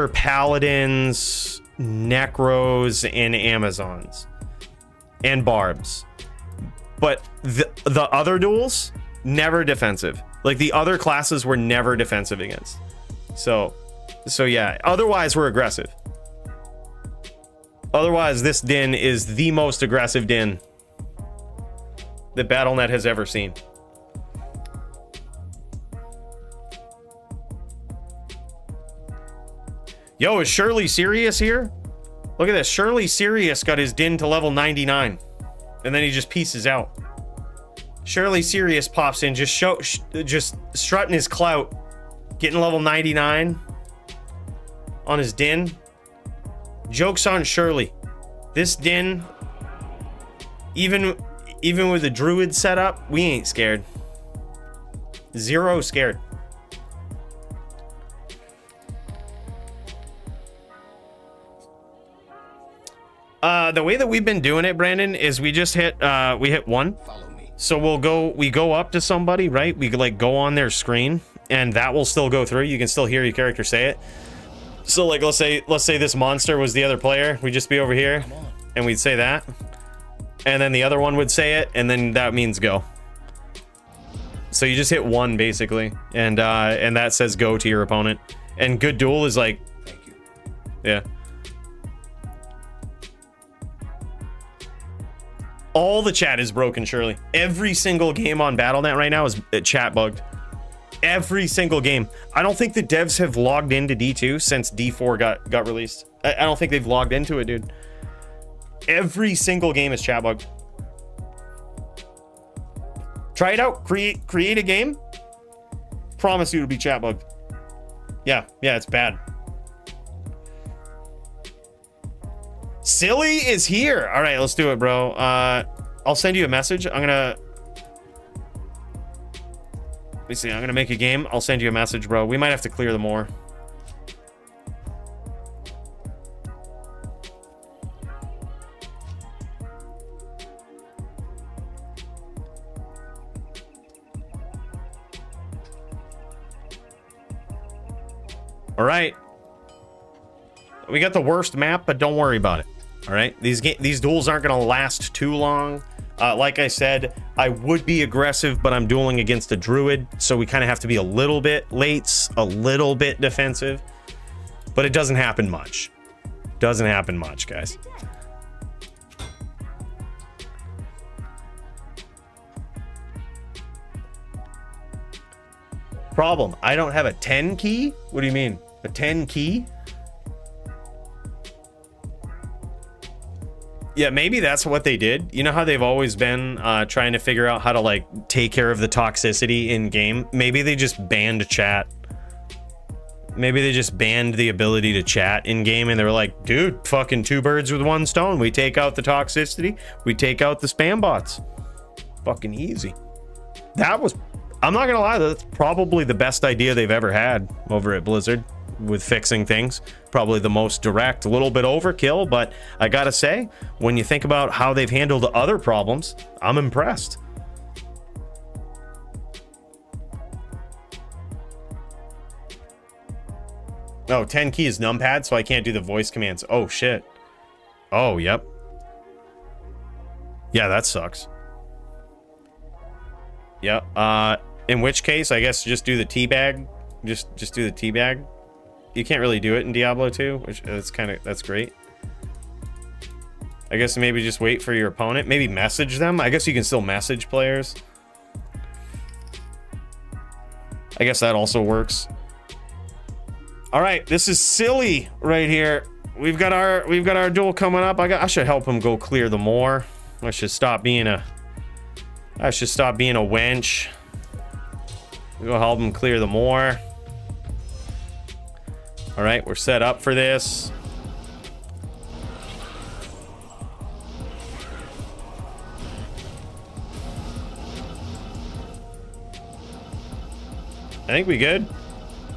paladins, necros, and amazons, and barbs. But the other duels, never defensive. Like, the other classes were never defensive against. So yeah, otherwise we're aggressive. Otherwise, this Din is the most aggressive Din that Battle.net has ever seen. Yo, is Shirley Serious here? Look at this. Shirley Serious got his Din to level 99. And then he just pieces out. Shirley Serious pops in, just strutting his clout. Getting level 99 on his Din. Joke's on Shirley. This Din, even with the druid setup, we ain't scared. Zero scared. The way that we've been doing it, Brandon, is we just hit one. Follow me. So we go up to somebody, right? We like go on their screen, and that will still go through. You can still hear your character say it. So like, let's say this monster was the other player. We'd just be over here, and we'd say that, and then the other one would say it, and then that means go. So you just hit one basically, and that says go to your opponent. And good duel is like, Thank you. yeah. All the chat is broken, Shirley. Every single game on Battle.net right now is chat bugged. Every single game. I don't think the devs have logged into D2 since D4 got released. I don't think they've logged into it, dude. Every single game is chat bugged. Try it out. Create a game. Promise you it'll be chat bugged. Yeah, it's bad. Silly is here. All right, let's do it, bro. I'll send you a message. Let me see. I'm gonna make a game. I'll send you a message, bro. We might have to clear the Moor. All right. We got the worst map, but don't worry about it. All right. These duels aren't going to last too long. Like I said, I would be aggressive, but I'm dueling against a druid, so we kind of have to be a little bit late, a little bit defensive. But it doesn't happen much. Doesn't happen much, guys. Problem, I don't have a 10 key? What do you mean? A 10 key? Yeah, maybe that's what they did. You know how they've always been trying to figure out how to like take care of the toxicity in game? Maybe they just banned chat. Maybe they just banned the ability to chat in game, and they were like, dude, fucking 2 birds with 1 stone. We take out the toxicity, we take out the spam bots. Fucking easy. That was, I'm not gonna lie, that's probably the best idea they've ever had over at Blizzard with fixing things. Probably the most direct, a little bit overkill, but I gotta say, when you think about how they've handled other problems, I'm impressed. Oh, 10 key is numpad, so I can't do the voice commands. Oh, shit. Oh, yep. Yeah, that sucks. Yeah, in which case, I guess just do the teabag. Just do the teabag. You can't really do it in Diablo 2, which that's great. I guess maybe just wait for your opponent. Maybe message them. I guess you can still message players. I guess that also works. All right, this is silly right here. We've got our duel coming up. I should help him go clear the Moor. I should stop being a wench. We'll go help him clear the Moor. All right, we're set up for this. I think we good.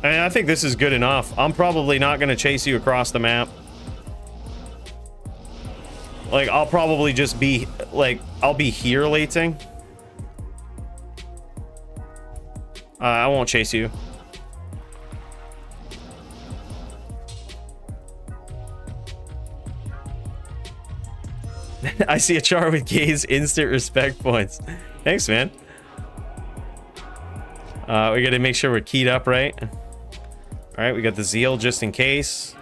I mean, I think this is good enough. I'm probably not going to chase you across the map. Like, I'll probably just be, like, I'll be here lating. I won't chase you. I see a char with gaze, instant respect points. Thanks, man. We gotta make sure we're keyed up right. All right, we got the zeal just in case.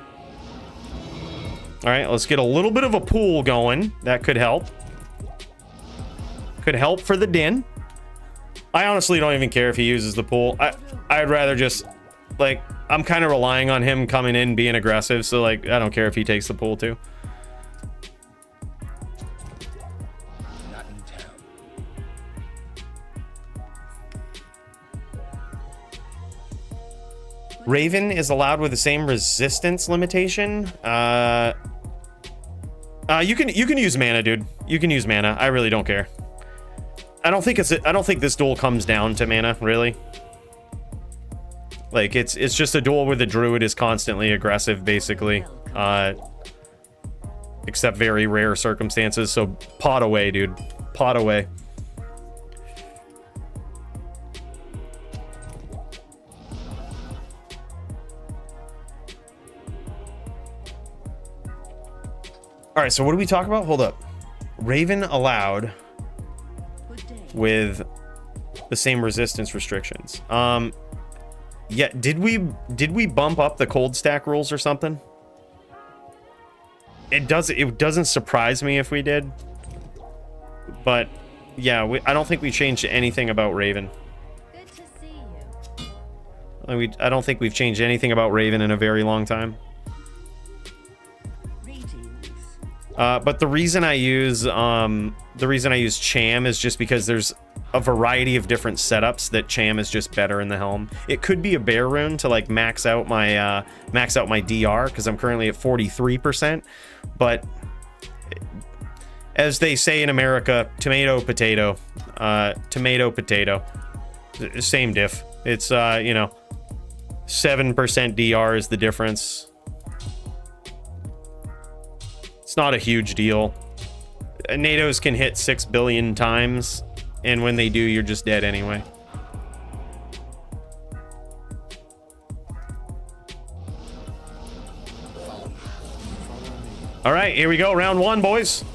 All right, let's get a little bit of a pool going. That could help. Could help for the din. I honestly don't even care if he uses the pool. I'd rather just, like, I'm kind of relying on him coming in, being aggressive. So, like, I don't care if he takes the pool too. Not in town. Raven is allowed with the same resistance limitation. You can use mana, dude. You can use mana. I really don't care. I don't think this duel comes down to mana, really. Like, it's just a duel where the druid is constantly aggressive, basically. Except very rare circumstances. So pot away, dude. Pot away. All right, so what do we talk about? Hold up. Raven allowed with the same resistance restrictions. Yeah, did we bump up the cold stack rules or something? It doesn't surprise me if we did. But yeah, I don't think we changed anything about Raven. Good to see you. I don't think we've changed anything about Raven in a very long time. But the reason I use Cham is just because there's a variety of different setups that Cham is just better in the helm. It could be a bear rune to like max out my DR, because I'm currently at 43%. But as they say in America, tomato potato, tomato potato, same diff. It's you know, 7% DR is the difference. It's not a huge deal. NATOs can hit 6 billion times, and when they do, you're just dead anyway. All right, here we go. Round 1, boys.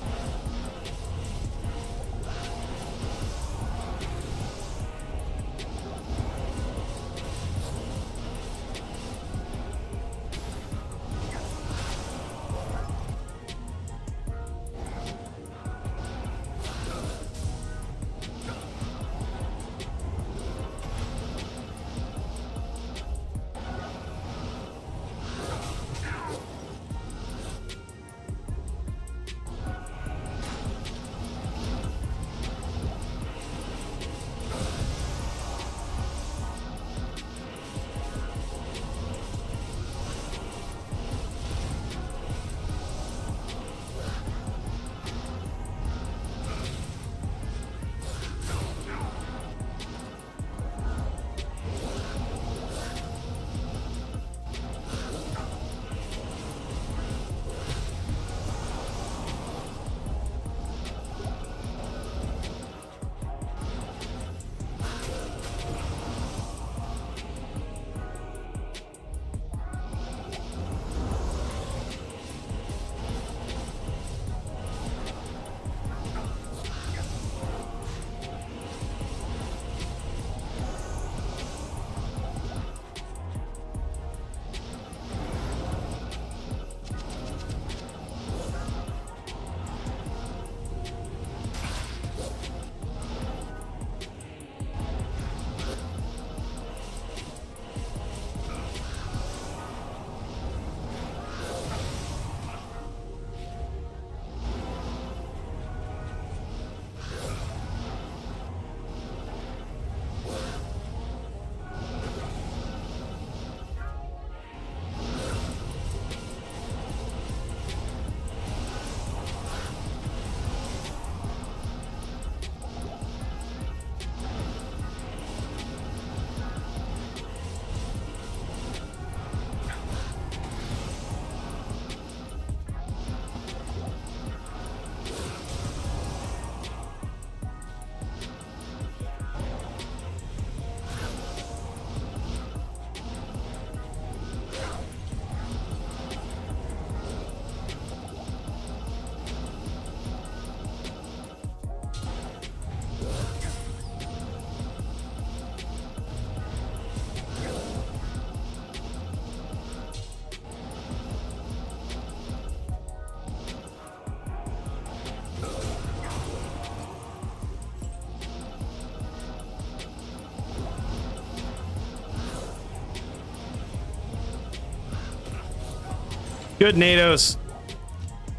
Good NATOs.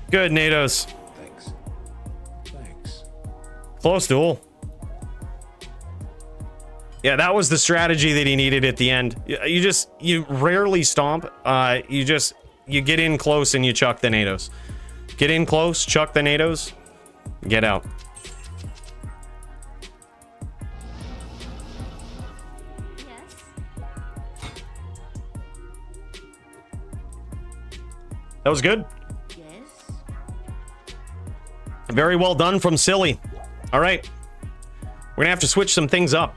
Good NATOs. Thanks. Thanks. Close duel. Yeah, that was the strategy that he needed at the end. You rarely stomp. You get in close and you chuck the NATOs. Get in close, chuck the NATOs, get out. Yes. That was good. Yes. Very well done from Silly. All right. We're gonna have to switch some things up.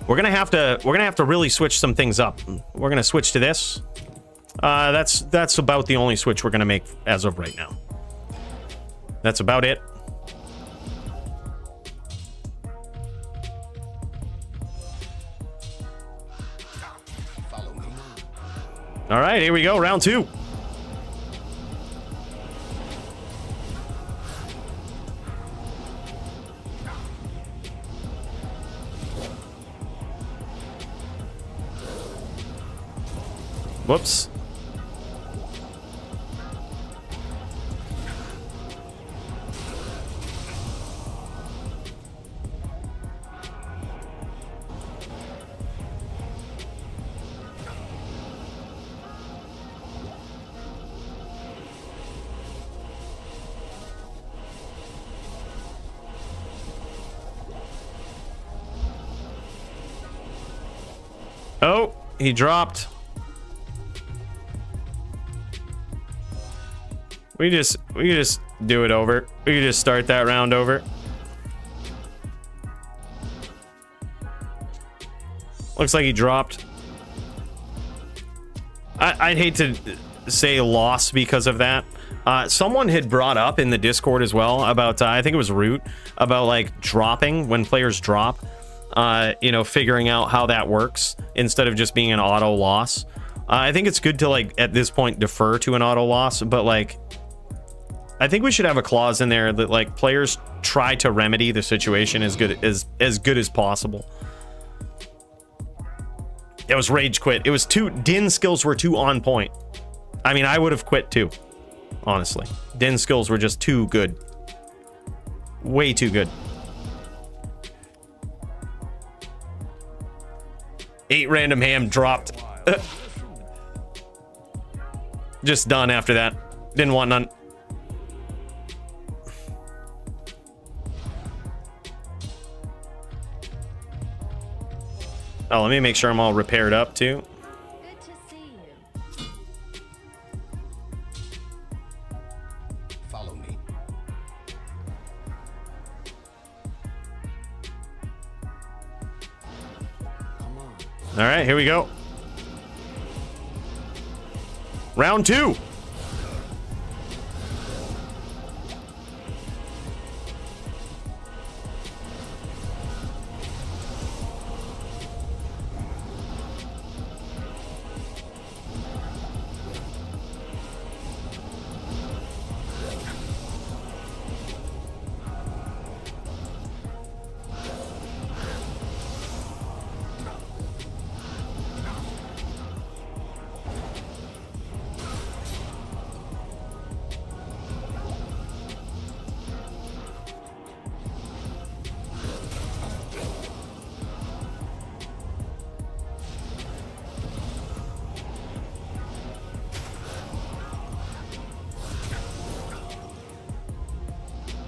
We're gonna have to really switch some things up. We're gonna switch to this. That's about the only switch we're gonna make as of right now. That's about it. Follow me. All right, here we go, round 2. Whoops. Oh, he dropped. We can just do it over. We can just start that round over. Looks like he dropped. I'd hate to say loss because of that. Someone had brought up in the Discord as well about, I think it was Root, about like dropping when players drop. You know, figuring out how that works instead of just being an auto loss. I think it's good to like at this point defer to an auto loss, but like I think we should have a clause in there that like players try to remedy the situation as good as possible. It was rage quit. It was Din's skills were too on point. I mean, I would have quit too, honestly. Din's skills were just too good. Way too good. 8 random ham dropped. Just done after that. Didn't want none. Oh, let me make sure I'm all repaired up too. Good to see you. Follow me. Come on. All right, here we go. Round 2.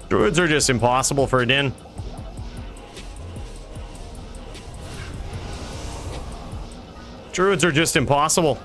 Druids are just impossible for a Din. Druids are just impossible.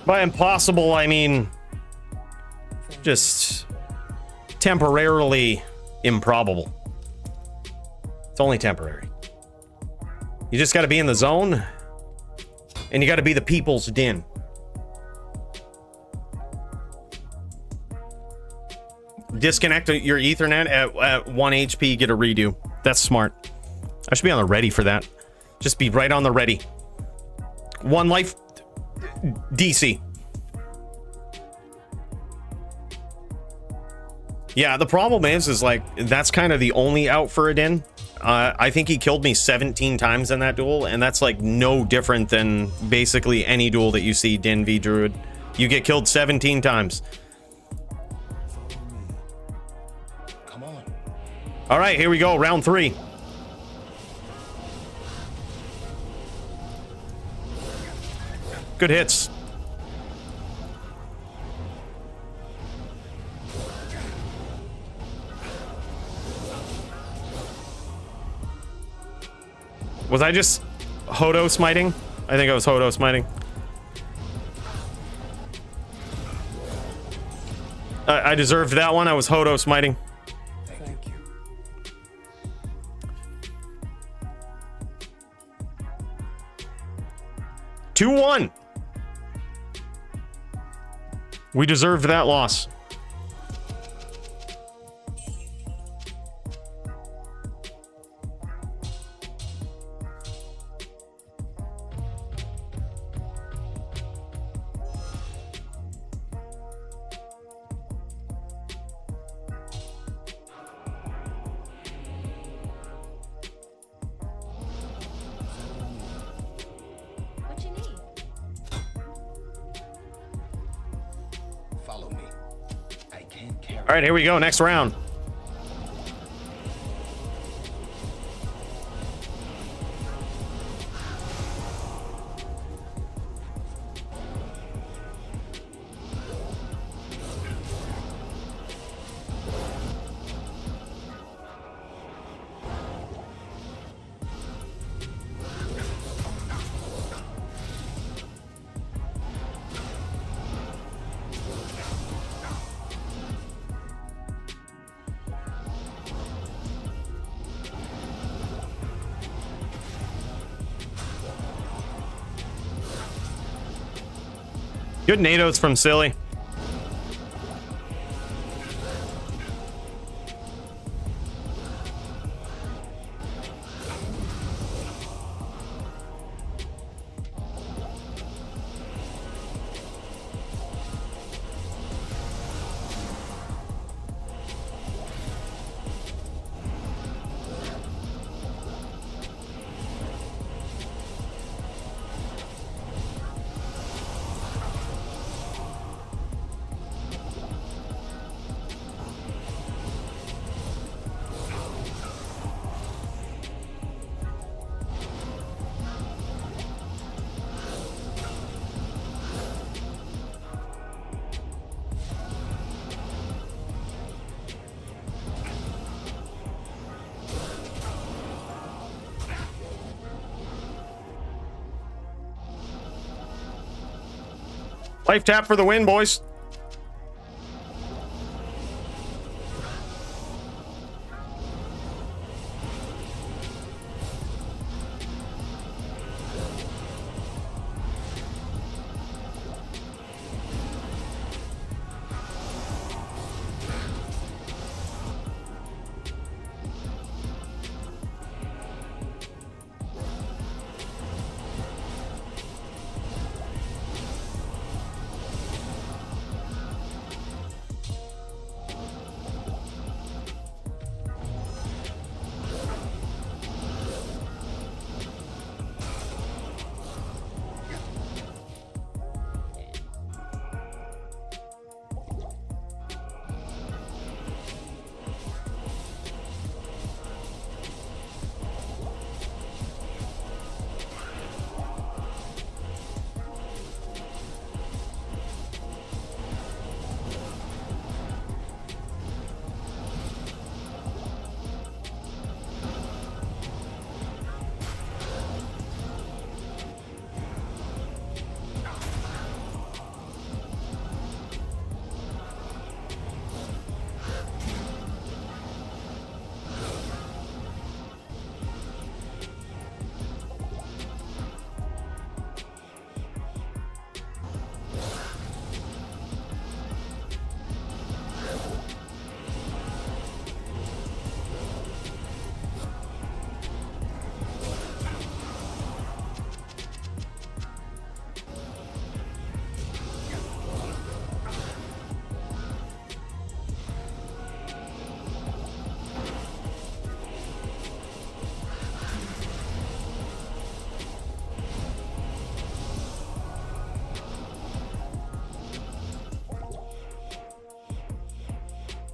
By impossible, I mean just temporarily improbable. It's only temporary. You just got to be in the zone, and you got to be the people's din. Disconnect your Ethernet at 1 HP, get a redo. That's smart. I should be on the ready for that. Just be right on the ready. 1 life, DC. Yeah, the problem is like, that's kind of the only out for a din. I think he killed me 17 times in that duel, and that's like no different than basically any duel that you see din v Druid. You get killed 17 times. Come on. All right, here we go, round 3. Good hits. Was I just Hodo smiting? I think I was Hodo smiting. I deserved that one. I was Hodo smiting. Thank you. 2-1. We deserved that loss. What you need? Follow me. I can't carry. All right, here we go. Next round. Good NATOs from Silly. Life tap for the win, boys.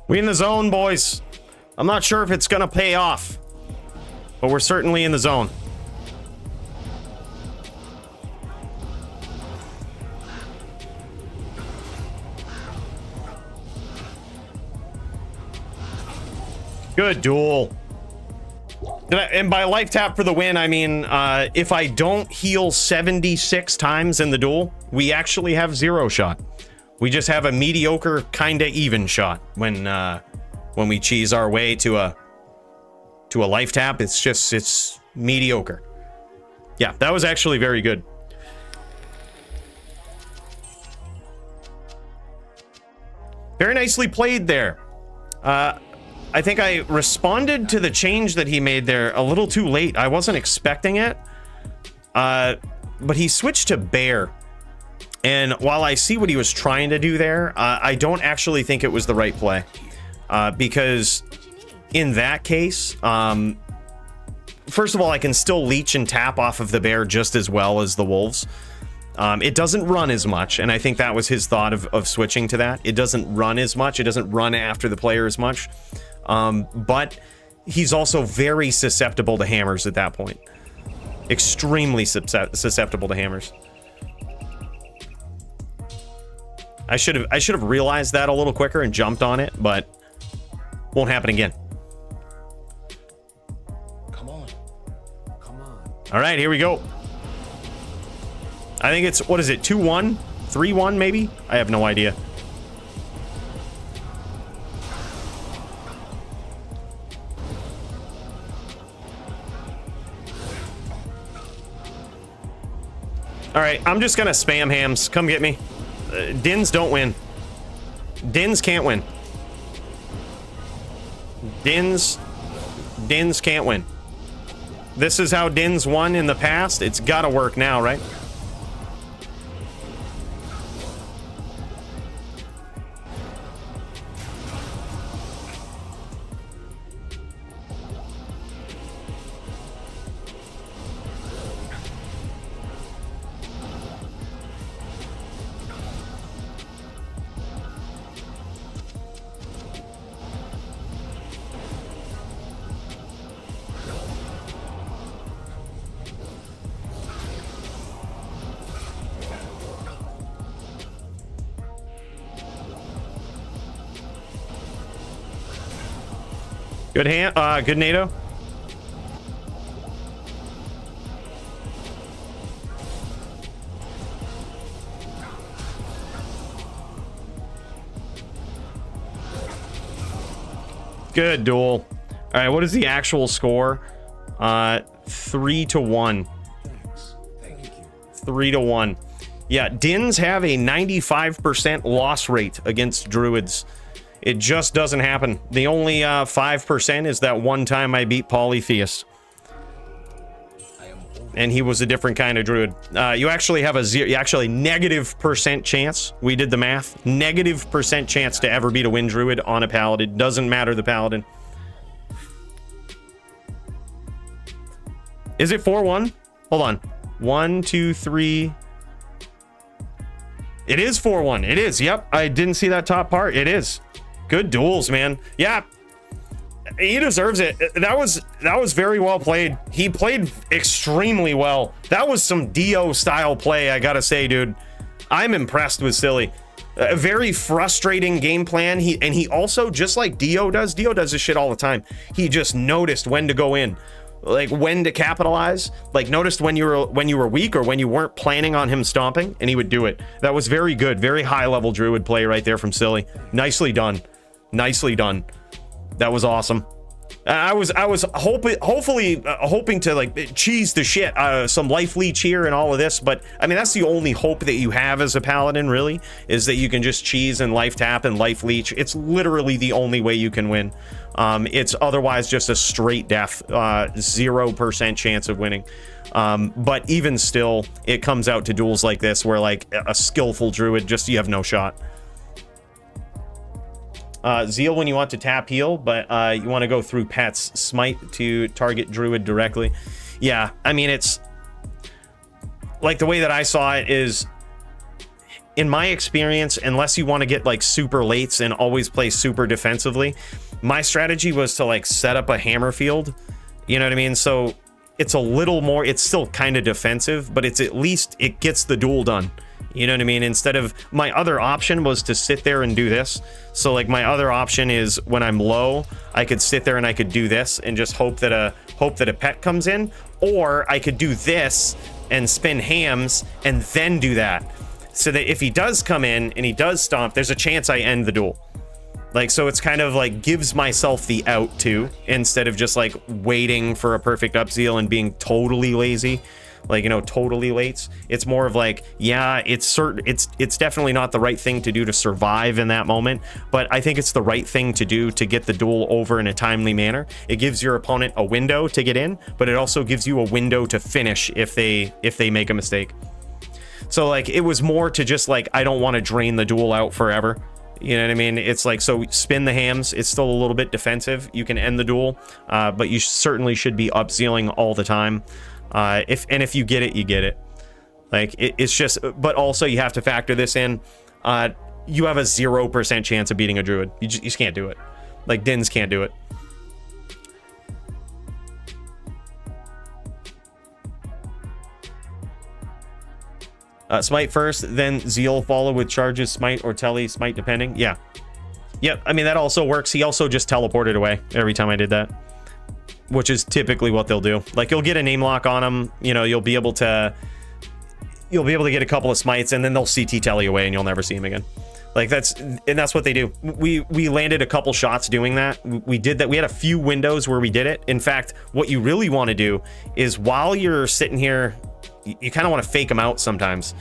We in the zone, boys. I'm not sure if it's gonna pay off, but we're certainly in the zone. Good duel. And by life tap for the win, I mean, if I don't heal 76 times in the duel, we actually have 0 shot. We just have a mediocre, kinda even shot when we cheese our way to a life tap. It's mediocre. Yeah, that was actually very good. Very nicely played there. I think I responded to the change that he made there a little too late. I wasn't expecting it. But he switched to bear. And while I see what he was trying to do there, I don't actually think it was the right play. Because in that case, first of all, I can still leech and tap off of the bear just as well as the wolves. It doesn't run as much, and I think that was his thought of switching to that. It doesn't run as much. It doesn't run after the player as much. But he's also very susceptible to hammers at that point. Extremely susceptible to hammers. I should have realized that a little quicker and jumped on it, but won't happen again. Come on. Come on. All right, here we go. I think it's, what is it, 2-1? 3-1 maybe? I have no idea. All right, I'm just gonna spam hams. Come get me. Dins don't win. Dins can't win. Dins can't win. This is how Dins won in the past. It's gotta work now, right? Good hand, good NATO. Good duel. All right, what is the actual score? 3-1. Thanks. Thank you. 3-1. Yeah, Dins have a 95% loss rate against druids. It just doesn't happen. The only 5% is that one time I beat Polytheist. And he was a different kind of druid. You actually have a negative % chance. We did the math. Negative % chance to ever beat a wind druid on a paladin. Doesn't matter the paladin. Is it 4-1? Hold on. 1, 2, 3. It is 4-1. It is. Yep. I didn't see that top part. It is. Good duels, man. Yeah. He deserves it. That was very well played. He played extremely well. That was some Dio style play, I gotta say, dude. I'm impressed with Silly. A very frustrating game plan. He also, just like Dio does this shit all the time. He just noticed when to go in, like when to capitalize, like noticed when you were weak or when you weren't planning on him stomping, and he would do it. That was very good. Very high level druid play right there from Silly. Nicely done. Nicely done. That was awesome. I was hopefully hoping to like cheese the shit some life leech here and all of this, but I mean that's the only hope that you have as a paladin, really, is that you can just cheese and life tap and life leech. It's literally the only way you can win. It's otherwise just a straight death, 0% chance of winning. But even still, it comes out to duels like this where like a skillful druid, just you have no shot. Zeal when you want to tap heal, but you want to go through pets. Smite to target druid directly. Yeah, I mean, it's like the way that I saw it is in my experience, unless you want to get like super lates and always play super defensively, my strategy was to like set up a hammer field. You know what I mean? So it's a little more, it's still kind of defensive, but it's at least it gets the duel done. You know what I mean? Instead of, my other option was to sit there and do this. So like my other option is when I'm low, I could sit there and I could do this and just hope that a pet comes in, or I could do this and spin hams and then do that. So that if he does come in and he does stomp, there's a chance I end the duel. Like, so it's kind of like gives myself the out too, instead of just like waiting for a perfect upzeal and being totally lazy, like, you know, totally late. It's more of like, yeah, it's definitely not the right thing to do to survive in that moment, but I think it's the right thing to do to get the duel over in a timely manner. It gives your opponent a window to get in, but it also gives you a window to finish if they make a mistake. So like, it was more to just like, I don't want to drain the duel out forever. You know what I mean? It's like, so spin the hams. It's still a little bit defensive. You can end the duel, but you certainly should be upzealing all the time. If you get it, you get it. Like, it's just, but also you have to factor this in. You have a 0% chance of beating a druid. You just can't do it. Like, Dins can't do it. Smite first, then Zeal follow with charges, smite or tele, smite depending. Yeah. Yep, I mean, that also works. He also just teleported away every time I did that, which is typically what they'll do. Like, you'll get a name lock on him, you know, you'll be able to get a couple of smites, and then they'll CT tele away and you'll never see him again. Like, that's what they do. We landed a couple shots doing that. We did that. We had a few windows where we did it. In fact, what you really want to do is, while you're sitting here, you kind of want to fake them out sometimes.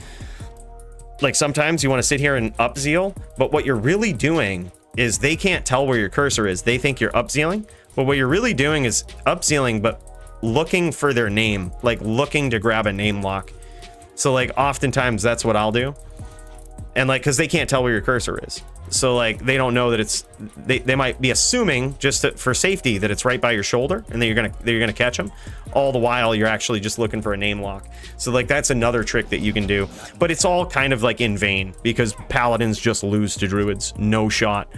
Like, sometimes you want to sit here and upzeal, but what you're really doing is they can't tell where your cursor is. They think you're upzealing, but what you're really doing is upzealing, but looking for their name, like looking to grab a name lock. So like, oftentimes that's what I'll do. And like, because they can't tell where your cursor is. So like, they don't know that it's, they might be assuming just for safety that it's right by your shoulder and that you're gonna catch them. All the while you're actually just looking for a name lock. So like, that's another trick that you can do, but it's all kind of like in vain because paladins just lose to druids. No shot.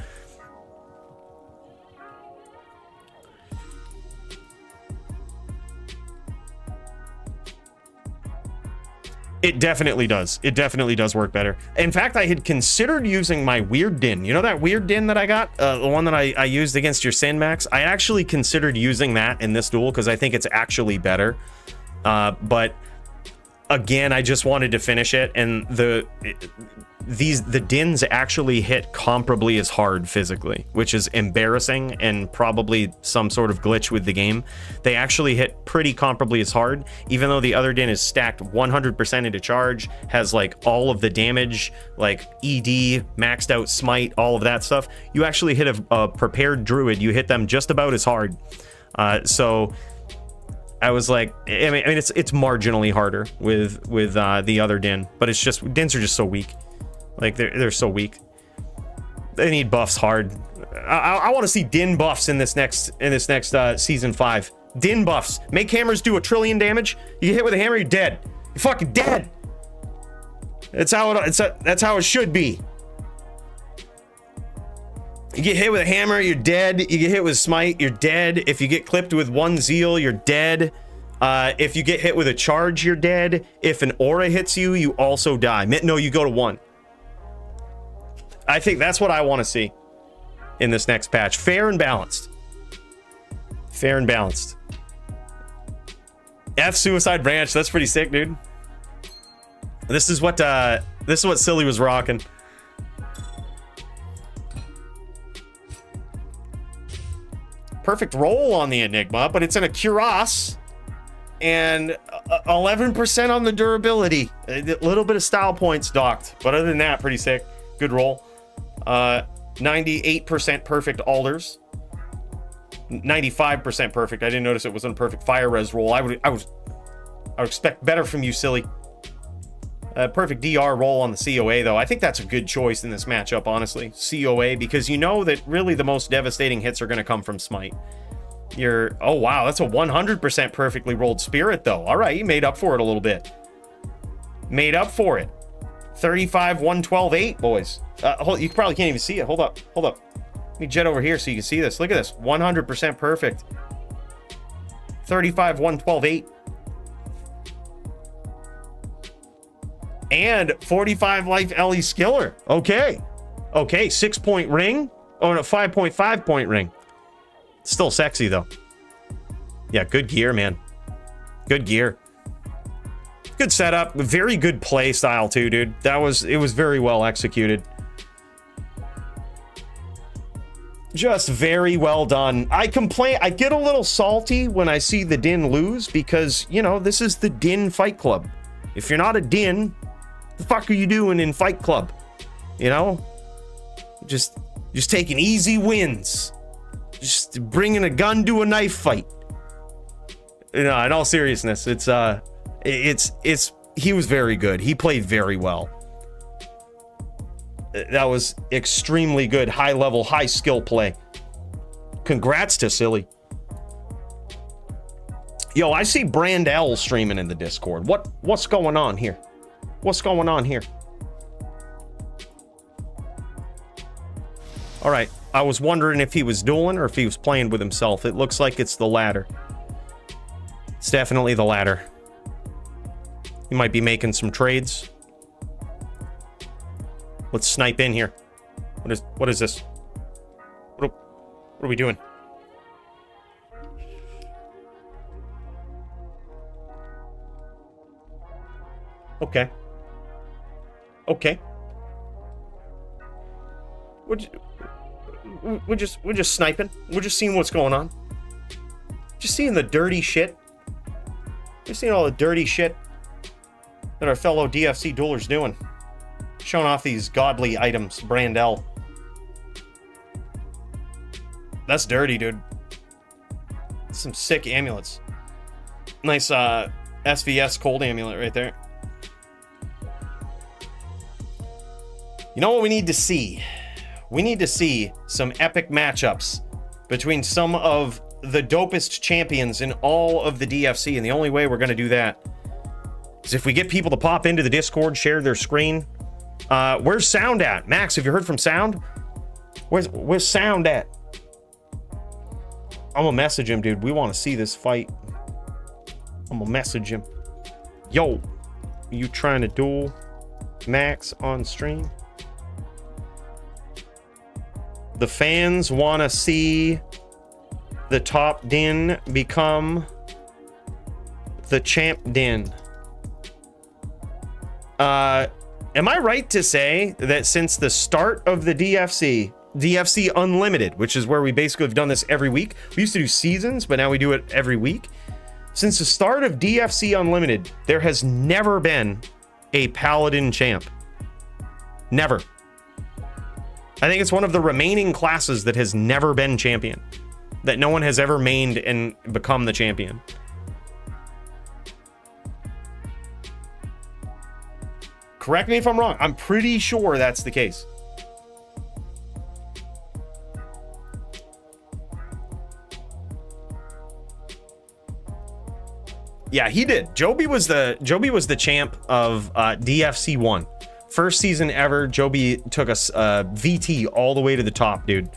It definitely does. It definitely does work better. In fact, I had considered using my weird din. You know that weird din that I got? The one that I used against your Sin Max? I actually considered using that in this duel because I think it's actually better. But again, I just wanted to finish it, and the dins actually hit comparably as hard physically, which is embarrassing and probably some sort of glitch with the game. They actually hit pretty comparably as hard, even though the other din is stacked 100% into charge, has like all of the damage, like ED, maxed out smite, all of that stuff. You actually hit a prepared druid, you hit them just about as hard. So I was like, I mean, it's marginally harder with the other din, but it's just, dins are just so weak. Like, they're so weak. They need buffs hard. I want to see din buffs in this next season 5. Din buffs. Make hammers do 1 trillion damage. You get hit with a hammer, you're dead. You're fucking dead. That's how it should be. You get hit with a hammer, you're dead. You get hit with smite, you're dead. If you get clipped with 1 zeal, you're dead. If you get hit with a charge, you're dead. If an aura hits you, you also die. No, you go to 1. I think that's what I want to see in this next patch. Fair and balanced. Fair and balanced. F Suicide Branch. That's pretty sick, dude. This is what Silly was rocking. Perfect roll on the Enigma, but it's in a Cuirass. And 11% on the durability. A little bit of style points docked. But other than that, pretty sick. Good roll. 98% perfect alders. 95% perfect. I didn't notice it was on perfect fire res roll. I would expect better from you, Silly. Perfect DR roll on the COA, though. I think that's a good choice in this matchup, honestly. COA, because you know that really the most devastating hits are going to come from Smite. Oh wow, that's a 100% perfectly rolled Spirit, though. All right, you made up for it a little bit. Made up for it. 35, 112, 8, boys. You probably can't even see it. Hold up. Let me jet over here so you can see this. Look at this. 100% perfect. 35, 112, 8. And 45 life Ellie Skiller. Okay. 6-point ring. Oh, no, 5.5 point ring. Still sexy, though. Yeah, good gear, man. Good gear. Good setup. Very good play style, too, dude. It was very well executed. Just very well done. I get a little salty when I see the Din lose because, you know, this is the Din Fight Club. If you're not a Din, the fuck are you doing in Fight Club? You know? Just taking easy wins. Just bringing a gun to a knife fight. No, in all seriousness, he was very good. He played very well. That was extremely good, high level, high skill play. Congrats to Silly. Yo, I see Brand L streaming in the Discord. What's going on here? What's going on here? All right, I was wondering if he was dueling or if he was playing with himself. It looks like it's the latter. It's definitely the latter. He might be making some trades. Let's snipe in here. What is this? What are we doing? Okay. We're just sniping. We're just seeing what's going on. Just seeing the dirty shit. Just seeing all the dirty shit that our fellow DFC duelers doing. Showing off these godly items, Brand L. That's dirty, dude. Some sick amulets. Nice SVS cold amulet right there. You know what we need to see? We need to see some epic matchups between some of the dopest champions in all of the DFC, and the only way we're going to do that is if we get people to pop into the Discord, share their screen. Where's Sound at? Max, have you heard from Sound? Where's Sound at? I'm gonna message him, dude. We want to see this fight. I'm gonna message him. Yo, you trying to duel Max on stream? The fans want to see the top Din become the champ Din. Am I right to say that since the start of the DFC Unlimited, which is where we basically have done this every week. We used to do seasons, but now we do it every week. Since the start of DFC Unlimited, there has never been a Paladin champ. Never. I think it's one of the remaining classes that has never been champion. That no one has ever mained and become the champion. Correct me if I'm wrong. I'm pretty sure that's the case. Yeah, he did. Joby was the champ of DFC 1. First season ever. Joby took us VT all the way to the top, dude.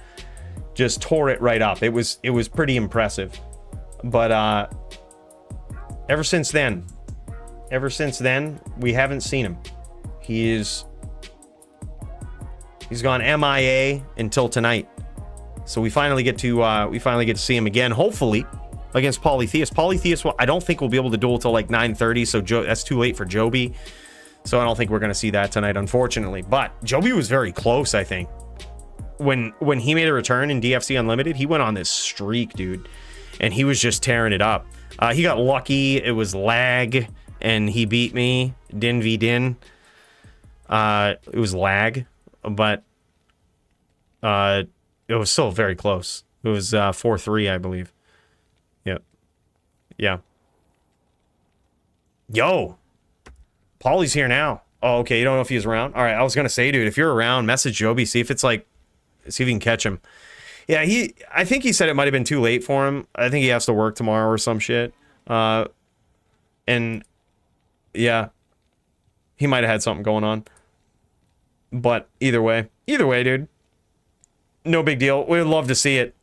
Just tore it right up. It was pretty impressive. But ever since then, we haven't seen him. He's gone MIA until tonight. So we finally get to see him again, hopefully, against Polytheus. Polytheus, I don't think we'll be able to duel till like 9:30, so that's too late for Joby. So I don't think we're going to see that tonight, unfortunately. But Joby was very close, I think. When he made a return in DFC Unlimited, he went on this streak, dude. And he was just tearing it up. He got lucky. It was lag, and he beat me. Din v Din. It was lag, but it was still very close. It was 4-3, I believe. Yep. Yeah. Yo! Polly's here now. Oh, okay. You don't know if he's around? All right. I was going to say, dude, if you're around, message Joby. See if you can catch him. Yeah, I think he said it might have been too late for him. I think he has to work tomorrow or some shit. And yeah, he might have had something going on. But either way, dude. No big deal. We'd love to see it.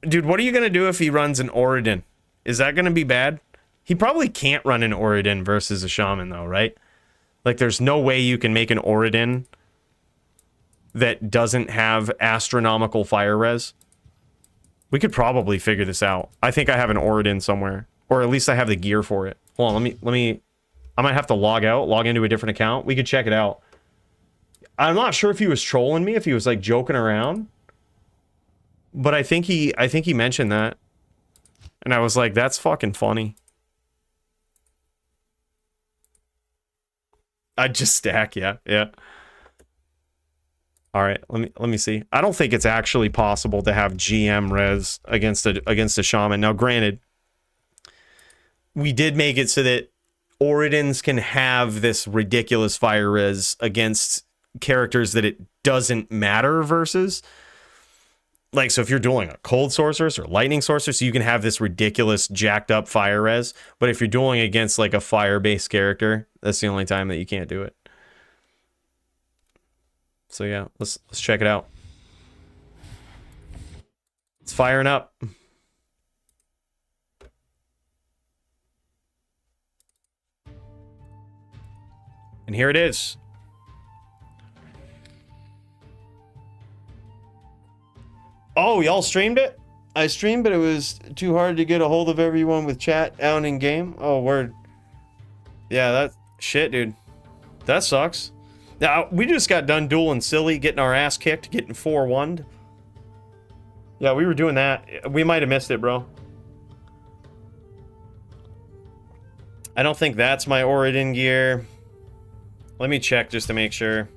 Dude, what are you going to do if he runs an Oridon? Is that going to be bad? He probably can't run an Oridon versus a Shaman, though, right? Like, there's no way you can make an Oridon that doesn't have astronomical fire res. We could probably figure this out. I think I have an Oridon somewhere. Or at least I have the gear for it. Hold on, let me... I might have to log into a different account. We could check it out. I'm not sure if he was trolling me, if he was, like, joking around. But I think he mentioned that. And I was like, that's fucking funny. I'd just stack, yeah. All right, let me see. I don't think it's actually possible to have GM res against a shaman. Now, granted, we did make it so that Oridons can have this ridiculous fire res against characters that it doesn't matter versus. Like, so if you're dueling a cold sorceress or lightning sorceress, you can have this ridiculous jacked up fire res. But if you're dueling against like a fire-based character, that's the only time that you can't do it. So yeah, let's check it out. It's firing up. And here it is. Oh, y'all streamed it? I streamed, but it was too hard to get a hold of everyone with chat out in game. Oh, word. Yeah, that shit, dude. That sucks. Now, we just got done dueling silly, getting our ass kicked, getting 4-1'd. Yeah, we were doing that. We might have missed it, bro. I don't think that's my Oridon gear. Let me check just to make sure.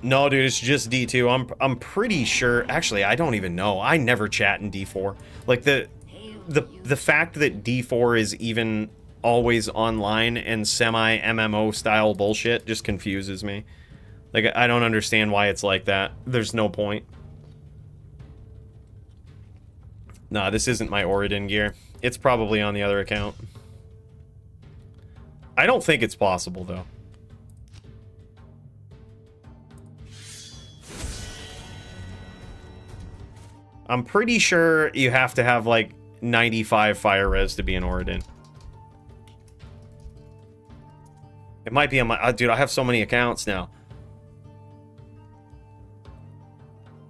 No, dude, it's just D2. I'm pretty sure. Actually, I don't even know. I never chat in D4. Like the fact that D4 is even always online and semi MMO style bullshit just confuses me. Like, I don't understand why it's like that. There's no point. Nah, this isn't my Oridon gear. It's probably on the other account. I don't think it's possible, though. I'm pretty sure you have to have, like, 95 fire res to be an Oridon. It might be on my... dude, I have so many accounts now.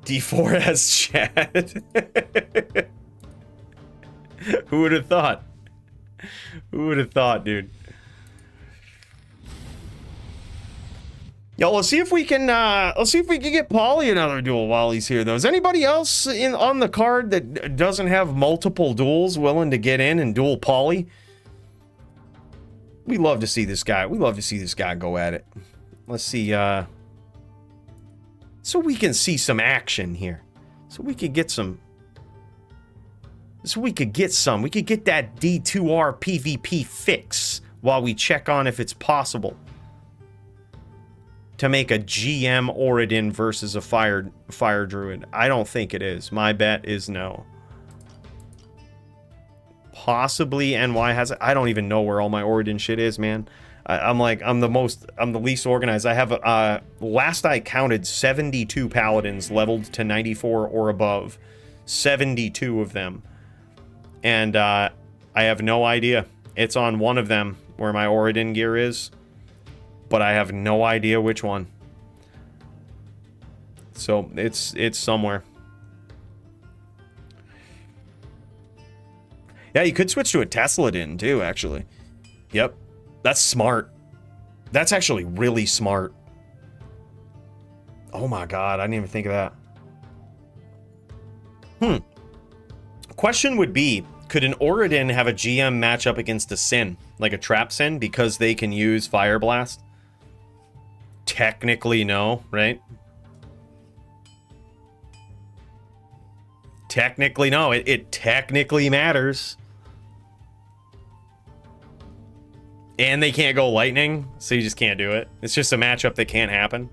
D4 has chat. Who would have thought? Who would have thought, dude? Yo, let's see if we can get Polly another duel while he's here, though. Is anybody else on the card that doesn't have multiple duels willing to get in and duel Polly? We love to see this guy. We love to see this guy go at it. Let's see, so we can see some action here. So we could get some... we could get that D2R PvP fix while we check on if it's possible to make a GM Oridon versus a fire druid. I don't think it is. My bet is no. Possibly NY has it. I don't even know where all my Oridon shit is, man. I'm the least organized. I have last I counted 72 paladins leveled to 94 or above. 72 of them. And I have no idea. It's on one of them where my Oridon gear is, but I have no idea which one. So it's somewhere. Yeah, you could switch to a Tesladin too, actually. Yep. That's smart. That's actually really smart. Oh my god, I didn't even think of that. Question would be, could an Oridon have a GM match up against a Sin, like a Trap Sin, because they can use Fire Blast? Technically, no, right? Technically, no. It technically matters. And they can't go lightning, so you just can't do it. It's just a matchup that can't happen.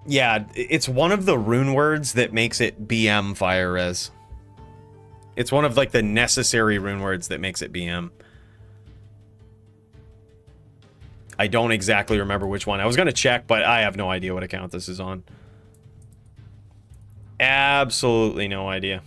Yeah, it's one of the rune words that makes it BM fire res. It's one of like the necessary rune words that makes it BM. I don't exactly remember which one. I was gonna check, but I have no idea what account this is on. Absolutely no idea.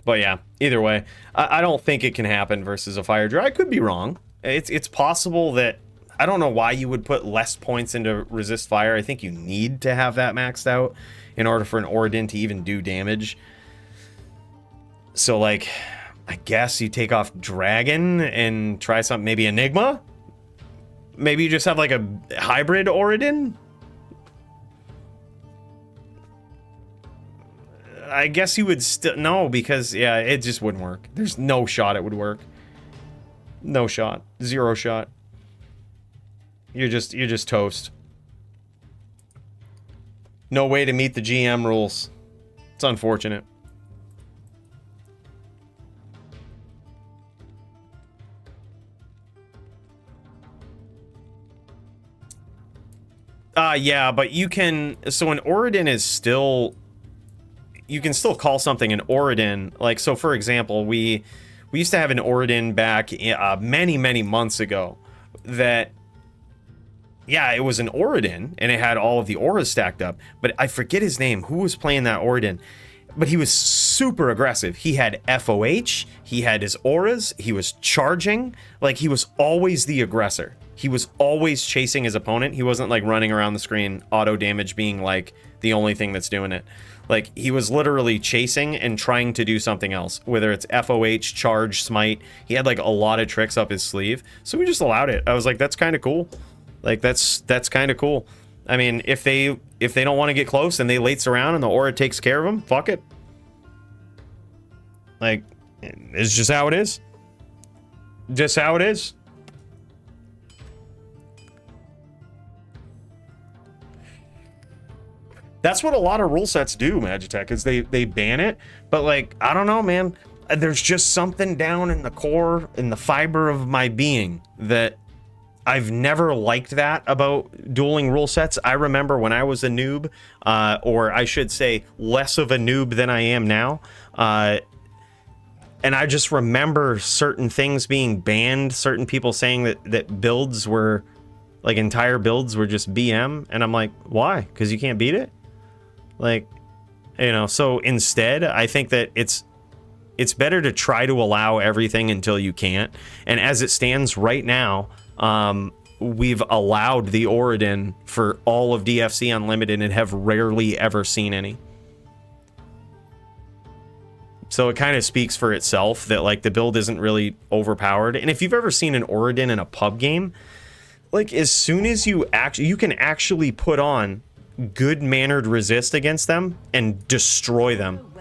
But yeah, either way, I don't think it can happen versus a fire druid. I could be wrong. It's possible that, I don't know why you would put less points into resist fire. I think you need to have that maxed out in order for an Oradin to even do damage. So like, I guess you take off Dragon and try something, maybe Enigma? Maybe you just have like a hybrid Oradin? I guess you would still, no, because yeah, it just wouldn't work. There's no shot it would work. No shot. Zero shot. You're just toast. No way to meet the GM rules. It's unfortunate. Yeah, but you can, so an Oradin is still, you can still call something an Oradin. Like, so for example, we used to have an Oradin back many months ago that, yeah, it was an Oradin and it had all of the auras stacked up, but I forget his name. Who was playing that Oradin? But he was super aggressive. He had FOH, he had his auras, he was charging, like he was always the aggressor. He was always chasing his opponent. He wasn't like running around the screen, auto damage being like the only thing that's doing it. Like he was literally chasing and trying to do something else, whether it's FOH, charge, smite. He had like a lot of tricks up his sleeve. So we just allowed it. I was like, that's kind of cool. Like that's kind of cool. I mean, if they don't want to get close and they lates around and the aura takes care of them, fuck it. Like, it's just how it is. Just how it is. That's what a lot of rule sets do, Magitech, is they ban it. But like, I don't know, man. There's just something down in the core, in the fiber of my being that I've never liked that about dueling rule sets. I remember when I was a noob, or I should say less of a noob than I am now. And I just remember certain things being banned, certain people saying that builds were, like entire builds were just BM. And I'm like, why? Because you can't beat it? Like, you know, so instead, I think that it's better to try to allow everything until you can't. And as it stands right now, we've allowed the Oradin for all of DFC Unlimited and have rarely ever seen any. So it kind of speaks for itself that like the build isn't really overpowered. And if you've ever seen an Oradin in a pub game, like as soon as you can actually put on good mannered resist against them and destroy them.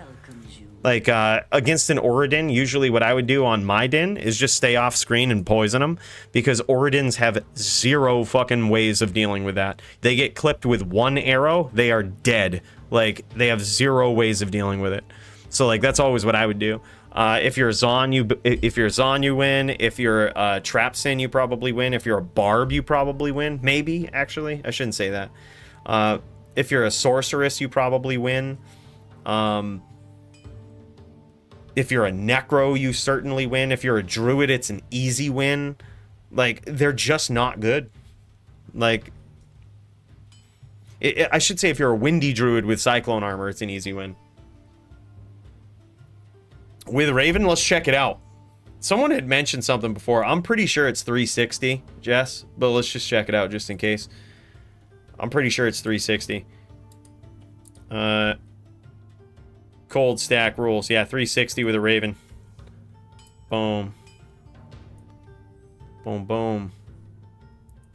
Like against an Oradin, usually what I would do on my din is just stay off screen and poison them, because Oradins have zero fucking ways of dealing with that. They get clipped with one arrow, they are dead. Like they have zero ways of dealing with it. So like that's always what I would do. If you're a Zon, you win. If you're a Trap Sin, you probably win. If you're a Barb, you probably win. Maybe, actually. I shouldn't say that. If you're a Sorceress, you probably win. If you're a Necro, you certainly win. If you're a Druid, it's an easy win. Like, they're just not good. Like, I should say if you're a Windy Druid with Cyclone Armor, it's an easy win. With Raven, let's check it out. Someone had mentioned something before. I'm pretty sure it's 360, Jess, but let's just check it out just in case. I'm pretty sure it's 360. Cold stack rules. Yeah, 360 with a Raven. Boom. Boom, boom.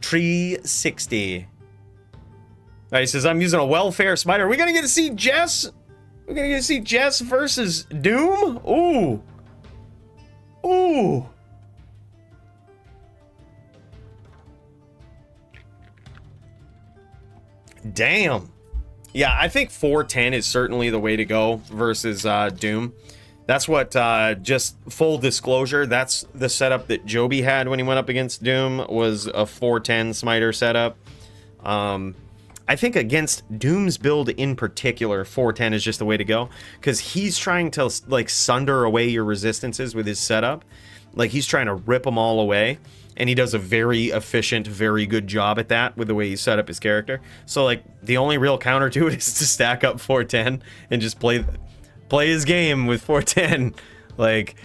360. All right, he says, I'm using a welfare smiter. Are we going to get to see Jess? We're going to get to see Jess versus Doom? Ooh. Ooh. Damn. Yeah, I think 410 is certainly the way to go versus Doom. That's what, just full disclosure, that's the setup that Joby had when he went up against Doom, was a 410 smiter setup. I think against Doom's build in particular, 410 is just the way to go, because he's trying to like sunder away your resistances with his setup. Like he's trying to rip them all away, and he does a very efficient, very good job at that with the way he set up his character. So like the only real counter to it is to stack up 410 and just play his game with 410. Like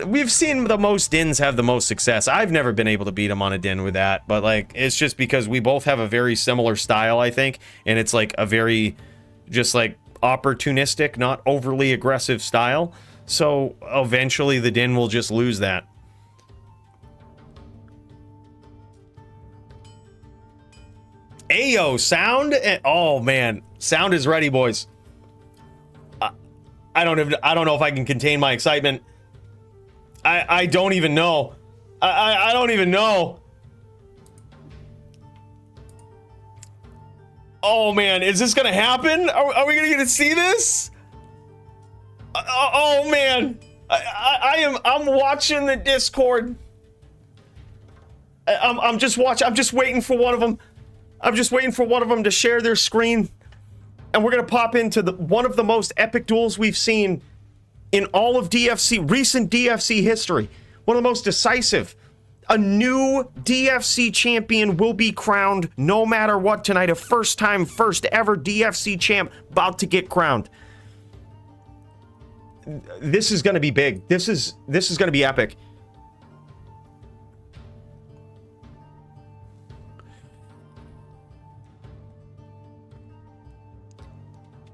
we've seen the most Dins have the most success. I've never been able to beat him on a Din with that, but like it's just because we both have a very similar style, I think, and it's like a very just like opportunistic, not overly aggressive style. So eventually the Din will just lose that. Ayo, sound. Oh man, sound is ready, boys. I don't know if I can contain my excitement. I don't even know. I don't even know. Oh man, is this gonna happen? Are we gonna get to see this? Oh man, I'm watching the Discord. I'm just watching. I'm just waiting for one of them. I'm just waiting for one of them to share their screen, and we're gonna pop into one of the most epic duels we've seen in all of recent DFC history. One of the most decisive. A new DFC champion will be crowned no matter what tonight. A first ever DFC champ about to get crowned. This is going to be big. This is going to be epic.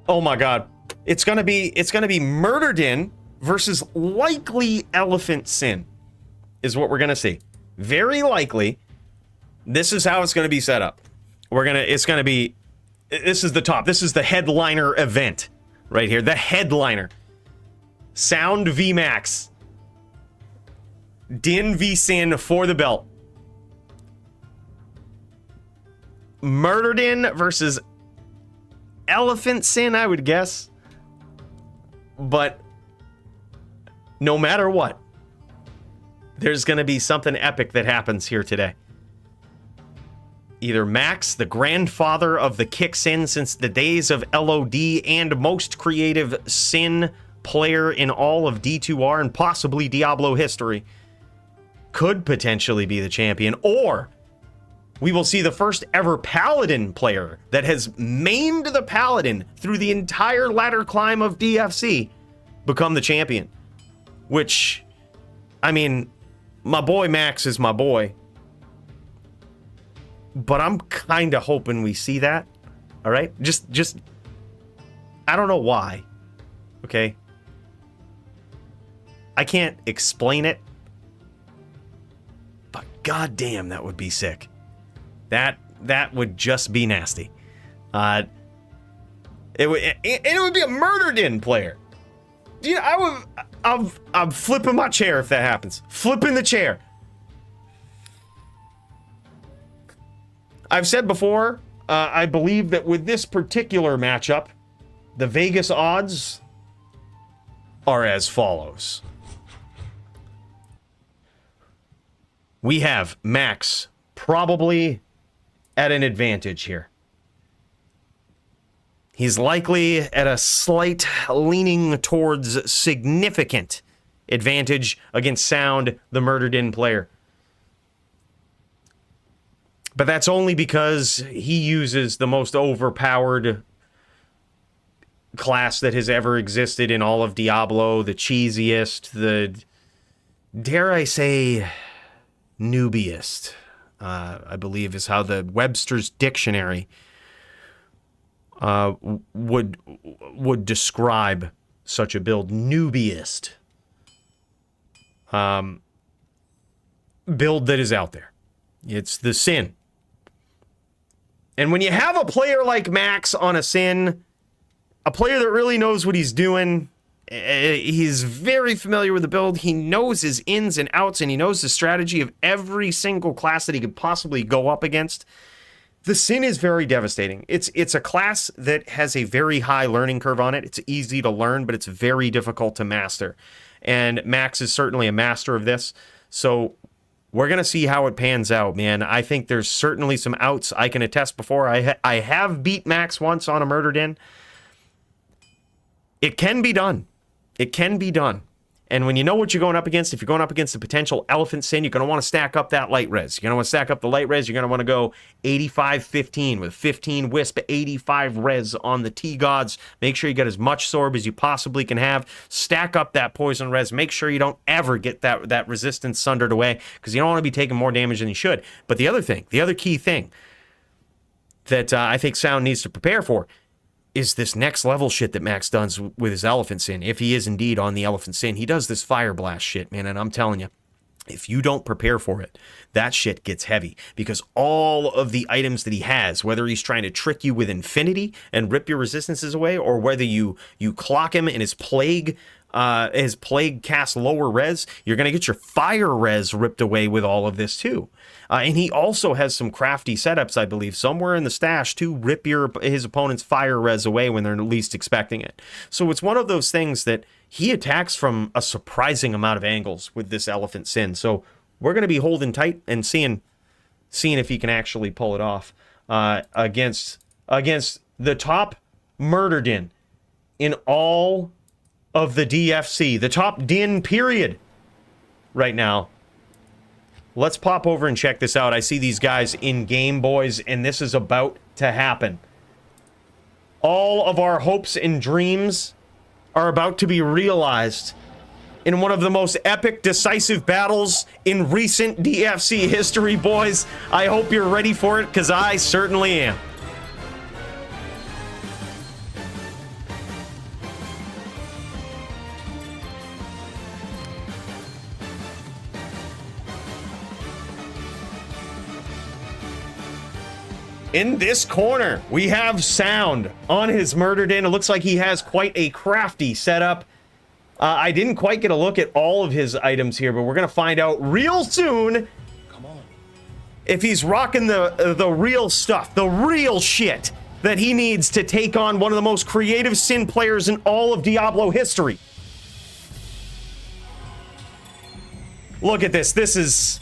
Oh my god. It's gonna be Murdered In versus likely Elephant Sin is what we're gonna see. Very likely. This is how it's gonna be set up. This is the top. This is the headliner event right here. The headliner. Sound v Max. Din v Sin for the belt. Murdered In versus Elephant Sin, I would guess. But no matter what, there's going to be something epic that happens here today. Either Max, the grandfather of the kick Sin since the days of LOD and most creative Sin player in all of D2R and possibly Diablo history, could potentially be the champion, or we will see the first ever Paladin player that has mained the Paladin through the entire ladder climb of DFC become the champion. Which, I mean, my boy Max is my boy. But I'm kind of hoping we see that. All right? Just, I don't know why. Okay? I can't explain it. But goddamn, that would be sick. That would just be nasty. It would be a Murdered In player. You know, I'm flipping my chair if that happens. Flipping the chair. I've said before, I believe that with this particular matchup, the Vegas odds are as follows. We have Max probably at an advantage here. He's likely at a slight leaning towards significant advantage against Sound, the Murdered In player. But that's only because he uses the most overpowered class that has ever existed in all of Diablo, the cheesiest, the, dare I say, noobiest. I believe is how the Webster's Dictionary would describe such a build. Noobiest build that is out there. It's the Sin. And when you have a player like Max on a Sin, a player that really knows what he's doing, he's very familiar with the build, he knows his ins and outs, and he knows the strategy of every single class that he could possibly go up against. The Sin is very devastating. It's a class that has a very high learning curve on it. It's easy to learn, but it's very difficult to master. And Max is certainly a master of this. So we're going to see how it pans out, man. I think there's certainly some outs I can attest before. I have beat Max once on a Murdered In. It can be done. It can be done. And when you know what you're going up against, if you're going up against a potential Elephant Sin, you're going to want to stack up that light res. You're going to want to stack up the light res. You're going to want to go 85-15 with 15 Wisp, 85 res on the T-Gods. Make sure you get as much Sorb as you possibly can have. Stack up that poison res. Make sure you don't ever get that resistance sundered away, because you don't want to be taking more damage than you should. But the other key thing that I think Sound needs to prepare for is this next level shit that Max does with his Elephant Sin. If he is indeed on the Elephant Sin, he does this Fire Blast shit, man, and I'm telling you, if you don't prepare for it, that shit gets heavy, because all of the items that he has, whether he's trying to trick you with Infinity and rip your resistances away, or whether you clock him in his Plague cast lower res, you're going to get your Fire res ripped away with all of this too. And he also has some crafty setups, I believe, somewhere in the stash to rip his opponent's Fire res away when they're least expecting it. So it's one of those things that he attacks from a surprising amount of angles with this Elephant Sin. So we're going to be holding tight and seeing if he can actually pull it off against the top Murdered in all of the DFC, the top din period right now. Let's pop over and check this out. I see these guys in game, boys, and this is about to happen. All of our hopes and dreams are about to be realized in one of the most epic, decisive battles in recent DFC history, boys. I hope you're ready for it, because I certainly am. In this corner, we have Sound on his Murdered In. It looks like he has quite a crafty setup. I didn't quite get a look at all of his items here, but we're going to find out real soon. Come on. If he's rocking the real stuff, the real shit that he needs to take on one of the most creative Sin players in all of Diablo history. Look at this. This is...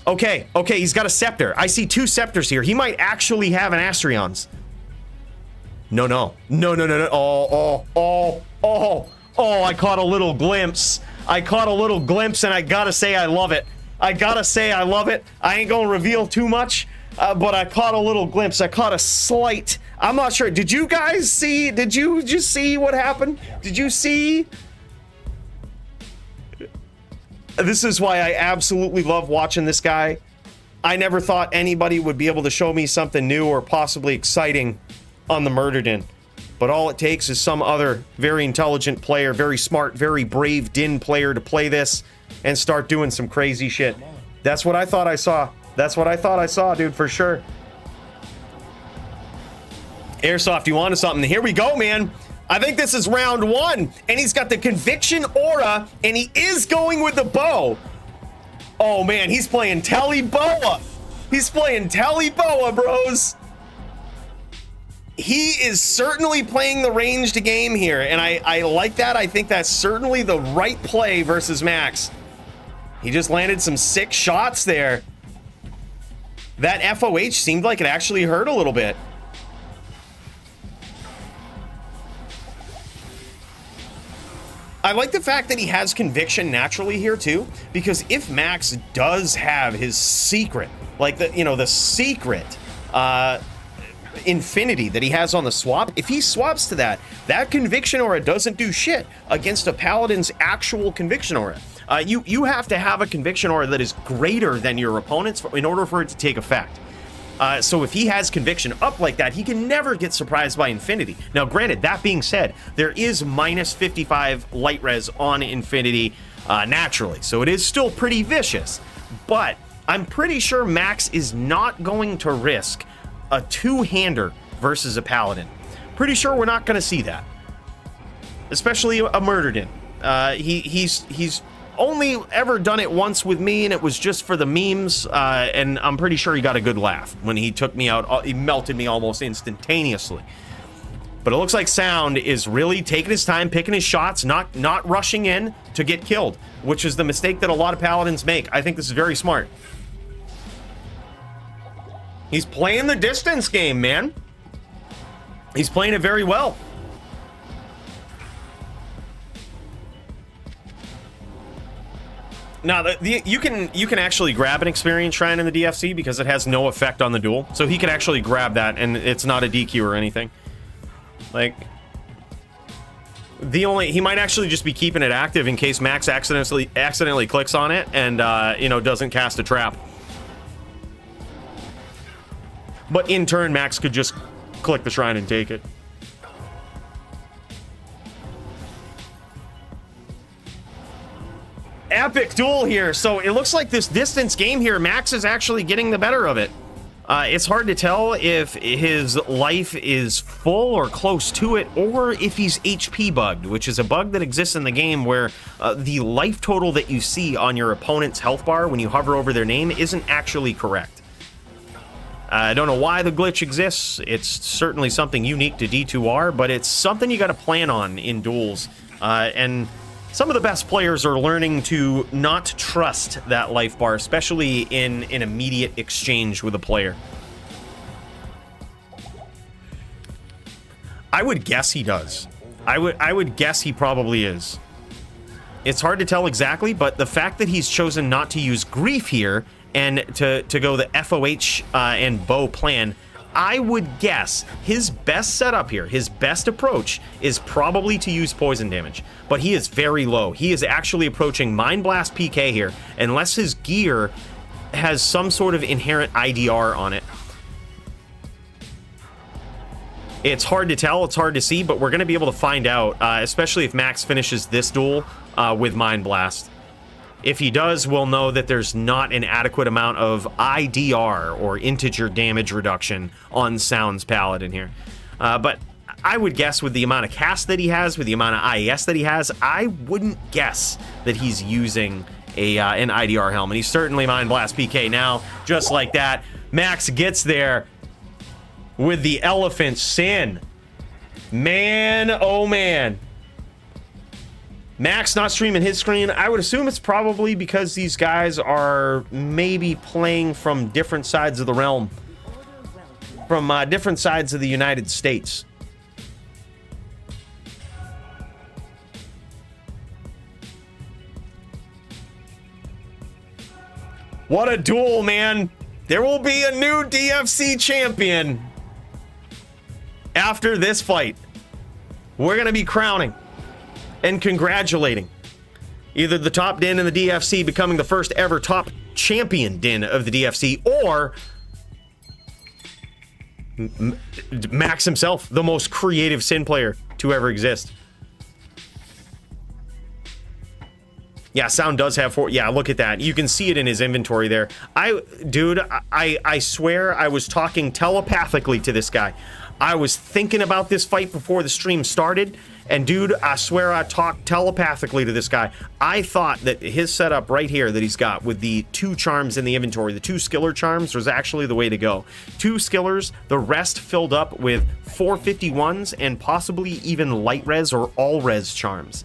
Okay, he's got a scepter. I see 2 scepters here. He might actually have an Astrion's. No. Oh, I caught a little glimpse. And I gotta say I love it. I ain't gonna reveal too much, but I caught a little glimpse. I caught a slight... I'm not sure. Did you guys see? Did you just see what happened? Did you see... This is why I absolutely love watching this guy. I never thought anybody would be able to show me something new or possibly exciting on the Murdered In. But all it takes is some other very intelligent player, very smart, very brave Din player to play this and start doing some crazy shit. That's what I thought I saw. Dude, for sure. Airsoft, you wanted something. Here we go, man. I think this is round 1, and he's got the Conviction Aura, and he is going with the bow. Oh, man, he's playing Teleboa. Bros. He is certainly playing the ranged game here, and I like that. I think that's certainly the right play versus Max. He just landed some sick shots there. That FOH seemed like it actually hurt a little bit. I like the fact that he has Conviction naturally here too, because if Max does have his secret, like the secret Infinity that he has on the swap, if he swaps to that Conviction Aura doesn't do shit against a Paladin's actual Conviction Aura. You have to have a Conviction Aura that is greater than your opponent's in order for it to take effect. So if he has Conviction up like that, he can never get surprised by Infinity. Now, granted, that being said, there is minus 55 light res on Infinity naturally, so it is still pretty vicious. But I'm pretty sure Max is not going to risk a two-hander versus a Paladin. Pretty sure we're not going to see that, especially a Murdered In. He's only ever done it once with me, and it was just for the memes, and I'm pretty sure he got a good laugh when he took me out. He melted me almost instantaneously. But it looks like Sound is really taking his time, picking his shots, not rushing in to get killed, which is the mistake that a lot of Paladins make. I think this is very smart. He's playing the distance game, man. He's playing it very well. Now, you can actually grab an experience shrine in the DFC because it has no effect on the duel. So he can actually grab that, and it's not a DQ or anything. Like, he might actually just be keeping it active in case Max accidentally clicks on it and you know, doesn't cast a trap. But in turn, Max could just click the shrine and take it. Epic duel here. So it looks like this distance game here, Max is actually getting the better of it. It's hard to tell if his life is full or close to it, or if he's HP bugged, which is a bug that exists in the game where the life total that you see on your opponent's health bar when you hover over their name isn't actually correct. I don't know why the glitch exists. It's certainly something unique to D2R, but it's something you got to plan on in duels. And some of the best players are learning to not trust that life bar, especially in an immediate exchange with a player. I would guess he does. I would guess he probably is. It's hard to tell exactly, but the fact that he's chosen not to use grief here and to go the FOH and bow plan, I would guess his best setup here, his best approach is probably to use poison damage, but he is very low. He is actually approaching Mind Blast PK here, unless his gear has some sort of inherent IDR on it. It's hard to tell, it's hard to see, but we're going to be able to find out, especially if Max finishes this duel with Mind Blast. If he does, we'll know that there's not an adequate amount of IDR, or integer damage reduction, on Sound's Paladin here. But I would guess with the amount of cast that he has, with the amount of IES that he has, I wouldn't guess that he's using an IDR helmet. He's certainly Mind Blast PK now, just like that. Max gets there with the Elephant Sin. Man, oh man. Max not streaming his screen. I would assume it's probably because these guys are maybe playing from different sides of the realm, from different sides of the United States. What a duel, man. There will be a new DFC champion after this fight. We're going to be crowning and congratulating either the top din in the DFC becoming the first ever top champion din of the DFC, or Max himself, the most creative Sin player to ever exist. Yeah, Sound does have 4. Yeah, look at that. You can see it in his inventory there. Dude, I swear I was talking telepathically to this guy. I was thinking about this fight before the stream started, and dude, I swear I talked telepathically to this guy. I thought that his setup right here that he's got with the 2 charms in the inventory, the 2 skiller charms, was actually the way to go. 2 skillers, the rest filled up with 451s and possibly even light res or all res charms.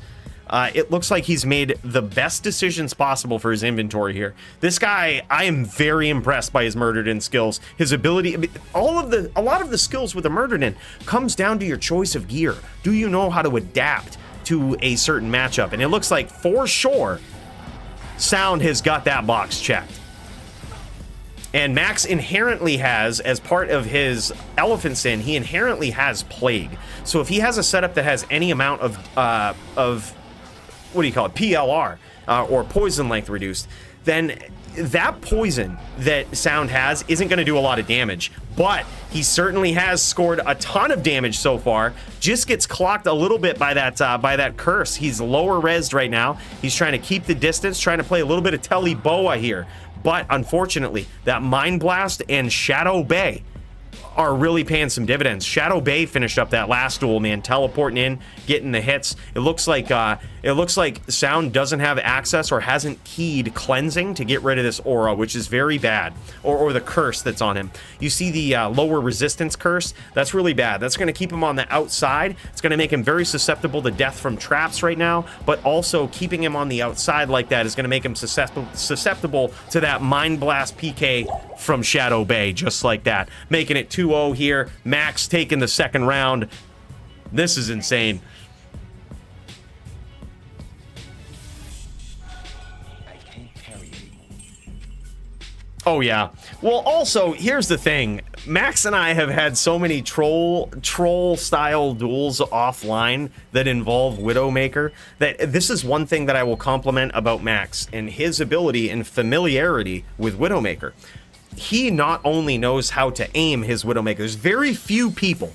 It looks like he's made the best decisions possible for his inventory here. This guy, I am very impressed by his Murdered In skills. His ability, I mean, a lot of the skills with the Murdered In comes down to your choice of gear. Do you know how to adapt to a certain matchup? And it looks like, for sure, Sound has got that box checked. And Max inherently has, as part of his Elephant Sin, he inherently has Plague. So if he has a setup that has any amount of what do you call it, PLR, or poison length reduced, then that poison that Sound has isn't going to do a lot of damage, but he certainly has scored a ton of damage so far. Just gets clocked a little bit by that curse. He's lower resed right now. He's trying to keep the distance, trying to play a little bit of Telly Boa here, but unfortunately that Mind Blast and Shadow Bay are really paying some dividends. Shadow Bay finished up that last duel, man, teleporting in, getting the hits. It looks like Sound doesn't have access or hasn't keyed cleansing to get rid of this aura, which is very bad, or the curse that's on him. You see the lower resistance curse? That's really bad. That's going to keep him on the outside. It's going to make him very susceptible to death from traps right now, but also keeping him on the outside like that is going to make him susceptible to that Mind Blast PK from Shadow Bay, just like that. Making it 2-0 here. Max taking the second round. This is insane. Oh yeah. Well, also, here's the thing. Max and I have had so many troll style duels offline that involve Widowmaker that this is one thing that I will compliment about Max and his ability and familiarity with Widowmaker. He not only knows how to aim his Widowmaker, there's very few people,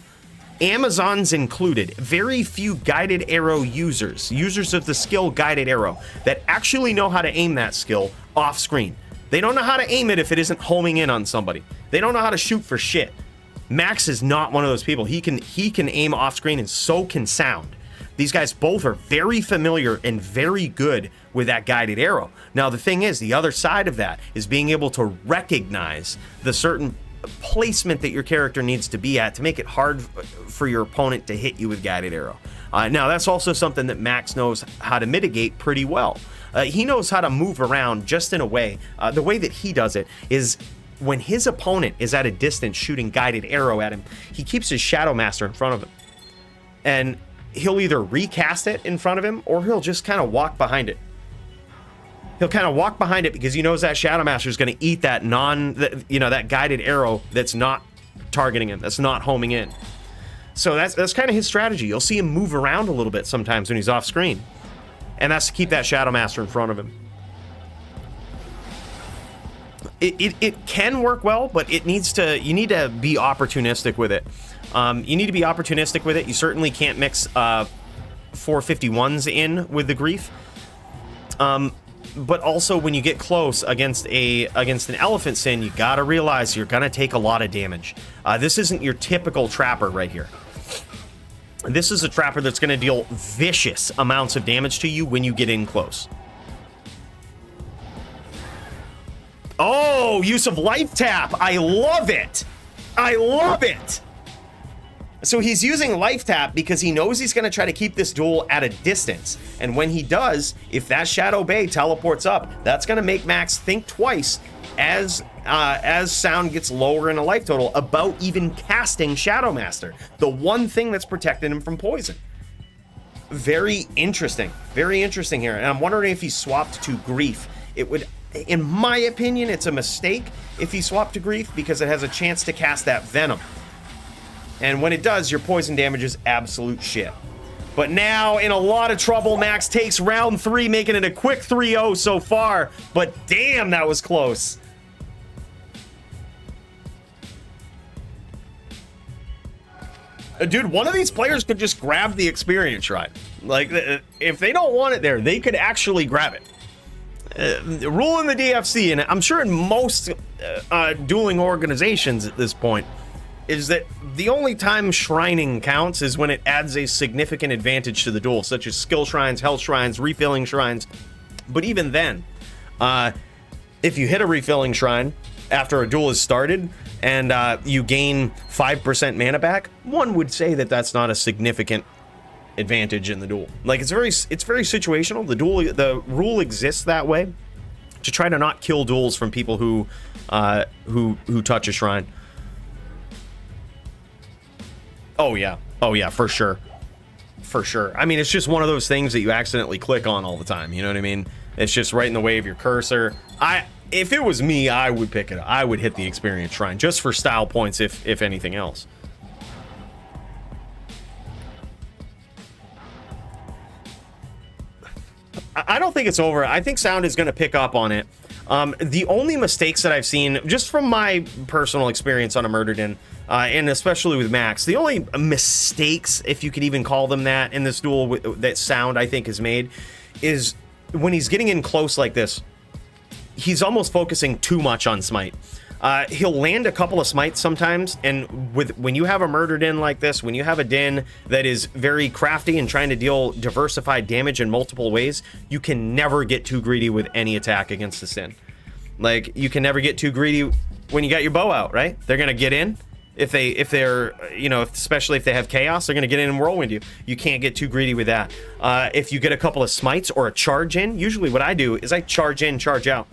Amazons included, very few guided arrow users of the skill guided arrow that actually know how to aim that skill off screen. They don't know how to aim it if it isn't homing in on somebody. They don't know how to shoot for shit. Max is not one of those people. He can aim off screen, and so can Sound. These guys both are very familiar and very good with that guided arrow. Now the thing is, the other side of that is being able to recognize the certain placement that your character needs to be at to make it hard for your opponent to hit you with guided arrow. Now that's also something that Max knows how to mitigate pretty well. He knows how to move around just in a way. The way that he does it is when his opponent is at a distance shooting guided arrow at him, he keeps his Shadow Master in front of him. And he'll either recast it in front of him or he'll just kind of walk behind it. He'll kind of walk behind it because he knows that Shadow Master is going to eat that that guided arrow that's not targeting him, that's not homing in. So that's kind of his strategy. You'll see him move around a little bit sometimes when he's off screen. And that's to keep that Shadow Master in front of him. It can work well, but you need to be opportunistic with it. You need to be opportunistic with it. You certainly can't mix 451s in with the Grief. But also when you get close against an Elephant Sin, you gotta realize you're gonna take a lot of damage. This isn't your typical trapper right here. This is a trapper that's going to deal vicious amounts of damage to you when you get in close. Oh, use of life tap. I love it. I love it. So he's using life tap because he knows he's going to try to keep this duel at a distance. And when he does, if that Shadow Bay teleports up, that's going to make Max think twice as Sound gets lower in a life total about even casting Shadow Master, the one thing that's protecting him from poison. Very interesting here. And I'm wondering if he swapped to Grief. It would, in my opinion, it's a mistake if he swapped to Grief because it has a chance to cast that Venom. And when it does, your poison damage is absolute shit. But now, in a lot of trouble, Max takes round 3, making it a quick 3-0 so far. But damn, that was close. Dude, one of these players could just grab the experience shrine. Like, if they don't want it there, they could actually grab it. Rule in the DFC, and I'm sure in most dueling organizations at this point, is that the only time shrining counts is when it adds a significant advantage to the duel, such as skill shrines, health shrines, refilling shrines. But even then, if you hit a refilling shrine after a duel is started and you gain 5% mana back, one would say that that's not a significant advantage in the duel. Like, it's very situational. The rule exists that way to try to not kill duels from people who touch a shrine. Oh yeah, for sure. I mean, it's just one of those things that you accidentally click on all the time, you know what I mean? It's just right in the way of your cursor. If it was me, I would pick it up. I would hit the experience shrine just for style points, if anything else. I don't think it's over. I think Sound is going to pick up on it. The only mistakes that I've seen, just from my personal experience on a Murdered In, and especially with Max, the only mistakes, if you could even call them that, in this duel that Sound, I think, has made, is when he's getting in close like this, he's almost focusing too much on Smite. He'll land a couple of smites sometimes, and when you have a murdered in like this, when you have a din that is very crafty and trying to deal diversified damage in multiple ways, you can never get too greedy with any attack against the sin. Like, you can never get too greedy when you got your bow out, right? They're gonna get in. If they're, you know, especially if they have chaos, they're gonna get in and whirlwind you. You can't get too greedy with that. If you get a couple of smites or a charge in, usually what I do is I charge in, charge out.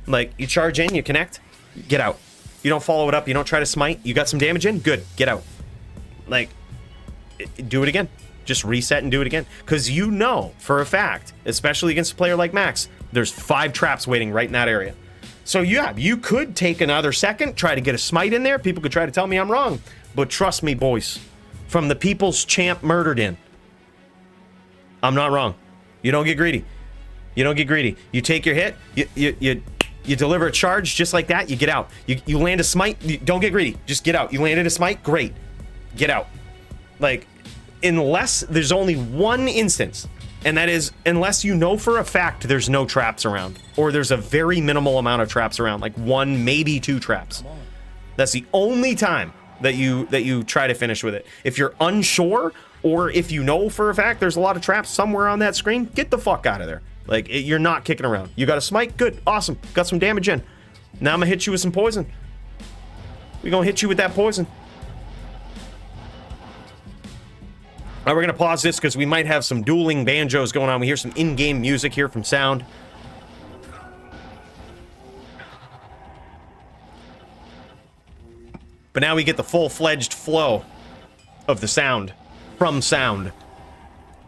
Like, you charge in, you connect, get out. You don't follow it up, you don't try to smite. You got some damage in, good, get out. Like, do it again. Just reset and do it again. Because you know for a fact, especially against a player like Max, there's 5 traps waiting right in that area. So yeah, you could take another second, try to get a smite in there. People could try to tell me I'm wrong. But trust me, boys, from the people's champ murdered in, I'm not wrong. You don't get greedy. You don't get greedy. You take your hit, you deliver a charge just like that, you get out. You land a smite, you don't get greedy, just get out. You landed a smite, great, get out. Like, unless there's only one instance, and that is unless you know for a fact there's no traps around, or there's a very minimal amount of traps around, like 1, maybe 2 traps. That's the only time that you try to finish with it. If you're unsure, or if you know for a fact there's a lot of traps somewhere on that screen, get the fuck out of there. Like, you're not kicking around. You got a smite? Good. Awesome. Got some damage in. Now I'm gonna hit you with some poison. We're gonna hit you with that poison. All right, we're gonna pause this because we might have some dueling banjos going on. We hear some in-game music here from sound. But now we get the full-fledged flow of the sound from sound.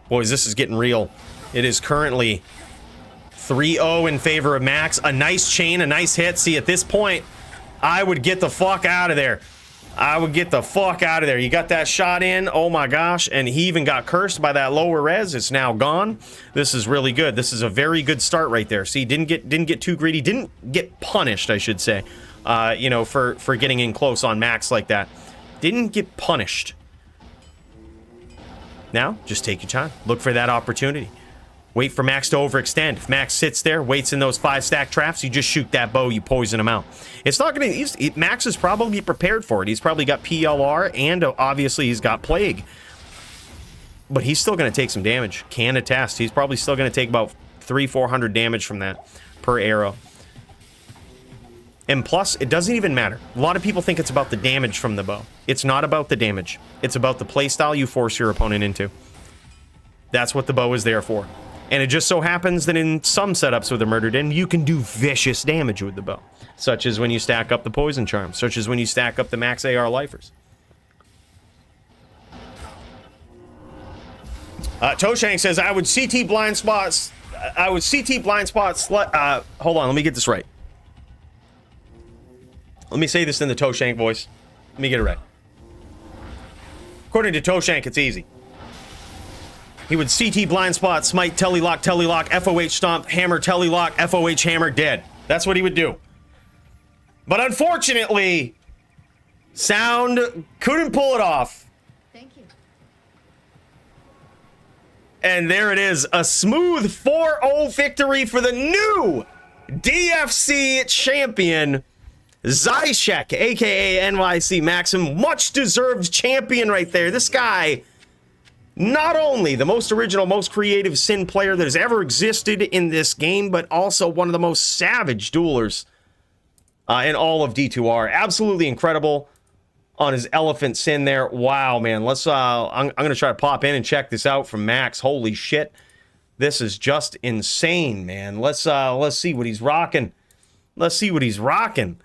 Boys, this is getting real. It is currently 3-0 in favor of Max. A nice chain, a nice hit. See, at this point, I would get the fuck out of there. I would get the fuck out of there. You got that shot in. Oh my gosh. And he even got cursed by that lower res. It's now gone. This is really good. This is a very good start right there. See, didn't get too greedy. Didn't get punished, I should say. You know, for getting in close on Max like that. Didn't get punished. Now, just take your time. Look for that opportunity. Wait for Max to overextend. If Max sits there, waits in those 5-stack traps, you just shoot that bow, you poison him out. It's not gonna, Max is probably prepared for it. He's probably got PLR, and obviously he's got Plague. But he's still gonna take some damage. Can attest. He's probably still gonna take about 300-400 damage from that per arrow. And plus, it doesn't even matter. A lot of people think it's about the damage from the bow. It's not about the damage. It's about the playstyle you force your opponent into. That's what the bow is there for. And it just so happens that in some setups with a murdered in, you can do vicious damage with the bow. Such as when you stack up the poison charms. Such as when you stack up the max AR lifers. Toshank says, I would CT blind spots. Hold on, let me get this right. Let me say this in the Toshank voice. Let me get it right. According to Toshank, it's easy. He would CT blind spot, smite, telelock, FOH stomp, hammer, telelock, FOH hammer, dead. That's what he would do. But unfortunately, Sound couldn't pull it off. Thank you. And there it is, a smooth 4-0 victory for the new DFC champion, Zyshek, aka NYC Maxim. Much deserved champion right there. This guy, not only the most original, most creative Sin player that has ever existed in this game, but also one of the most savage duelers in all of D2R. Absolutely incredible on his elephant Sin there. Wow, man. Let's I'm gonna try to pop in and check this out from Max. Holy shit, this is just insane, man. Let's see what he's rocking. Let's see what he's rocking.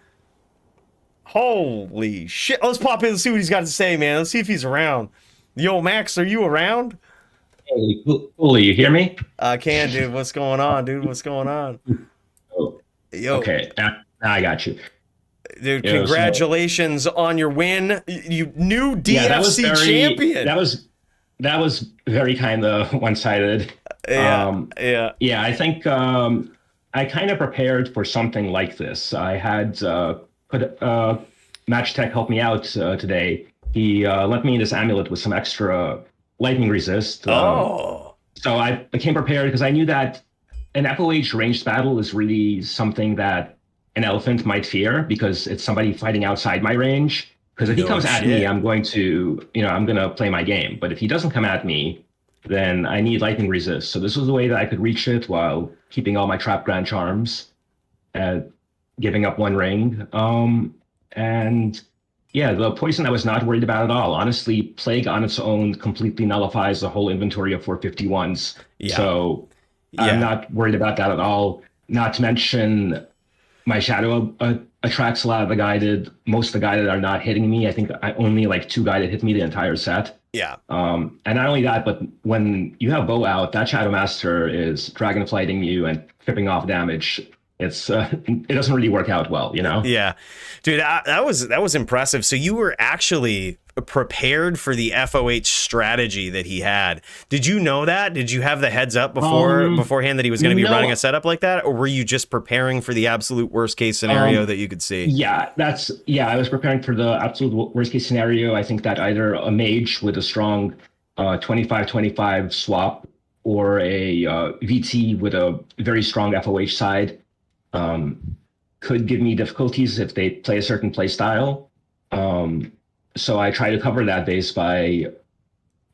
Holy shit. Let's pop in and see what he's got to say, man. Let's see if he's around. Yo, Max, are you around? Hey, Cooley, you hear me? I can, dude. What's going on, dude? What's going on? Oh, Yo. okay, now I got you. Dude, congratulations on your win. You new DFC champion. That was very kind of one-sided. Yeah. I think I kind of prepared for something like this. I had Match Tech help me out today. He lent me this amulet with some extra lightning resist. So I became prepared because I knew that an FOH ranged battle is really something that an elephant might fear because it's somebody fighting outside my range. Because if he No comes at shit. me, I'm going to play my game. But if he doesn't come at me, then I need lightning resist. So this was the way that I could reach it while keeping all my trap grand charms and giving up one ring. And yeah, the poison I was not worried about at all. Honestly, Plague on its own completely nullifies the whole inventory of 451s. Yeah. So Yeah. I'm not worried about that at all. Not to mention my shadow attracts a lot of the guided. Most of the guided are not hitting me. I think I only like 2 guided hit me the entire set. Yeah. And not only that, but when you have bow out, that Shadow Master is dragonflighting you and tripping off damage. It's it doesn't really work out well, you know? Yeah, dude, that was impressive. So you were actually prepared for the FOH strategy that he had. Did you know that? Did you have the heads up beforehand that he was going to be running a setup like that, or were you just preparing for the absolute worst case scenario that you could see? Yeah, I was preparing for the absolute worst case scenario. I think that either a mage with a strong 25-25 swap or a VT with a very strong FOH side could give me difficulties if they play a certain play style. So I try to cover that base by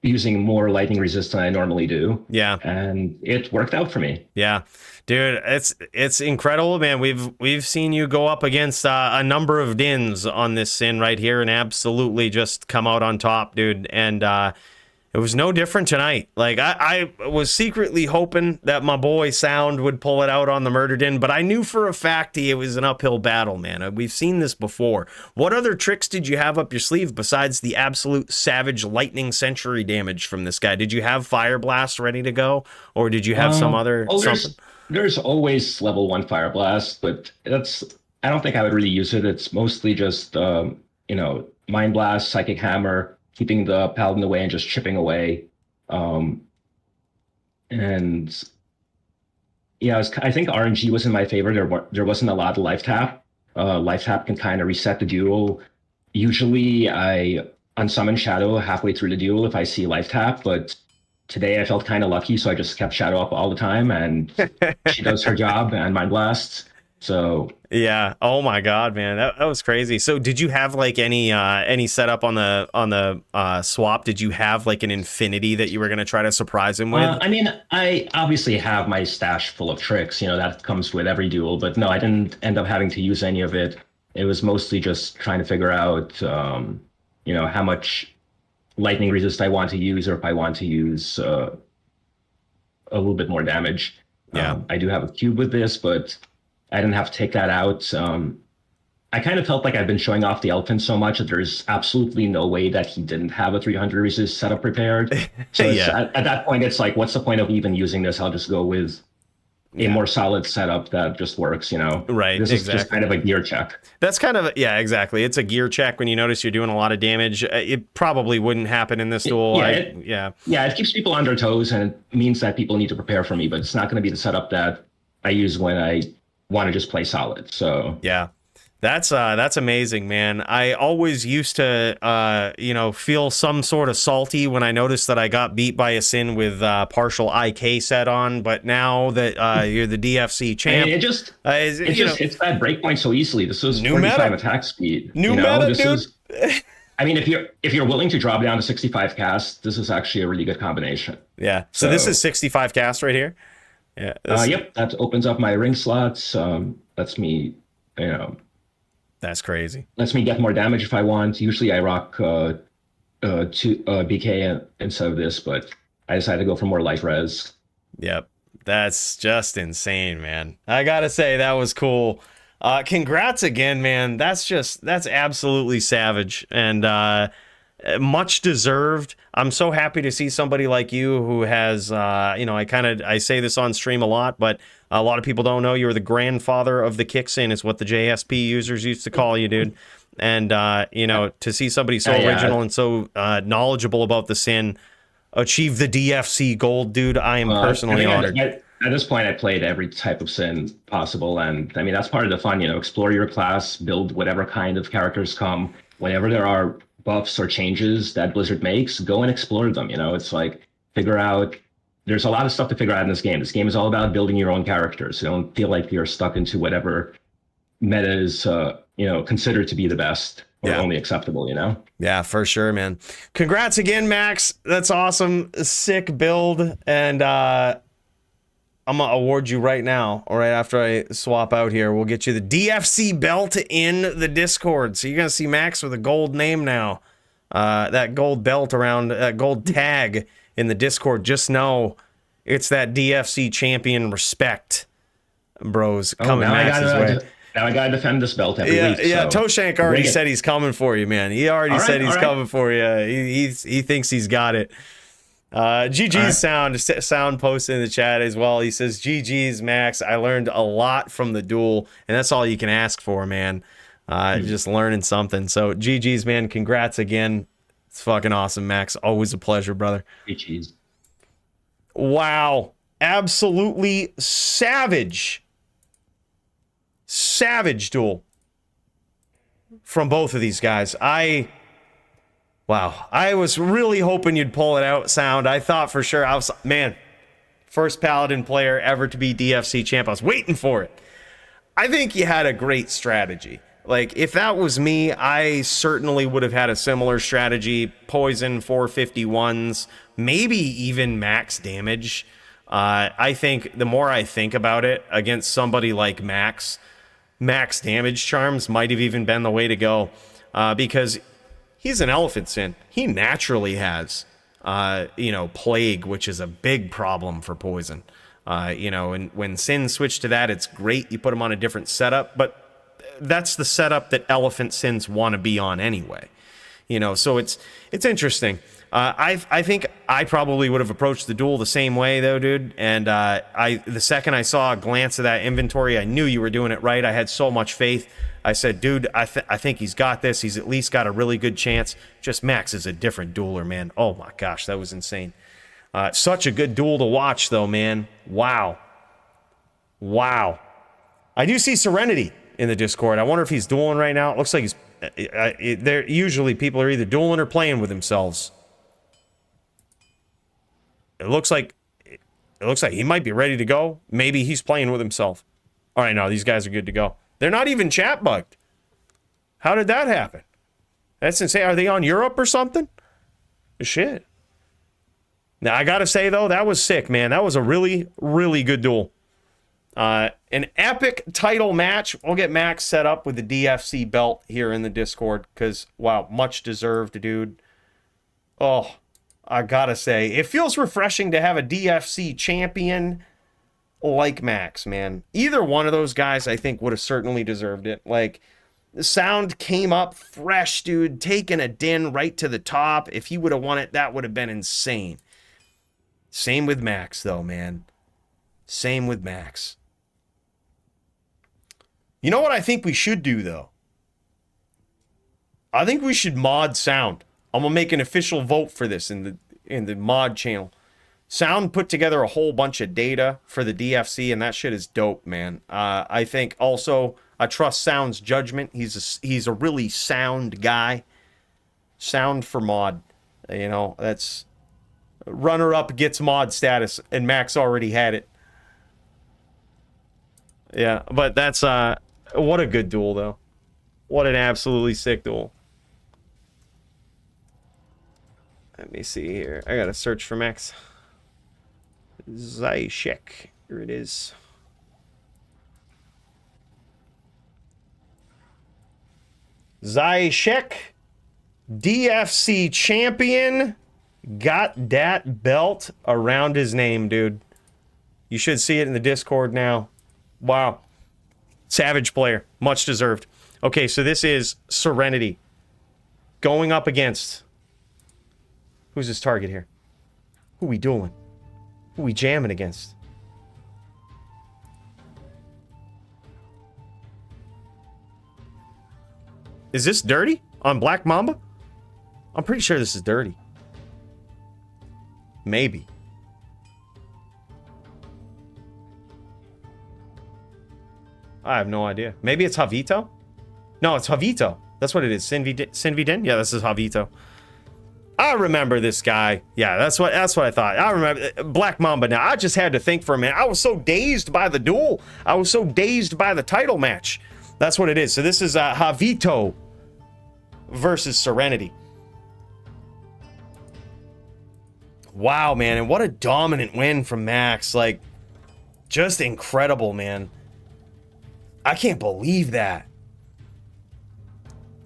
using more lightning resist than I normally do. Yeah. And it worked out for me. Yeah. Dude, it's incredible, man. We've seen you go up against a number of Dins on this sin right here and absolutely just come out on top, dude. And it was no different tonight. Like, I was secretly hoping that my boy Sound would pull it out on the Murder Din, but I knew for a fact it was an uphill battle, man. We've seen this before. What other tricks did you have up your sleeve besides the absolute savage lightning century damage from this guy? Did you have Fire Blast ready to go, or did you have some other something? There's always level 1 Fire Blast, but I don't think I would really use it. It's mostly just Mind Blast, Psychic Hammer, keeping the paladin away and just chipping away. And yeah, I think RNG was in my favor. There wasn't a lot of life tap. Life tap can kind of reset the duel. Usually I unsummon Shadow halfway through the duel if I see life tap, but today I felt kind of lucky, so I just kept Shadow up all the time, and she does her job and Mind Blasts. So yeah. Oh my God, man, that was crazy. So did you have like any setup on the swap? Did you have like an infinity that you were gonna try to surprise him with? I mean, I obviously have my stash full of tricks. That comes with every duel. But no, I didn't end up having to use any of it. It was mostly just trying to figure out, how much lightning resist I want to use, or if I want to use a little bit more damage. Yeah. I do have a cube with this, but I didn't have to take that out. I kind of felt like I've been showing off the elephant so much that there's absolutely no way that he didn't have a 300 resist setup prepared. So Yeah. at that point, it's like, what's the point of even using this? I'll just go with a more solid setup that just works, Right, This is just kind of a gear check. That's kind of, yeah, exactly. It's a gear check when you notice you're doing a lot of damage. It probably wouldn't happen in this duel. Yeah, it keeps people on their toes, and it means that people need to prepare for me, but it's not going to be the setup that I use when I want to just play solid. So yeah, that's amazing, man. I always used to feel some sort of salty when I noticed that I got beat by a sin with partial IK set on, but now that you're the DFC champ, it just hits that breakpoint so easily. This was New 45 meta. attack speed. New meta, dude. I mean, if you're willing to drop down to 65 cast, this is actually a really good combination. Yeah. So this is 65 cast right here. Yeah. Yep. That opens up my ring slots. Lets me, That's crazy. lets me get more damage if I want. Usually I rock BK instead of this, but I decided to go for more light res. Yep. That's just insane, man. I gotta say, that was cool. Congrats again, man. That's absolutely savage and much deserved. I'm so happy to see somebody like you who has, I say this on stream a lot, but a lot of people don't know you're the grandfather of the kick sin is what the JSP users used to call you, dude. And, to see somebody so original and so knowledgeable about the sin achieve the DFC gold, dude, I am personally honored. At this point, I played every type of sin possible, and I mean that's part of the fun. Explore your class, build whatever kind of characters come. Whenever there are buffs or changes that Blizzard makes, go and explore them. It's like figure out. There's a lot of stuff to figure out in this game. This game is all about building your own characters. So don't feel like you're stuck into whatever meta is considered to be the best or Yeah. only acceptable. Yeah, for sure, man. Congrats again, Max. That's awesome. Sick build. And I'm going to award you right now, all right, after I swap out here. We'll get you the DFC belt in the Discord. So you're going to see Max with a gold name now. That gold belt around, that gold tag in the Discord. Just know it's that DFC champion respect, bros, coming Max's way. Now I gotta defend this belt every week. Yeah, so Toshank already said he's coming for you, man. He already said he's coming for you. He thinks he's got it. GG's sound posted in the chat as well. He says, GG's, Max. I learned a lot from the duel, and that's all you can ask for, man. Just learning something. So GG's, man. Congrats again. It's fucking awesome, Max. Always a pleasure, brother. GG's. Wow. Absolutely savage duel from both of these guys. I was really hoping you'd pull it out, Sound. I thought for sure. First Paladin player ever to be DFC champ. I was waiting for it. I think you had a great strategy. Like, if that was me, I certainly would have had a similar strategy. Poison 451s, maybe even max damage. I think the more I think about it, against somebody like Max damage charms might have even been the way to go, because he's an elephant sin. He naturally has, plague, which is a big problem for poison. And when Sin switched to that, it's great. You put him on a different setup, but that's the setup that elephant sins want to be on anyway. So it's interesting. I think I probably would have approached the duel the same way though, dude. And the second I saw a glance of that inventory, I knew you were doing it right. I had so much faith. I said, dude, I think he's got this. He's at least got a really good chance. Just Max is a different dueler, man. Oh my gosh, that was insane. Such a good duel to watch though, man. Wow. I do see Serenity in the Discord. I wonder if he's dueling right now. It looks like he's there. Usually people are either dueling or playing with themselves. It looks like he might be ready to go. Maybe he's playing with himself. All right, no, these guys are good to go. They're not even chat bugged. How did that happen? That's insane. Are they on Europe or something? Shit. Now, I gotta say, though, that was sick, man. That was a really, really good duel. An epic title match. We'll get Max set up with the DFC belt here in the Discord because, wow, much deserved, dude. Oh, I gotta say, it feels refreshing to have a DFC champion like Max, man. Either one of those guys, I think, would have certainly deserved it. Like, the Sound came up fresh, dude, taking a din right to the top. If he would have won it, that would have been insane. Same with Max, though, man. Same with Max. You know what I think we should do, though? I think we should mod Sound. I'm going to make an official vote for this in the mod channel. Sound put together a whole bunch of data for the DFC, and that shit is dope, man. I think also I trust Sound's judgment. He's a really sound guy. Sound for mod. That's... Runner-up gets mod status, and Max already had it. Yeah, but that's... what a good duel, though. What an absolutely sick duel. Let me see here. I gotta search for Max. Zayshek. Here it is. Zayshek. DFC champion. Got that belt around his name, dude. You should see it in the Discord now. Wow. Savage player. Much deserved. Okay, so this is Serenity. Going up against... Who's his target here? Who we dueling? Who we jamming against? Is this Dirty on Black Mamba? I'm pretty sure this is Dirty. Maybe. I have no idea. Maybe it's Javito? No, it's Javito. That's what it is. Sinvidin? Yeah, this is Javito. I remember this guy. Yeah, that's what I thought. I remember Black Mamba. Now, I just had to think for a minute. I was so dazed by the duel. I was so dazed by the title match. That's what it is. So this is Javito versus Serenity. Wow, man. And what a dominant win from Max. Like, just incredible, man. I can't believe that.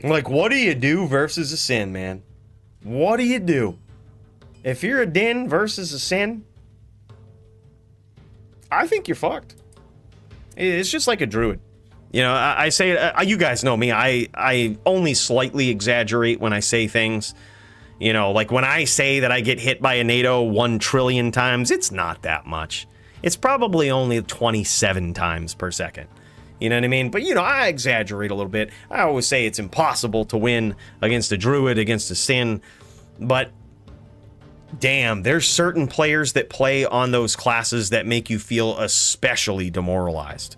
Like, what do you do versus a Sin, man? What do you do? If you're a Din versus a Sin, I think you're fucked. It's just like a Druid. You know, I say, you guys know me, I only slightly exaggerate when I say things. You know, like when I say that I get hit by a NATO 1 trillion times, it's not that much. It's probably only 27 times per second. You know what I mean? But, you know, I exaggerate a little bit. I always say it's impossible to win against a Druid, against a Sin. But, damn, there's certain players that play on those classes that make you feel especially demoralized.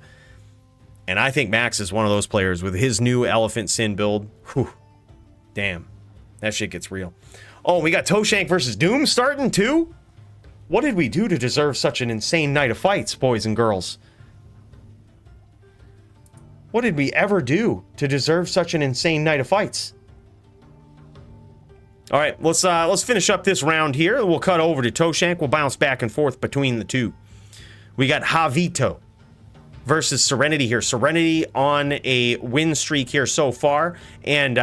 And I think Max is one of those players with his new Elephant Sin build. Whew. Damn. That shit gets real. Oh, we got Toshank versus Doom starting too? What did we do to deserve such an insane night of fights, boys and girls? What did we ever do to deserve such an insane night of fights? All right, let's finish up this round here. We'll cut over to Toshank. We'll bounce back and forth between the two. We got Javito versus Serenity here. Serenity on a win streak here so far. And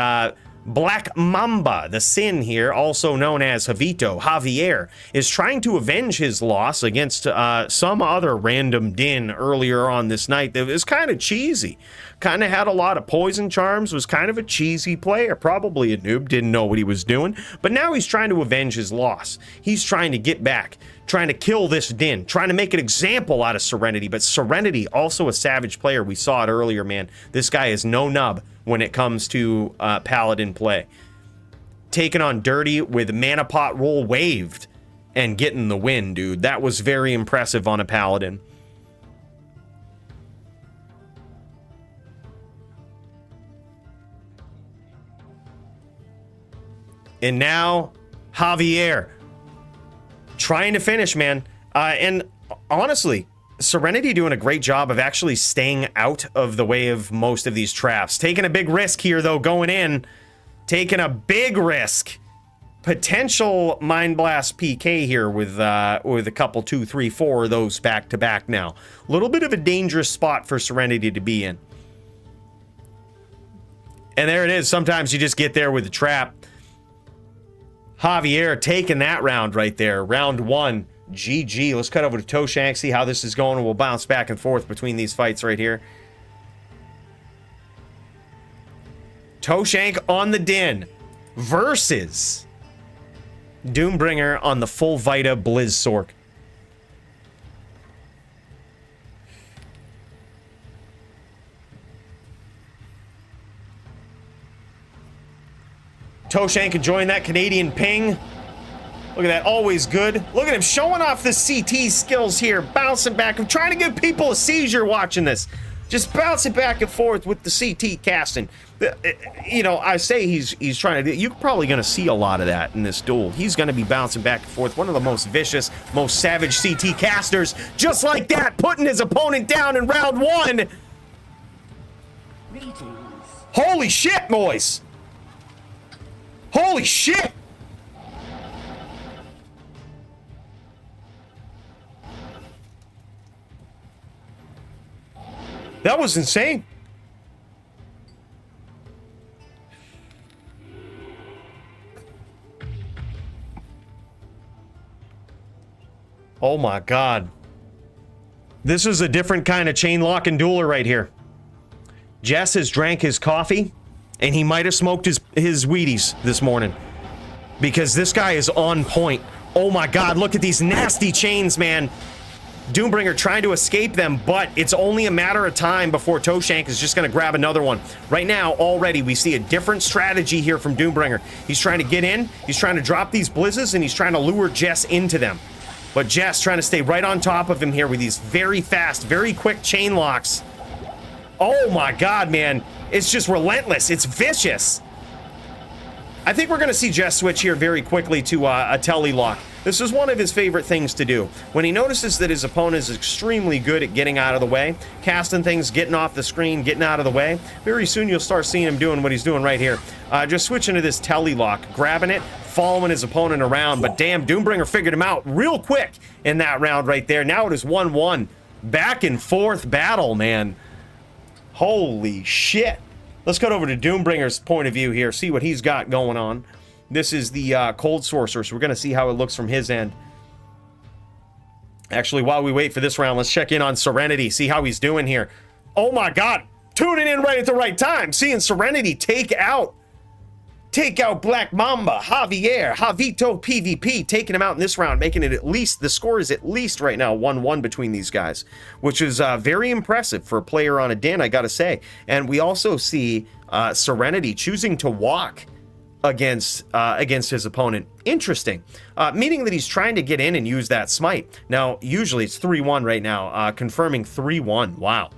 Black Mamba, the Sin here, also known as Javito, Javier, is trying to avenge his loss against some other random Din earlier on this night that was kind of cheesy. Kind of had a lot of poison charms, was kind of a cheesy player, probably a noob, didn't know what he was doing, but now he's trying to avenge his loss. He's trying to get back, trying to kill this Din, trying to make an example out of Serenity, but Serenity, also a savage player. We saw it earlier, man. This guy is no nub when it comes to Paladin play. Taking on Dirty with Mana Pot roll waved and getting the win, dude. That was very impressive on a Paladin. And now, Javier trying to finish, man. And honestly, Serenity doing a great job of actually staying out of the way of most of these traps. Taking a big risk here, though, going in. Taking a big risk. Potential Mind Blast PK here with a couple, 2, 3, 4 of those back-to-back now. A little bit of a dangerous spot for Serenity to be in. And there it is. Sometimes you just get there with the trap. Javier taking that round right there. Round 1. GG. Let's cut over to Toshank, see how this is going, and we'll bounce back and forth between these fights right here. Toshank on the Din versus Doombringer on the full Vita Blizz Sork. Toshank enjoying that Canadian ping. Look at that, always good. Look at him showing off the CT skills here, bouncing back. I'm trying to give people a seizure watching this. Just bouncing back and forth with the CT casting. You know, I say he's trying to do, you're probably going to see a lot of that in this duel. He's going to be bouncing back and forth. One of the most vicious, most savage CT casters. Just like that, putting his opponent down in round 1. Holy shit, boys. Holy shit! That was insane. Oh my God. This is a different kind of chain lock and dueler right here. Jess has drank his coffee. And he might have smoked his Wheaties this morning. Because this guy is on point. Oh my God, look at these nasty chains, man. Doombringer trying to escape them, but it's only a matter of time before Toshank is just going to grab another one. Right now, already, we see a different strategy here from Doombringer. He's trying to get in, he's trying to drop these blizzes, and he's trying to lure Jess into them. But Jess trying to stay right on top of him here with these very fast, very quick chain locks. Oh my God, man. It's just relentless. It's vicious. I think we're going to see Jess switch here very quickly to a telly lock. This is one of his favorite things to do. When he notices that his opponent is extremely good at getting out of the way, casting things, getting off the screen, getting out of the way, very soon you'll start seeing him doing what he's doing right here. Just switching to this telly lock, grabbing it, following his opponent around, but damn, Doombringer figured him out real quick in that round right there. Now it is 1-1. Back and forth battle, man. Holy shit. Let's cut over to Doombringer's point of view here, see what he's got going on. This is the Cold Sorcerer, so we're going to see how it looks from his end. Actually, while we wait for this round, let's check in on Serenity, see how he's doing here. Oh my god, tuning in right at the right time, seeing Serenity take out Black Mamba, Javito PvP, taking him out in this round, making it at least, the score is at least right now 1-1 between these guys, which is very impressive for a player on a din, I gotta say. And we also see Serenity choosing to walk against his opponent. Interesting. Meaning that he's trying to get in and use that smite. Now, usually it's 3-1 right now, confirming 3-1. Wow.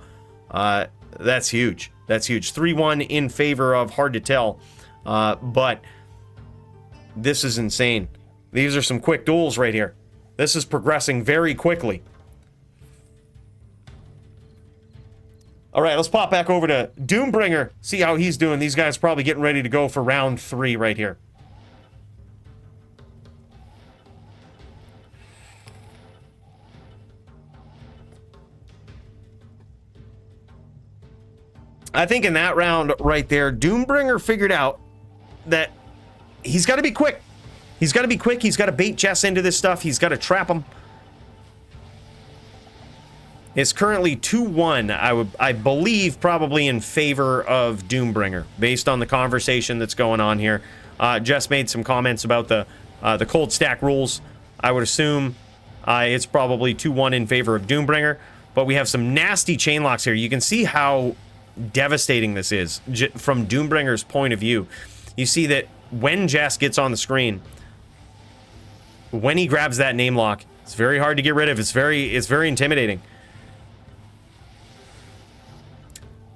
That's huge. That's huge. 3-1 in favor of Hard to Tell. But this is insane. These are some quick duels right here. This is progressing very quickly. All right, let's pop back over to Doombringer, see how he's doing. These guys probably getting ready to go for round 3 right here. I think in that round right there, Doombringer figured out that he's got to be quick. He's got to be quick. He's got to bait Jess into this stuff. He's got to trap him. It's currently 2-1, I believe, probably in favor of Doombringer, based on the conversation that's going on here. Jess made some comments about the cold stack rules. I would assume it's probably 2-1 in favor of Doombringer, but we have some nasty chain locks here. You can see how devastating this is from Doombringer's point of view. You see that when Jess gets on the screen, when he grabs that name lock, it's very hard to get rid of. It's very intimidating.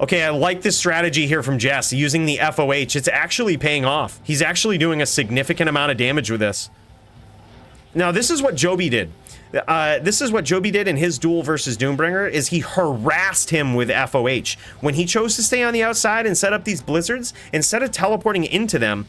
Okay, I like this strategy here from Jess, using the FOH. It's actually paying off. He's actually doing a significant amount of damage with this. Now, this is what Joby did. This is what Joby did in his duel versus Doombringer, is he harassed him with FOH. When he chose to stay on the outside and set up these blizzards, instead of teleporting into them,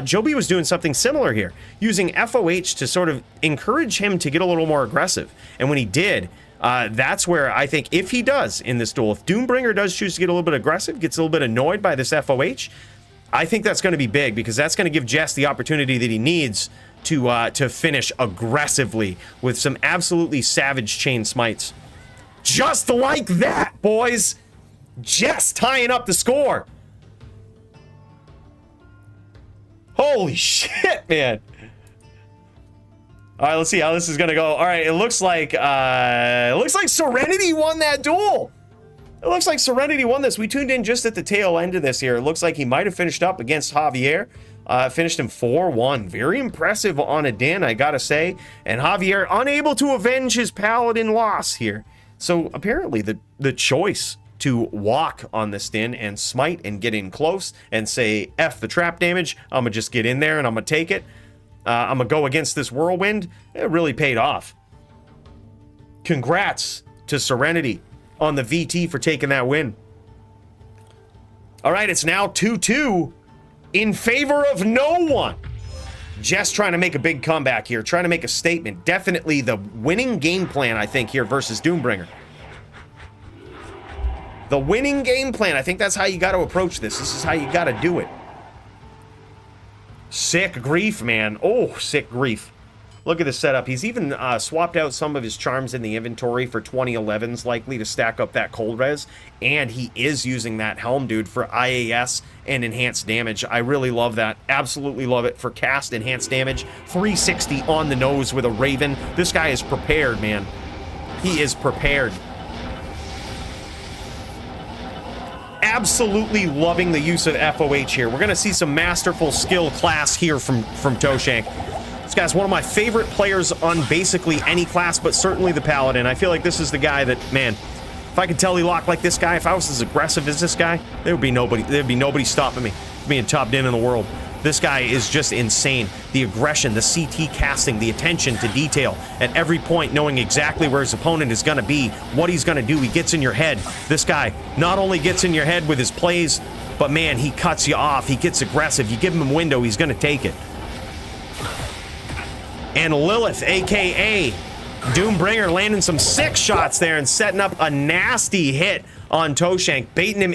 Joby was doing something similar here, using FOH to sort of encourage him to get a little more aggressive. And when he did, that's where I think, if he does in this duel, if Doombringer does choose to get a little bit aggressive, gets a little bit annoyed by this FOH, I think that's going to be big, because that's going to give Jess the opportunity that he needs to finish aggressively with some absolutely savage chain smites. Just like that, boys! Jess tying up the score! Holy shit, man! All right, let's see how this is gonna go. All right, it looks like Serenity won that duel. It looks like Serenity won this. We tuned in just at the tail end of this here. It looks like he might have finished up against Javier. Finished him 4-1. Very impressive on a din, I gotta say. And Javier unable to avenge his paladin loss here. So apparently the choice to walk on this din and smite and get in close and say F the trap damage, I'm gonna just get in there and I'm gonna take it. I'm gonna go against this whirlwind. It really paid off. Congrats to Serenity on the VT for taking that win. All right, it's now 2-2 in favor of no one. Jess trying to make a big comeback here, trying to make a statement. Definitely the winning game plan, I think, here versus Doombringer. The winning game plan. I think that's how you got to approach this. This is how you got to do it. Sick grief, man. Oh, sick grief. Look at the setup. He's even swapped out some of his charms in the inventory for 2011s, likely to stack up that cold res. And he is using that helm, dude, for IAS and enhanced damage. I really love that. Absolutely love it for cast enhanced damage. 360 on the nose with a Raven. This guy is prepared, man. He is prepared. Absolutely loving the use of FOH here. We're going to see some masterful skill class here from Toshank. This guy's one of my favorite players on basically any class, but certainly the Paladin. I feel like this is the guy that, man, if I could telly-lock like this guy, if I was as aggressive as this guy, there'd be nobody stopping me being top din in the world. This guy is just insane. The aggression, the CT casting, the attention to detail at every point, knowing exactly where his opponent is going to be, what he's going to do. He gets in your head. This guy not only gets in your head with his plays, but man, he cuts you off. He gets aggressive. You give him a window, he's going to take it. And Lilith, a.k.a. Doombringer, landing some sick shots there and setting up a nasty hit on Toshank, baiting him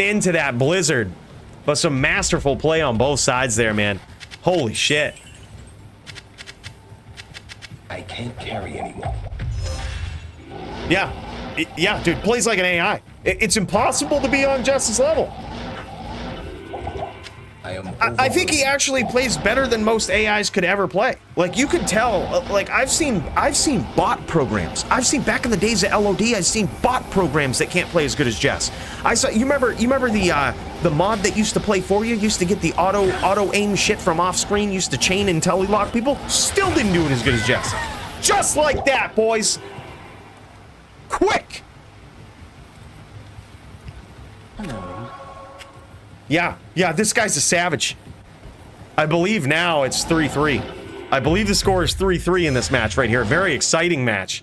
into that blizzard. But some masterful play on both sides there, man. Holy shit. I can't carry anymore. Yeah. Yeah, dude, plays like an AI. It's impossible to be on Justice level. I think he actually plays better than most AIs could ever play. Like, you could tell, like, I've seen bot programs. I've seen, back in the days of LOD, I've seen bot programs that can't play as good as Jess. You remember the mod that used to play for you, used to get the auto aim shit from off screen, used to chain and telelock people? Still didn't do it as good as Jess. Just like that, boys. Quick. Yeah, this guy's a savage. I believe now it's 3-3. I believe the score is 3-3 in this match right here. Very exciting match.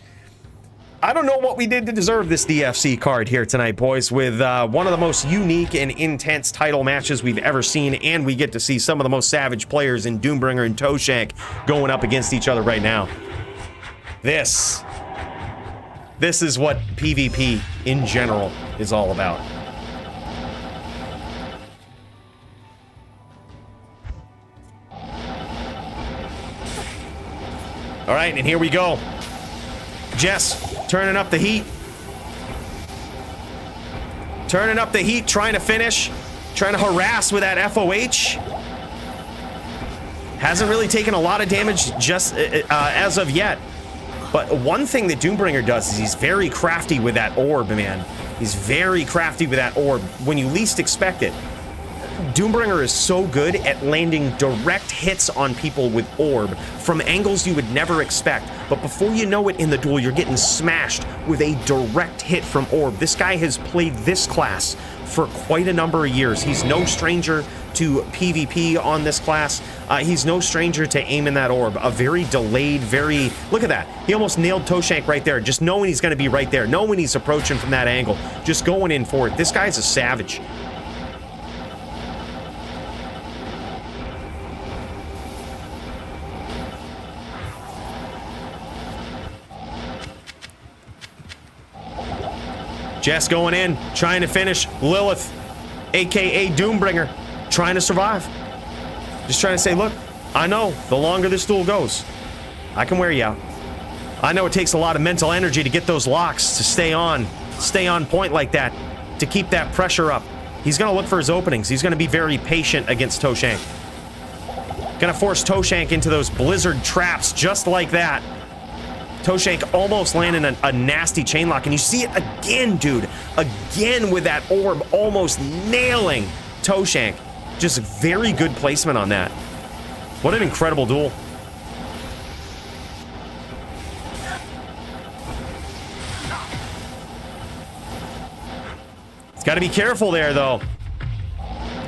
I don't know what we did to deserve this DFC card here tonight, boys, with one of the most unique and intense title matches we've ever seen, and we get to see some of the most savage players in Doombringer and Toshank going up against each other right now. This is what PvP in general is all about. All right, and here we go. Jess turning up the heat. Turning up the heat, trying to finish. Trying to harass with that FOH. Hasn't really taken a lot of damage just as of yet. But one thing that Doombringer does is he's very crafty with that orb, man. He's very crafty with that orb when you least expect it. Doombringer is so good at landing direct hits on people with orb from angles you would never expect. But before you know it in the duel, you're getting smashed with a direct hit from orb. This guy has played this class for quite a number of years. He's no stranger to PvP on this class. He's no stranger to aiming that orb. A very delayed, look at that. He almost nailed Toshank right there, just knowing he's going to be right there, knowing he's approaching from that angle, just going in for it. This guy's a savage. Jess going in, trying to finish. Lilith, a.k.a. Doombringer, trying to survive. Just trying to say, look, I know the longer this duel goes, I can wear you out. I know it takes a lot of mental energy to get those locks, to stay on point like that, to keep that pressure up. He's going to look for his openings. He's going to be very patient against Toshank. Going to force Toshank into those blizzard traps just like that. Toshank almost landing a nasty chain lock, and you see it again, dude. Again with that orb almost nailing Toshank. Just very good placement on that. What an incredible duel. It's got to be careful there, though.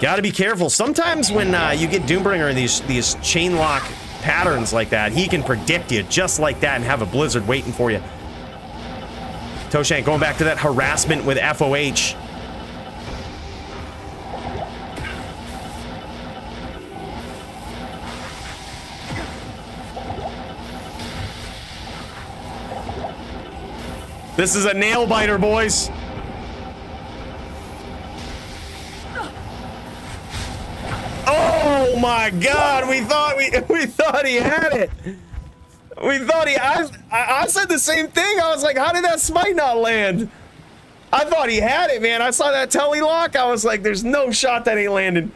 Got to be careful. Sometimes when you get Doombringer in these chain lock patterns like that, he can predict you just like that and have a blizzard waiting for you. Toshank going back to that harassment with FOH. This is a nail biter, boys. Oh my God! We thought he had it. We thought I said the same thing. I was like, how did that smite not land? I thought he had it, man. I saw that telly lock. I was like, there's no shot that ain't landed.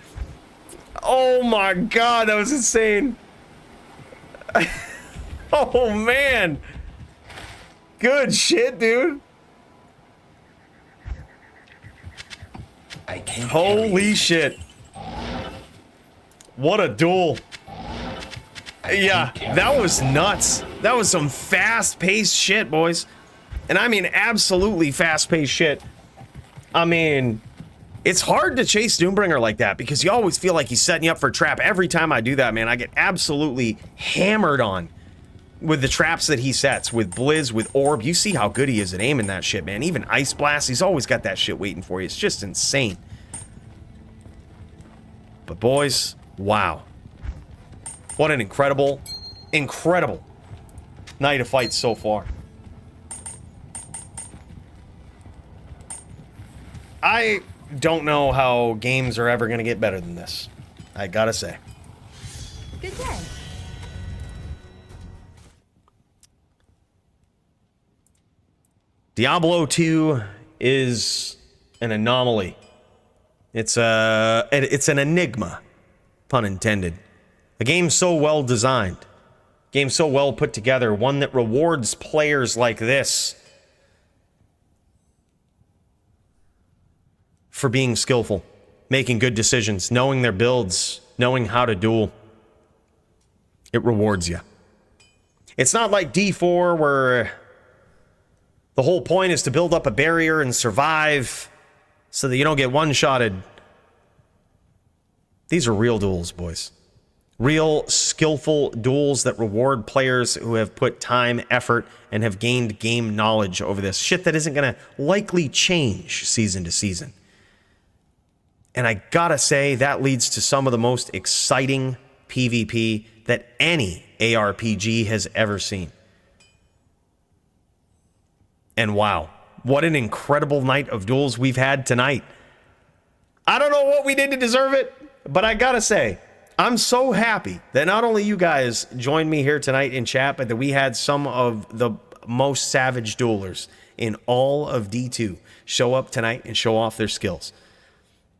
Oh my God, that was insane. Oh man. Good shit, dude. I can't. Holy shit. What a duel. Yeah, that was nuts. That was some fast-paced shit, boys. And I mean absolutely fast-paced shit. I mean, It's hard to chase Doombringer like that because you always feel like he's setting you up for a trap. Every time I do that, man, I get absolutely hammered on with the traps that he sets, with Blizz, with Orb. You see how good he is at aiming that shit, man. Even Ice Blast, he's always got that shit waiting for you. It's just insane. But boys, wow. What an incredible, incredible night of fights so far. I don't know how games are ever going to get better than this. I gotta say. Good day. Diablo 2 is an anomaly. It's an enigma, pun intended. A game so well designed, a game so well put together, one that rewards players like this for being skillful, making good decisions, knowing their builds, knowing how to duel. It rewards you. It's not like D4 where the whole point is to build up a barrier and survive so that you don't get one-shotted. These are real duels, boys. Real, skillful duels that reward players who have put time, effort, and have gained game knowledge over this. Shit that isn't going to likely change season to season. And I gotta say, that leads to some of the most exciting PvP that any ARPG has ever seen. And wow, what an incredible night of duels we've had tonight. I don't know what we did to deserve it, but I gotta say, I'm so happy that not only you guys joined me here tonight in chat, but that we had some of the most savage duelers in all of D2 show up tonight and show off their skills.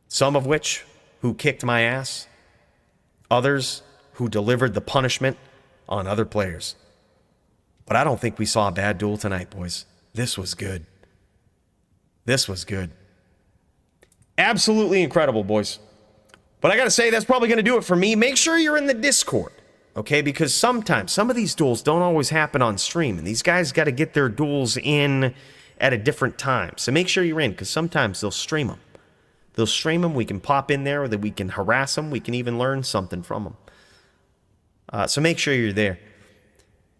Some of which who kicked my ass, others who delivered the punishment on other players. But I don't think we saw a bad duel tonight, boys. This was good. This was good. Absolutely incredible, boys. But I gotta say, that's probably gonna do it for me. Make sure you're in the Discord, okay? Because sometimes, some of these duels don't always happen on stream, and these guys gotta get their duels in at a different time. So make sure you're in, because sometimes they'll stream them. They'll stream them, we can pop in there, or that we can harass them, we can even learn something from them. So make sure you're there.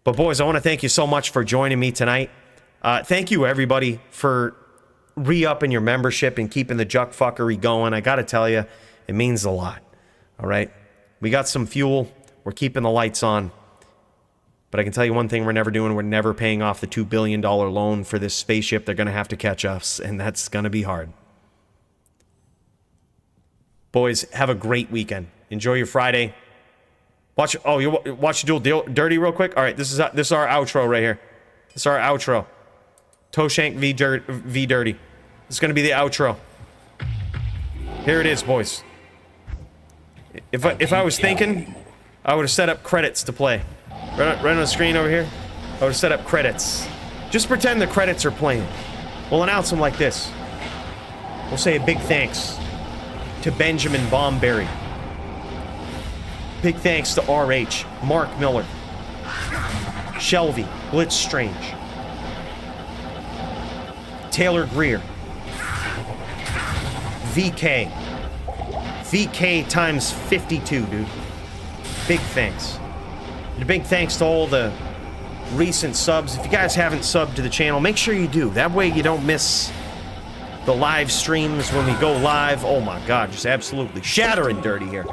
But boys, I want to thank you so much for joining me tonight. Thank you, everybody, for re-upping your membership and keeping the juck fuckery going. I gotta tell you, it means a lot. All right? We got some fuel, we're keeping the lights on. But I can tell you one thing we're never doing, we're never paying off the $2 billion loan for this spaceship. They're gonna have to catch us, and that's gonna be hard. Boys, have a great weekend. Enjoy your Friday. Watch Duel Dirty real quick. All right, this is our outro right here. This is our outro. Toshank v Dirty. This is going to be the outro. Here it is, boys. If I was thinking, I would have set up credits to play. Right on the screen over here, I would have set up credits. Just pretend the credits are playing. We'll announce them like this. We'll say a big thanks to Benjamin Bomberry. Big thanks to RH, Mark Miller, Shelby, Blitz Strange, Taylor Greer, VK. VK times 52, dude. Big thanks. And a big thanks to all the recent subs. If you guys haven't subbed to the channel, make sure you do. That way you don't miss the live streams when we go live. Oh my god, just absolutely shattering Dirty here.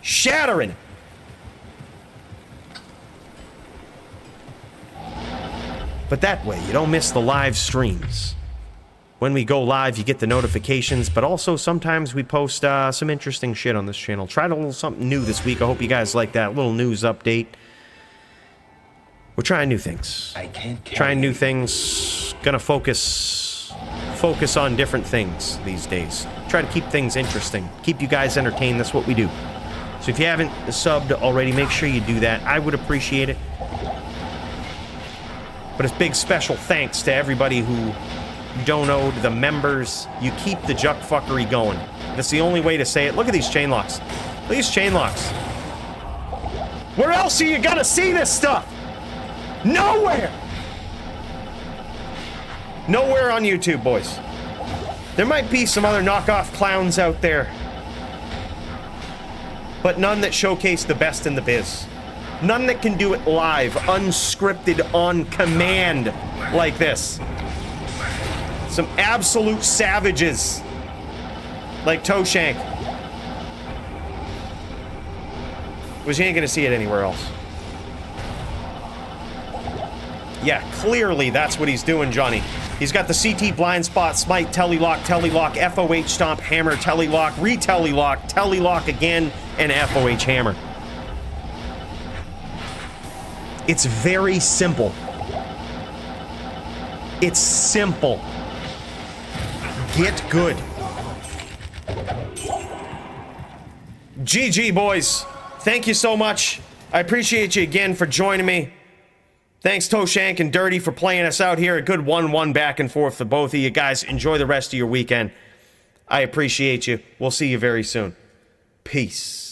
Shattering. But that way, you don't miss the live streams. When we go live, you get the notifications, but also sometimes we post some interesting shit on this channel. Tried a little something new this week. I hope you guys like that little news update. We're trying new things. Trying new things. Gonna focus on different things these days. Try to keep things interesting. Keep you guys entertained. That's what we do. So if you haven't subbed already, make sure you do that. I would appreciate it. But it's big special thanks to everybody who donoed, the members. You keep the juck fuckery going. That's the only way to say it. Look at these chain locks. Look at these chain locks. Where else are you gonna see this stuff? Nowhere! Nowhere on YouTube, boys. There might be some other knockoff clowns out there, but none that showcase the best in the biz. None that can do it live, unscripted, on command like this. Some absolute savages like Toshank. Which you ain't gonna see it anywhere else. Yeah, clearly that's what he's doing, Johnny. He's got the CT blind spot, smite, telelock, FOH stomp, hammer, telelock, re-telelock, telelock again, and FOH hammer. It's very simple. It's simple. Get good. GG, boys. Thank you so much. I appreciate you again for joining me. Thanks, Toshank and Dirty, for playing us out here. A good 1-1 back and forth for both of you guys. Enjoy the rest of your weekend. I appreciate you. We'll see you very soon. Peace.